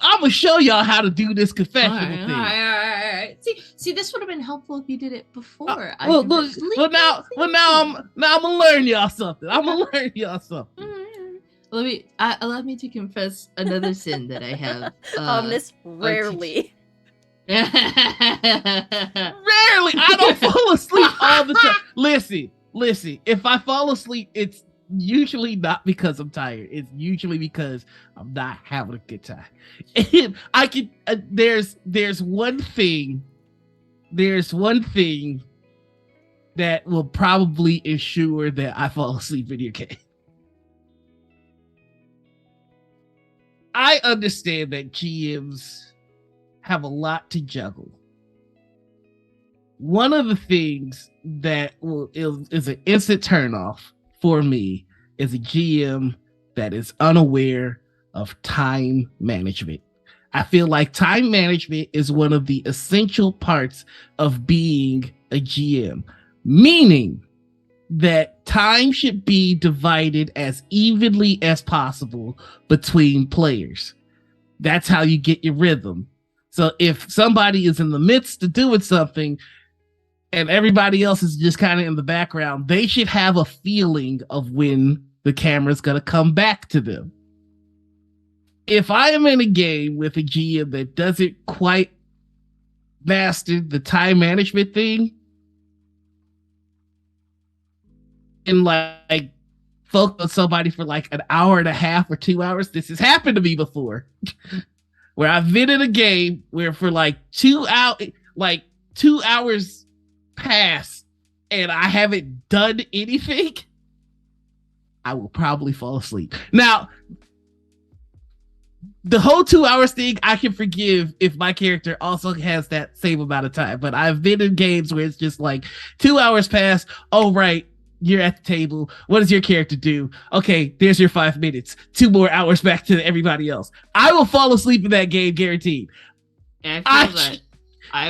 y'all how to do this confessional thing. All right. See, this would have been helpful if you did it before. Now I'm gonna learn y'all something. Allow me to confess another sin that I have. This rarely. Rarely, I don't fall asleep all the time. Listen. If I fall asleep, it's usually not because I'm tired. It's usually because I'm not having a good time. And I can. There's one thing that will probably ensure that I fall asleep in your game. I understand that GMs have a lot to juggle. One of the things that is an instant turnoff for me is a GM that is unaware of time management. I feel like time management is one of the essential parts of being a GM, meaning that time should be divided as evenly as possible between players. That's how you get your rhythm. So if somebody is in the midst of doing something and everybody else is just kind of in the background, they should have a feeling of when the camera's going to come back to them. If I am in a game with a GM that doesn't quite master the time management thing, and like focus on somebody for like an hour and a half or 2 hours, this has happened to me before, where I've been in a game where for like 2 hours pass and I haven't done anything, I will probably fall asleep. Now, the whole 2 hours thing I can forgive if my character also has that same amount of time, but I've been in games where it's just like 2 hours pass. Oh, right. You're at the table. What does your character do? Okay, there's your 5 minutes. 2 more hours back to everybody else. I will fall asleep in that game, guaranteed. I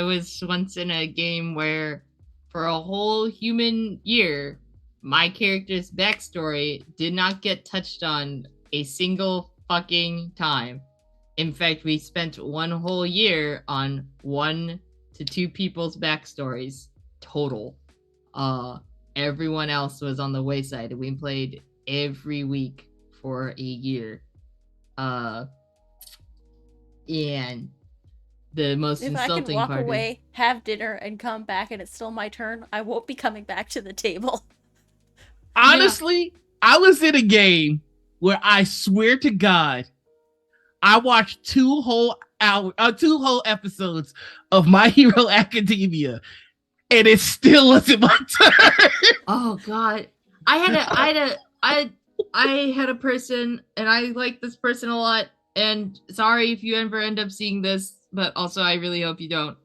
was once in a game where for a whole human year, my character's backstory did not get touched on a single fucking time. In fact, we spent one whole year on 1 to 2 people's backstories total. Everyone else was on the wayside. We played every week for a year. And the most insulting part If I can walk away, have dinner, and come back and it's still my turn, I won't be coming back to the table. Honestly, I was in a game where I swear to God, I watched 2 whole episodes of My Hero Academia, and it still wasn't my turn. Oh God, I had a person, and I like this person a lot. And sorry if you ever end up seeing this, but also I really hope you don't.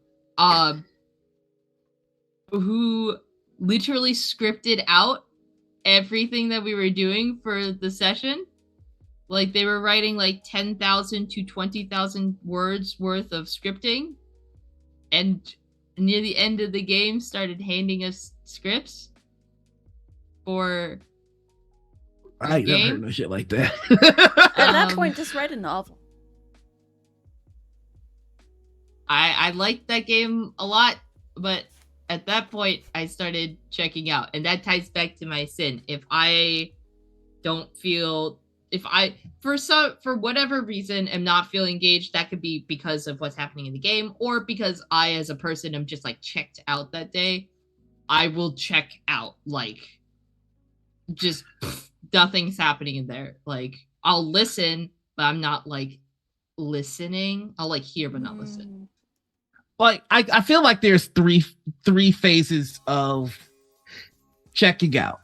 Who literally scripted out everything that we were doing for the session. Like they were writing like 10,000 to 20,000 words worth of scripting, and near the end of the game started handing us scripts for I ain't never heard no shit like that. At that point, just write a novel. I liked that game a lot, but at that point I started checking out, and that ties back to my sin. If I don't feel, if I for whatever reason am not feeling engaged, that could be because of what's happening in the game, or because I as a person am just like checked out that day. I will check out, like just nothing's happening in there. Like I'll listen, but I'm not like listening. I'll like hear but not listen. Like I feel like there's three phases of checking out,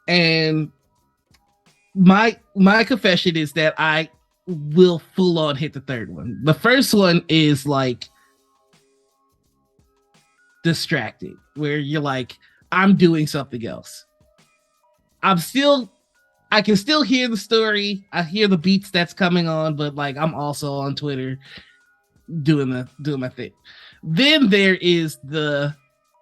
and my confession is that I will full on hit the third one. The first one is like distracted, where you're like, I'm doing something else. I can still hear the story. I hear the beats that's coming on, but like I'm also on Twitter doing my thing. Then there is the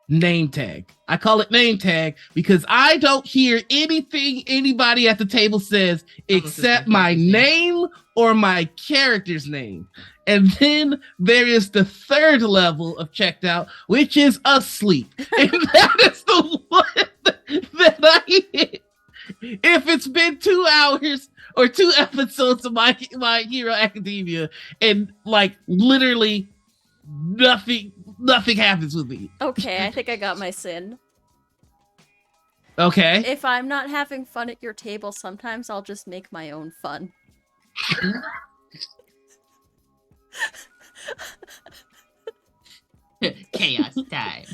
name tag. I call it name tag because I don't hear anything anybody at the table says except my name or my character's name. And then there is the third level of checked out, which is asleep. And that is the one that I hit. If it's been 2 hours or 2 episodes of my Hero Academia and like literally nothing happens with me. Okay, I think I got my sin. Okay. If I'm not having fun at your table, sometimes I'll just make my own fun. Chaos time.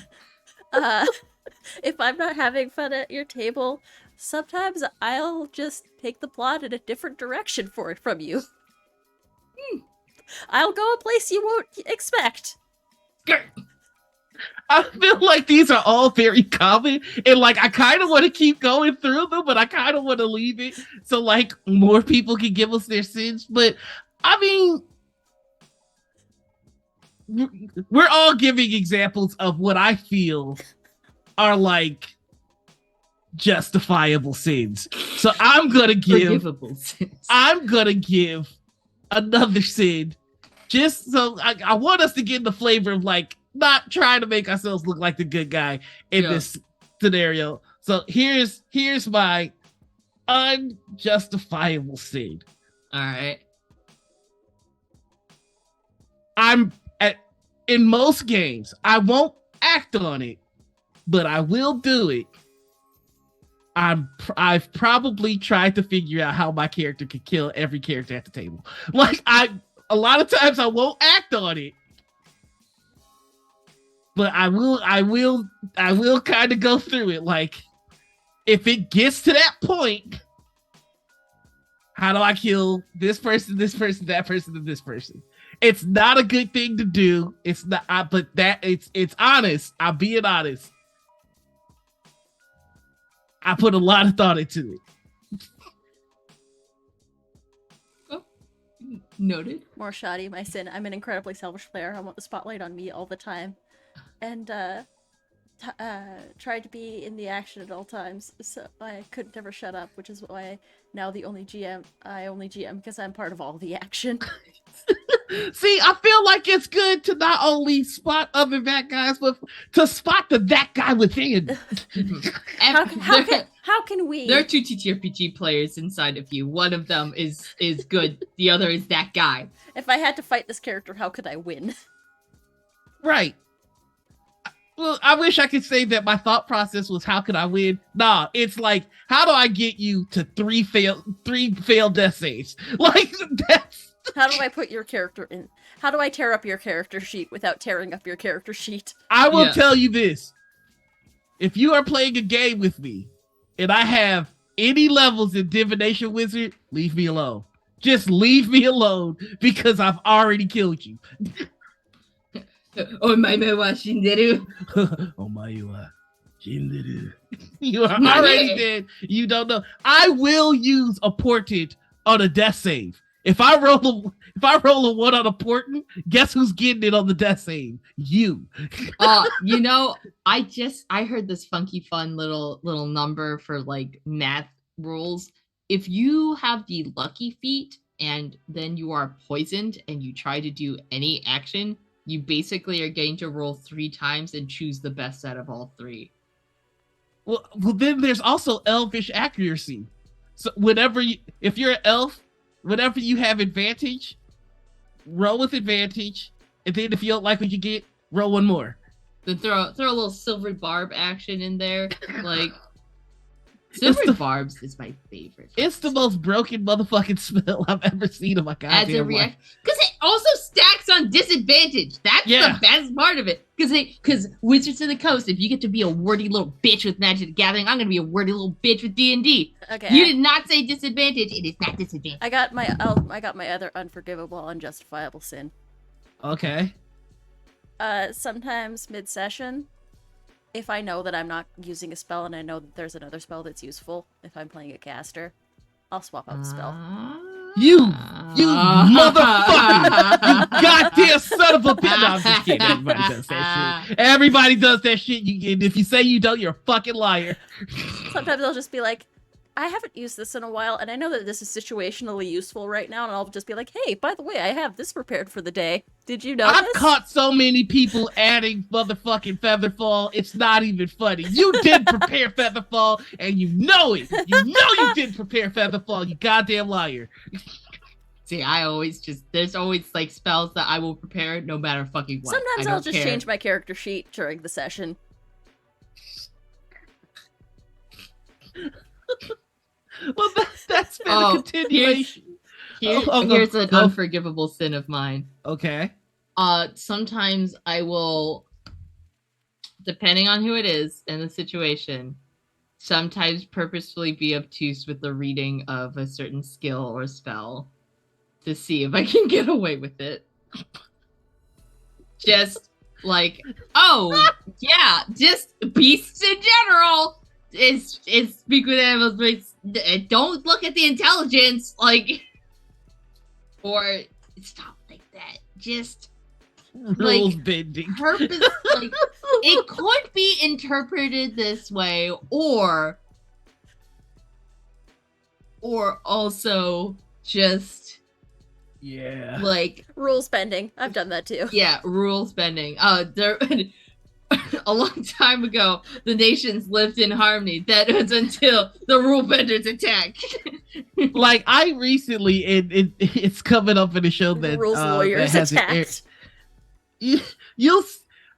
If I'm not having fun at your table, sometimes I'll just take the plot in a different direction from you. I'll go a place you won't expect. I feel like these are all very common, and like I kind of want to keep going through them, but I kind of want to leave it so like more people can give us their sins. But I mean, we're all giving examples of what I feel are like justifiable sins. So I'm gonna give another sin, just so I want us to get the flavor of like not trying to make ourselves look like the good guy in this scenario. So here's my unjustifiable sin. All right. In most games, I won't act on it, but I will do it. I've probably tried to figure out how my character could kill every character at the table. Like a lot of times I won't act on it, but I will kind of go through it. Like if it gets to that point, how do I kill this person, that person, and this person? It's not a good thing to do. It's not, but that it's honest. I'm being honest. I put a lot of thought into it. Oh, noted. More shoddy, my sin. I'm an incredibly selfish player. I want the spotlight on me all the time. And tried to be in the action at all times, so I could never shut up, which is why now I only GM because I'm part of all the action. See, I feel like it's good to not only spot other that guys, but to spot that guy within. How can we? There are 2 TTRPG players inside of you. One of them is good. The other is that guy. If I had to fight this character, how could I win? Right. Well, I wish I could say that my thought process was how could I win? Nah, it's like how do I get you to 3 failed death saves? Like that's. How do I put your character in? How do I tear up your character sheet without tearing up your character sheet? I will tell you this. If you are playing a game with me and I have any levels in Divination Wizard, leave me alone. Just leave me alone because I've already killed you. Oh my wa shinderu. Oh my Shinderu. You are already dead. You don't know. I will use a portent on a death save. If I roll a 1 on a portent, guess who's getting it on the death save? You. You know, I heard this funky fun little number for like math rules. If you have the lucky feat and then you are poisoned and you try to do any action, you basically are going to roll 3 times and choose the best out of all 3. Well, then there's also elfish accuracy. So if you're an elf, whenever you have advantage, roll with advantage, and then if you don't like what you get, roll 1 more. Then throw a little silver barb action in there, like silver barbs is my favorite. It's the most broken motherfucking spell I've ever seen in my goddamn As a life. because it also stacks on disadvantage. That's the best part of it. Because Wizards of the Coast, if you get to be a wordy little bitch with Magic the Gathering, I'm gonna be a wordy little bitch with D&D. Okay. You did not say disadvantage. It is not disadvantage. I got my other unforgivable, unjustifiable sin. Okay. Sometimes mid-session, if I know that I'm not using a spell and I know that there's another spell that's useful, if I'm playing a caster, I'll swap out the spell. You motherfucker! You goddamn son of a bitch! No, I'm just kidding. Everybody does that shit. Everybody does that shit. If you say you don't, you're a fucking liar. Sometimes I'll just be like, I haven't used this in a while, and I know that this is situationally useful right now, and I'll just be like, hey, by the way, I have this prepared for the day. Did you know I've caught so many people adding motherfucking Featherfall, it's not even funny. You did prepare Featherfall, and you know it. You know you did prepare Featherfall, you goddamn liar. See, there's always like spells that I will prepare no matter fucking what. Sometimes I'll just change my character sheet during the session. Well, that's been a continuation. Here's an unforgivable sin of mine. Okay. Sometimes I will, depending on who it is and the situation, sometimes purposefully be obtuse with the reading of a certain skill or spell to see if I can get away with it. Just like, oh, yeah, just beasts in general. It's speak with animals, but don't look at the intelligence, like, or stop like that. Just rules bending. Purpose, like, it could be interpreted this way, or also just like rules bending. I've done that too. Yeah, rules bending. There. A long time ago, the nations lived in harmony. That was until the rule benders attacked. Like, I recently, it's coming up in the show that rules lawyers attacked.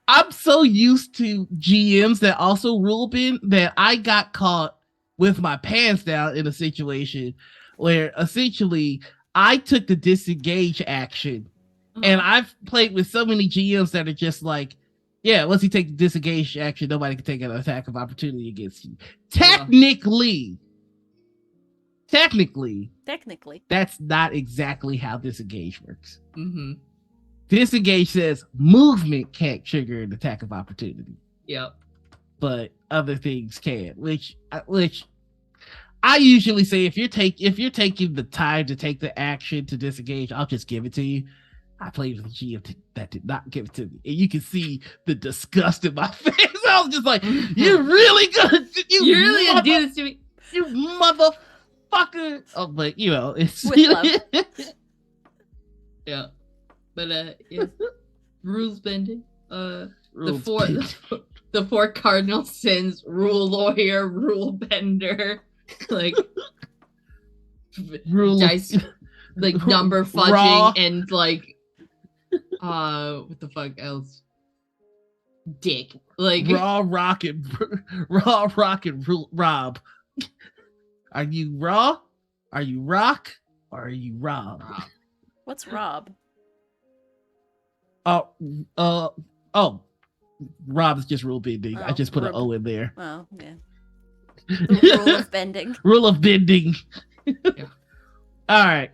I'm so used to GMs that also rule bend that I got caught with my pants down in a situation where essentially I took the disengage action, and I've played with so many GMs that are just like, yeah, once you take the disengage action, nobody can take an attack of opportunity against you. Technically, that's not exactly how disengage works. Mm-hmm. Disengage says movement can't trigger an attack of opportunity. Yep. But other things can, which I usually say if you're taking the time to take the action to disengage, I'll just give it to you. I played with a GM that did not give it to me, and you can see the disgust in my face. I was just like, "You're really gonna do this to me, you motherfucker!" Oh, but it's with love. Yeah, but yeah, rules bending. The four cardinal sins: rule lawyer, rule bender, like dice, like number fudging, raw. And like. What the fuck else? Dick. Like raw rock and Rob. Are you raw? Are you rock? Or are you Rob? What's Rob? Rob is just rule bending. I just put an O in there. Oh, yeah. The rule of bending. Rule of bending. Yeah. All right.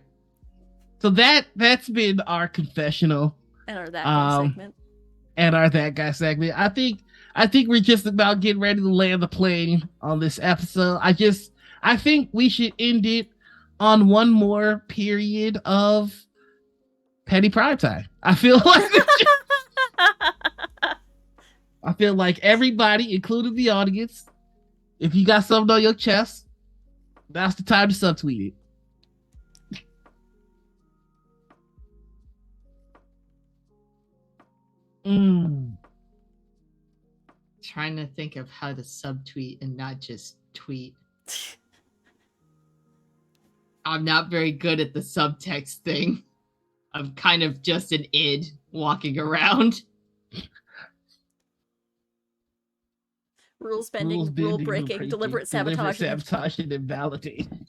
So that's been our confessional And our that guy segment. and our that guy segment. I think we're just about getting ready to land the plane on this episode. I think we should end it on one more period of petty prime time. I feel like everybody, including the audience, if you got something on your chest, that's the time to subtweet it. Trying to think of how to subtweet and not just tweet. I'm not very good at the subtext thing. I'm kind of just an id walking around. Rules bending, rule breaking, deliberate sabotage, and invalidating.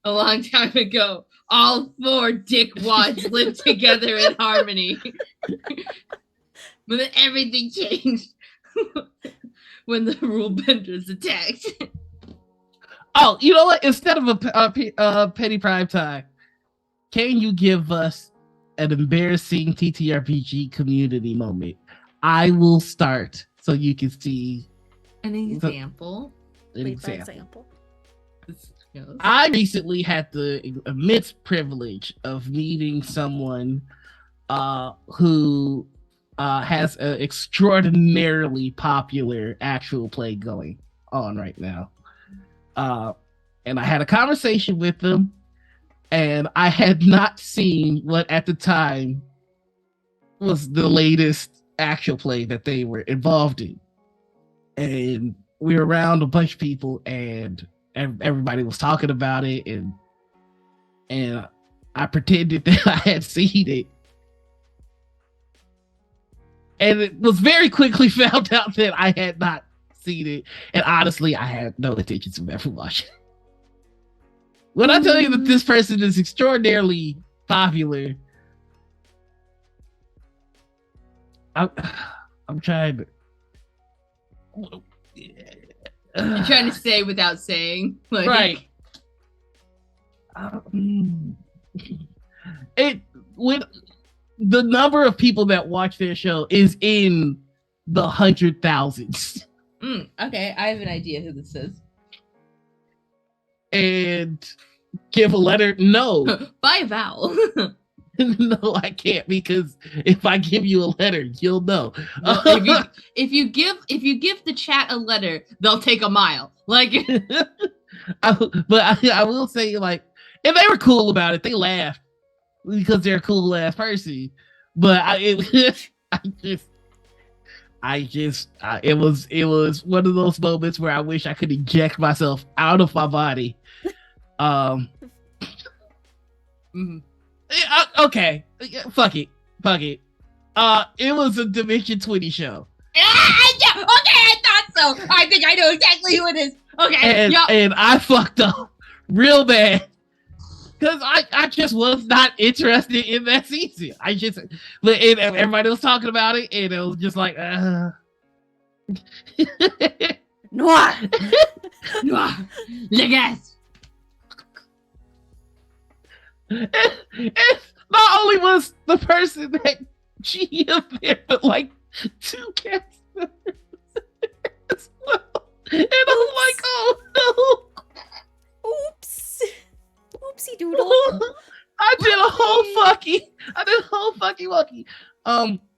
A long time ago, all 4 dickwads lived together in harmony. But then everything changed when the rule benders attacked. Oh, you know what? Instead of a petty prime time, can you give us an embarrassing TTRPG community moment? I will start so you can see an example. I recently had the immense privilege of meeting someone who has an extraordinarily popular actual play going on right now. And I had a conversation with them, and I had not seen what at the time was the latest actual play that they were involved in. And we were around a bunch of people, and everybody was talking about it, and I pretended that I had seen it. And it was very quickly found out that I had not seen it. And honestly, I had no intentions of ever watching it. When I tell you that this person is extraordinarily popular, I'm trying to... You're trying to say without saying. Like... Right. When the number of people that watch their show is in the 100,000s. Okay, I have an idea who this is. And give a letter? No. Buy a vowel. No, I can't, because if I give you a letter, you'll know. Well, if you give the chat a letter, they'll take a mile. Like, I will say, like, and they were cool about it. They laughed because they're a cool ass person. But it was one of those moments where I wish I could eject myself out of my body. Okay, fuck it. It was a Dimension 20 show. Yeah, okay, I thought so. I think I know exactly who it is. Okay, and I fucked up real bad because I just was not interested in that season. But everybody was talking about it, and it was just like, Noir, le gars. And not only was the person that GM there, but like 2 cast members as well. And I'm like, oh no. Oops. Oopsie doodle. I did a whole fucking wucky.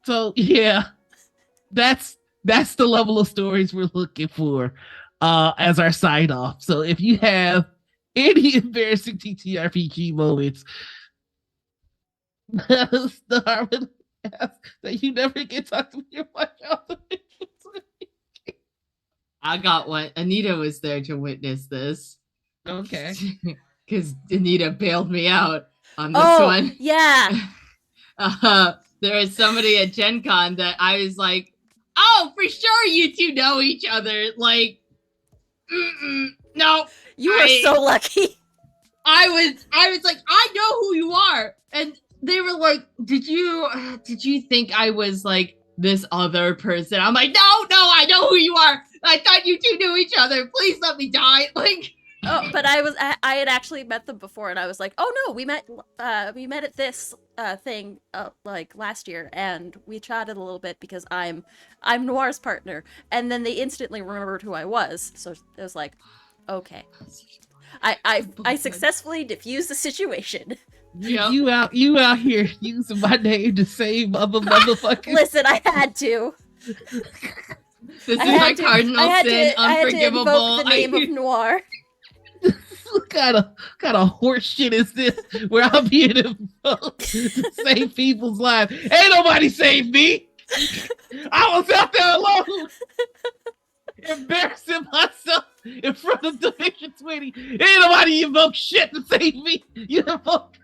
So yeah, that's the level of stories we're looking for as our sign off. So if you have any embarrassing TTRPG moments, that you never get talked to your wife. I got one. Anita was there to witness this. Okay. Because Anita bailed me out on this one. Yeah. There was somebody at Gen Con that I was like, oh, for sure you 2 know each other. Like, no. You were so lucky. I was like, I know who you are. And they were like, did you think I was like this other person. I'm like, no, I know who you are. I thought you two knew each other. Please let me die. Like, oh, but I had actually met them before, and I was like, oh no, we met at this thing like last year, and we chatted a little bit because I'm Noir's partner, and then they instantly remembered who I was, so it was like, okay, I successfully diffused the situation. yep. You out here using my name to save other motherfuckers. Listen, I had to. This is my cardinal sin, unforgivable. I had to invoke the name of Noir. What kind of horse shit is this? Where I'm here to save people's lives? Ain't nobody saved me. I was out there alone, embarrassing myself in front of Division 20. Ain't nobody invoke shit to save me. You invoke.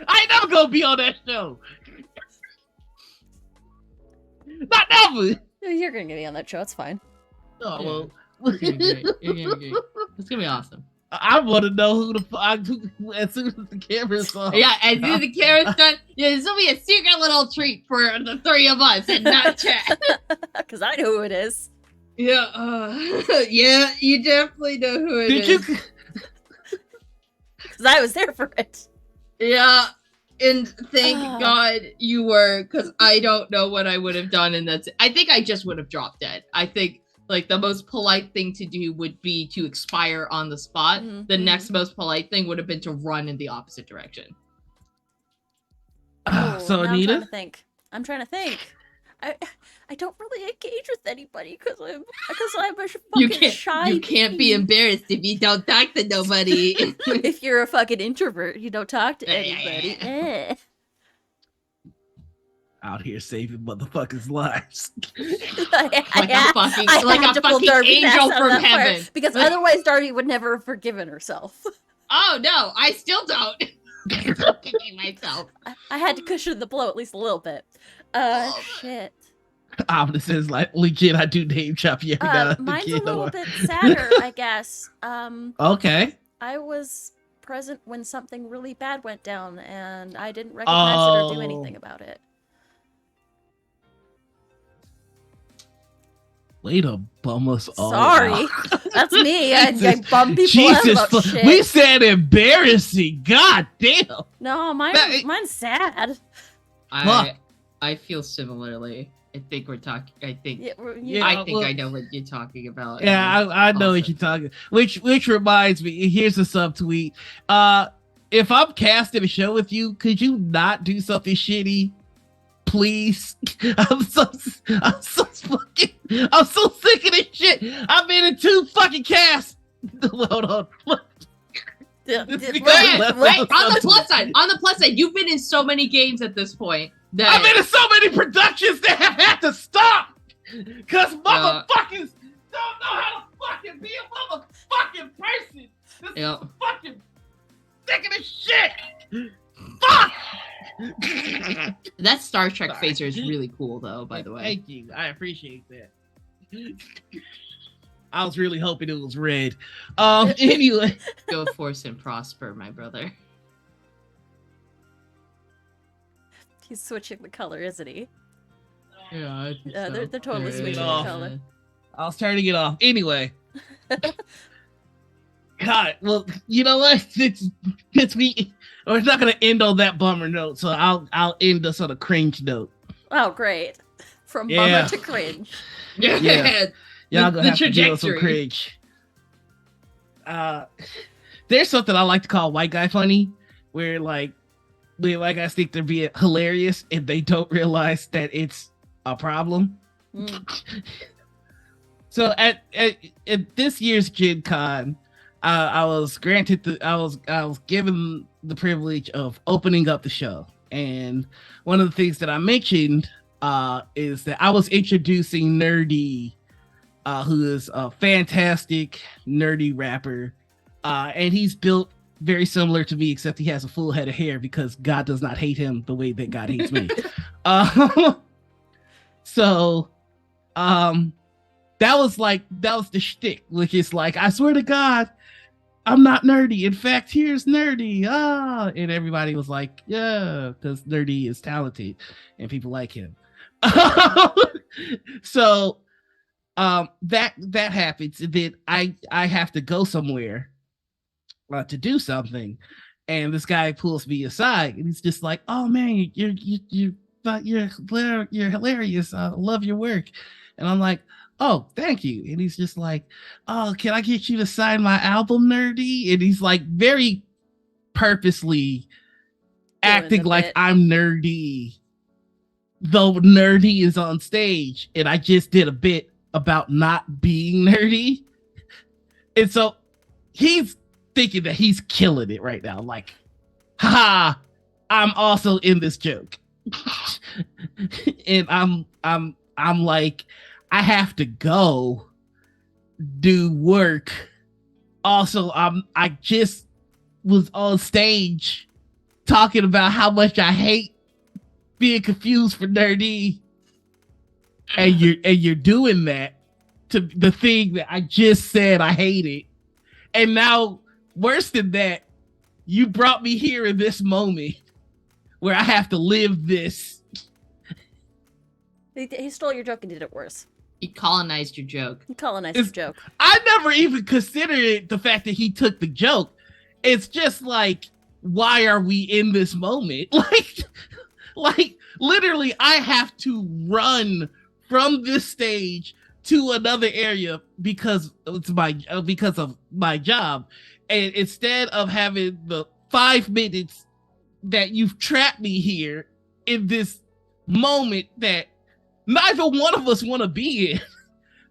I ain't never gonna be on that show. Not never. You're gonna get me on that show. It's fine. Oh well. You're gonna be great. You're gonna be great. It's gonna be awesome. I want to know who the fuck as soon as the camera's on. Yeah, as soon as the camera's done, yeah, this will be a secret little treat for the three of us and not chat. Because I know who it is. Yeah, yeah, you definitely know who it is. Did you? Because I was there for it. Yeah, and thank God you were, because I don't know what I would have done, and I think I just would have dropped dead. I think like the most polite thing to do would be to expire on the spot. Mm-hmm. The next most polite thing would have been to run in the opposite direction. So now Anita, I'm trying to think. I don't really engage with anybody because I'm a fucking shy. You can't be embarrassed if you don't talk to nobody. If you're a fucking introvert, you don't talk to anybody. out here saving motherfuckers' lives. like a fucking angel from heaven. Because otherwise Darby would never have forgiven herself. Oh no, I still don't. myself. I had to cushion the blow at least a little bit. Shit. This is like legit. I do name chop you every now and mine's again. a little bit sadder, I guess. Okay. I was present when something really bad went down, and I didn't recognize it or do anything about it. Way to bum us all. Sorry, that's me. I bum people out about shit. We said embarrassing. God damn. No, mine's sad. I feel similarly. I think we're talking. I think I know what you're talking about. Yeah, I know what you're talking. Which reminds me. Here's a subtweet. If I'm casting a show with you, could you not do something shitty? Please. I'm so sick of this shit. I've been in 2 fucking casts. Hold on. On the plus side, you've been in so many games at this point. I've been in so many productions that have had to stop because motherfuckers don't know how to fucking be a motherfucking person. This is fucking sick of this shit. Fuck. That Star Trek phaser is really cool, though. By the way, thank you. I appreciate that. I was really hoping it was red. Anyway, go forth and prosper, my brother. He's switching the color, isn't he? Yeah, they're totally switching the color. I was turning it off. Anyway. God, well, you know what? We're not gonna end on that bummer note, so I'll end us on a cringe note. Oh, great! From bummer to cringe. Yeah. Y'all gonna have to deal with some cringe. There's something I like to call white guy funny, where like white guys think they're being hilarious and they don't realize that it's a problem. So at this year's Gen Con, I was granted I was given the privilege of opening up the show, and one of the things that I mentioned is that I was introducing Nerdy, who is a fantastic nerdy rapper, and he's built very similar to me, except he has a full head of hair because God does not hate him the way that God hates me. So that was the shtick, which is like, I swear to God, I'm not nerdy. In fact, here's Nerdy. And everybody was like, yeah, because Nerdy is talented and people like him. So that happens, and then I have to go somewhere to do something, and this guy pulls me aside, and he's just like, "Oh man, you're hilarious. I love your work," and I'm like, "Oh, thank you." And he's just like, "Oh, can I get you to sign my album, nerdy?" And he's like very purposely acting like I'm nerdy, though nerdy is on stage, and I just did a bit about not being nerdy. And so he's thinking that he's killing it right now. Like, haha, I'm also in this joke. And I'm like, I have to go do work. Also, I just was on stage talking about how much I hate being confused for nerdy, and you're doing that to the thing that I just said I hated. And now, worse than that, you brought me here in this moment where I have to live this. He stole your joke and did it worse. He colonized your joke. He colonized your joke. I never even considered it, the fact that he took the joke. It's just like, why are we in this moment? Like literally, I have to run from this stage to another area because of my job, and instead of having the 5 minutes that you've trapped me here in this moment that neither one of us want to be in,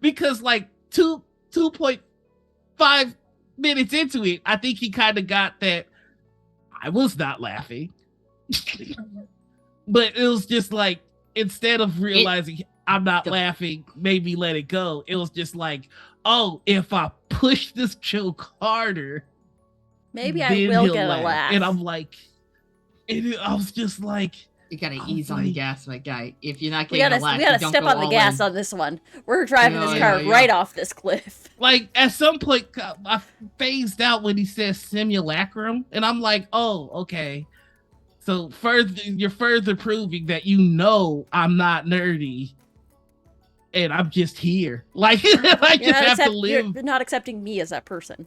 because like 2.5 minutes into it, I think he kind of got that I was not laughing. But it was just like, instead of realizing I'm not laughing, maybe let it go, it was just like, oh, if I push this joke harder, maybe I will get a laugh. And I'm like, I was just like, you gotta ease on the gas, my guy. If you're not getting a laugh, we gotta step on the gas on this one. We're driving this car right off this cliff. Like, at some point, I phased out when he says simulacrum, and I'm like, oh, okay. So you're further proving that I'm not nerdy, and I'm just here. Like, I just have to live. You're not accepting me as that person.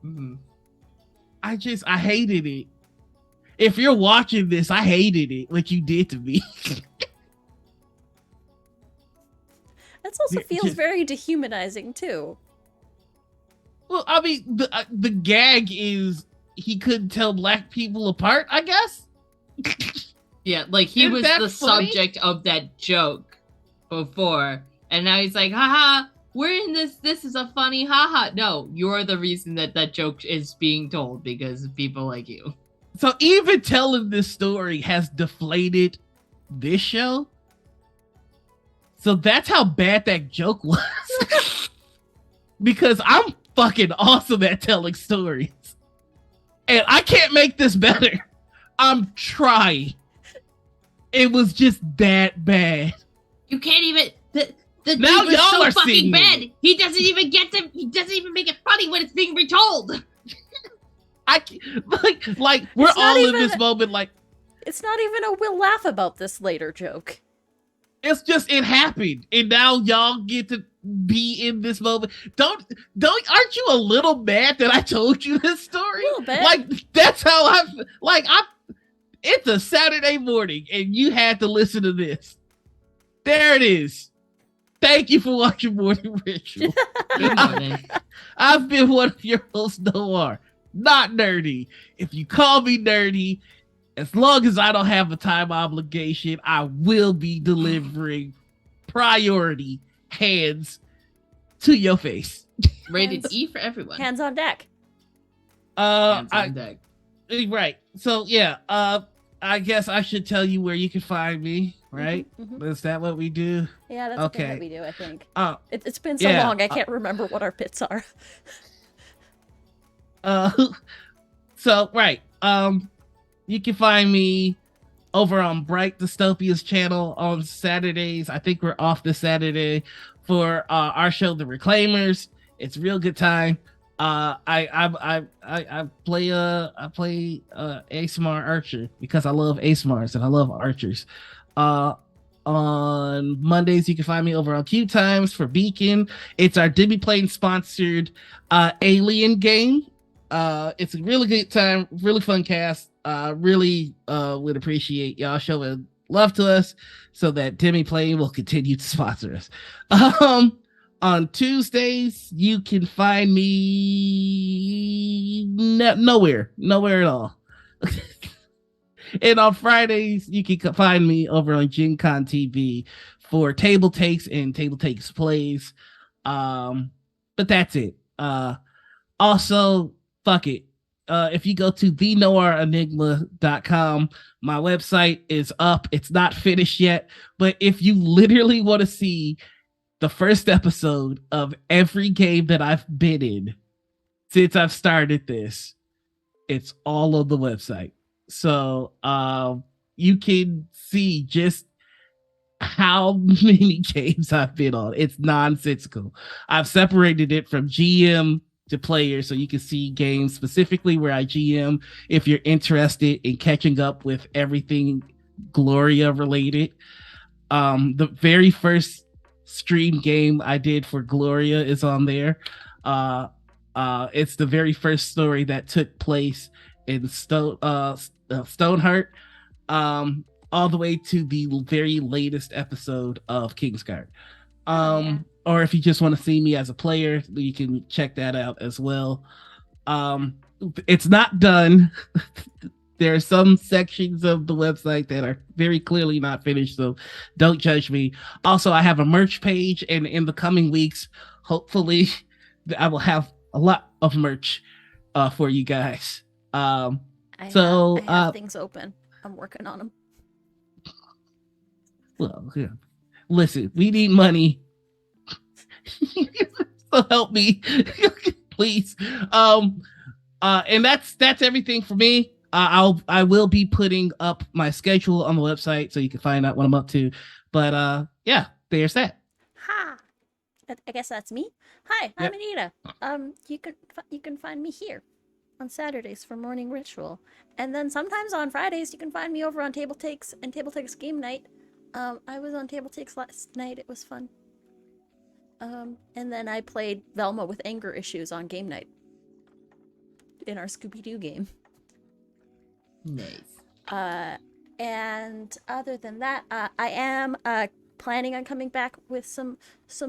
Mm-hmm. I hated it. If you're watching this, I hated it, what you did to me. That also feels very dehumanizing, too. Well, I mean, the gag is he couldn't tell black people apart, I guess? Yeah, like he was the subject of that joke before, and now he's like, haha, we're in this is a funny haha. No, you're the reason that joke is being told, because of people like you. So even telling this story has deflated this show. So that's how bad that joke was. Because I'm fucking awesome at telling stories, and I can't make this better. I'm trying. It was just that bad. You can't even. The now dude was y'all so are fucking bad. Me. He doesn't even make it funny when it's being retold. Like we're all in this moment. Like, it's not even a we'll laugh about this later joke. It's just, it happened, and now y'all get to be in this moment. Aren't you a little mad that I told you this story? A little bit. Like, that's how it's a Saturday morning, and you had to listen to this. There it is. Thank you for watching Morning Ritual. Good morning. I've been one of your hosts, Noir. Not nerdy. If you call me nerdy, as long as I don't have a time obligation, I will be delivering priority hands to your face. Rated E for everyone. Hands on deck. Hands on deck. Right. So yeah, I guess I should tell you where you can find me, right? Mm-hmm. Is that what we do? Yeah, that's okay. What we do, I think. It's been so long, I can't remember what our bits are. So right. You can find me over on Bright Dystopia's channel on Saturdays. I think we're off this Saturday for our show, The Reclaimers. It's a real good time. I play ASMR Archer because I love ASMRs and I love archers. On Mondays, you can find me over on Q Times for Beacon. It's our Demi Plane sponsored Alien game. It's a really good time, really fun cast. Really would appreciate y'all showing love to us so that Demi Plane will continue to sponsor us. On Tuesdays, you can find me nowhere at all. And on Fridays, you can find me over on Gen Con TV for Table Takes and Table Takes Plays. But that's it. Also, fuck it. If you go to TheNoirEnigma.com, my website is up. It's not finished yet. But if you literally want to see the first episode of every game that I've been in since I've started this, it's all on the website. So you can see just how many games I've been on. It's nonsensical. I've separated it from GM to player so you can see games specifically where I GM if you're interested in catching up with everything Gloria related. The very first stream game I did for Gloria is on there. It's the very first story that took place in Stoneheart, all the way to the very latest episode of Kingsguard. Or if you just want to see me as a player, you can check that out as well. It's not done. There are some sections of the website that are very clearly not finished, so don't judge me. Also, I have a merch page, and in the coming weeks, hopefully, I will have a lot of merch for you guys. I have things open. I'm working on them. Well, yeah. Listen, we need money. So help me, please. And that's everything for me. I will be putting up my schedule on the website so you can find out what I'm up to. But yeah, there's that. Ha! I guess that's me. Hi, I'm Anita. You can find me here on Saturdays for morning ritual, and then sometimes on Fridays you can find me over on Table Takes and Table Takes Game Night. I was on Table Takes last night. It was fun. And then I played Velma with anger issues on game night in our Scooby-Doo game. Nice. And other than that, I am planning on coming back with some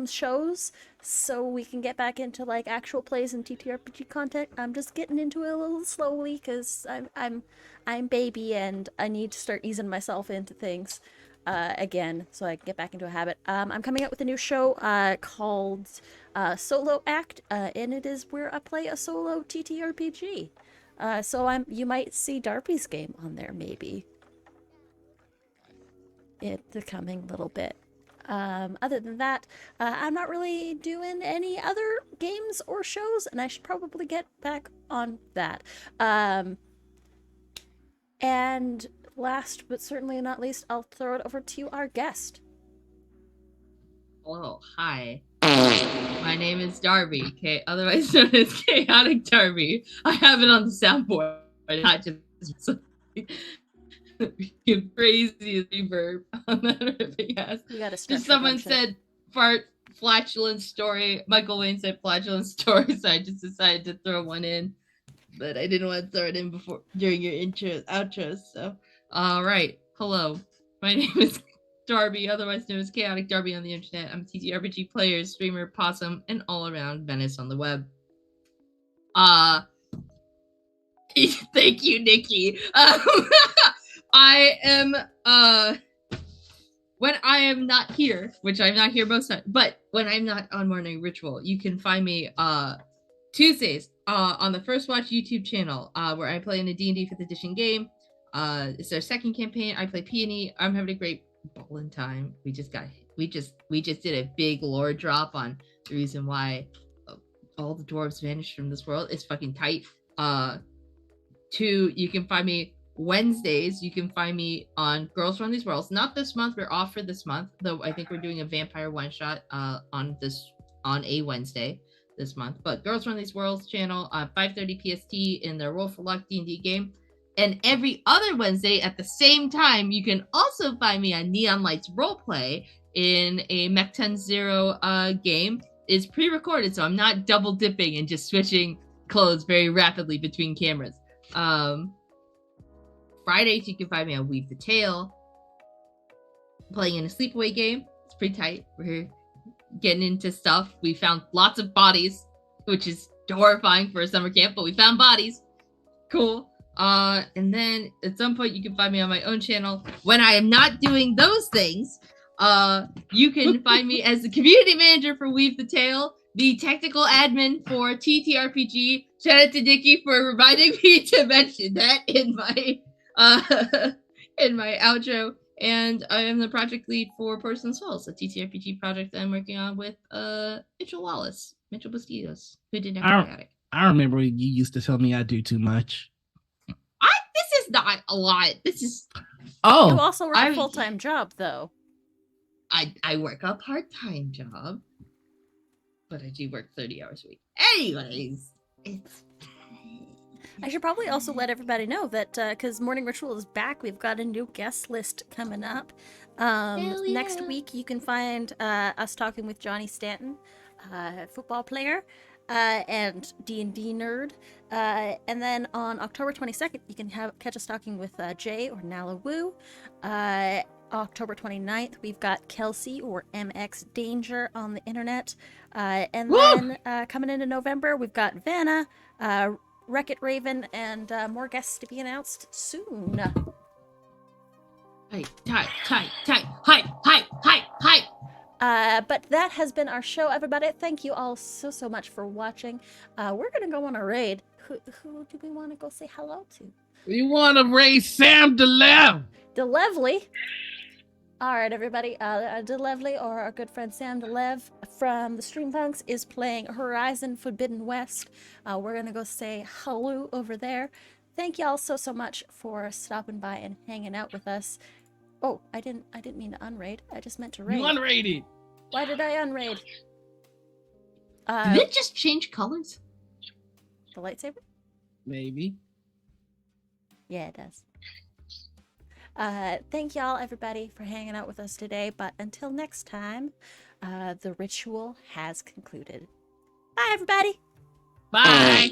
shows so we can get back into like actual plays and TTRPG content. I'm just getting into it a little slowly because I'm baby and I need to start easing myself into things again so I can get back into a habit. I'm coming out with a new show called Solo Act, and it is where I play a solo TTRPG. So you might see Darby's game on there maybe in the coming little bit. Other than that, I'm not really doing any other games or shows, and I should probably get back on that. And last but certainly not least, I'll throw it over to our guest. Hello, hi. My name is Darby, otherwise known as ChaoticDarby. I have it on the soundboard, not just crazy reverb on that ripping ass. You gotta just someone said flatulent story. Michael Wayne said flatulent story, so I just decided to throw one in. But I didn't want to throw it in during your outro. So, all right. Hello, my name is Darby, otherwise known as ChaoticDarby on the internet. I'm a TTRPG player, streamer, possum, and all-around menace on the web. Thank you, Nikki. I am when I am not here, which I'm not here most times, but when I'm not on Morning Ritual, you can find me Tuesdays on the First Watch YouTube channel, where I play in a D&D 5th edition game. It's our second campaign. I play Peony. I'm having a great ballin' time. We just did a big lore drop on the reason why all the dwarves vanished from this world. It's fucking tight. 2, you can find me Wednesdays. You can find me on Girls Run These Worlds. Not this month. We're off for this month, though. I think we're doing a vampire one shot on a Wednesday this month. But Girls Run These Worlds channel, 5:30 PST in their Roll for Luck D&D game. And every other Wednesday at the same time, you can also find me on Neon Lights Roleplay in a Mech 10 Zero game. It's pre-recorded, so I'm not double dipping and just switching clothes very rapidly between cameras. Fridays, you can find me on Weave the Tale, playing in a sleepaway game. It's pretty tight. We're getting into stuff. We found lots of bodies, which is horrifying for a summer camp, but we found bodies. Cool. And then at some point you can find me on my own channel. When I am not doing those things, you can find me as the community manager for Weave the Tale, the technical admin for TTRPG. Shout out to Nikki for reminding me to mention that in my outro. And I am the project lead for Poison Souls, a TTRPG project that I'm working on with Mitchell Wallace, Mitchell Mosquitoes, who did Chaotic. I remember you used to tell me I do too much. This is not a lot. This is. Oh. You also work a full-time job, though. I work a part-time job, but I do work 30 hours a week. Anyways, it's. I should probably also let everybody know that because Morning Ritual is back, we've got a new guest list coming up. Next week, you can find us talking with Johnny Stanton, football player and D&D nerd. And then on October 22nd, you can catch us talking with Jay or Nala Wu. October 29th, we've got Kelsey or MX Danger on the internet. And then coming into November, we've got Vanna, Wreck-It Raven, and more guests to be announced soon. Hype. But that has been our show, everybody. Thank you all so much for watching. We're gonna go on a raid. Who do we want to go say hello to? We want to raid Sam DeLev. DeLevely. All right, everybody. DeLevely, or our good friend Sam DeLev from the Streampunks, is playing Horizon Forbidden West. We're gonna go say hello over there. Thank y'all so much for stopping by and hanging out with us. Oh, I didn't mean to unraid. I just meant to raid. You unraided. Why did I unraid? Did it just change colors? The lightsaber? Maybe. Yeah, it does. Thank y'all, everybody, for hanging out with us today. But until next time, the ritual has concluded. Bye, everybody. Bye.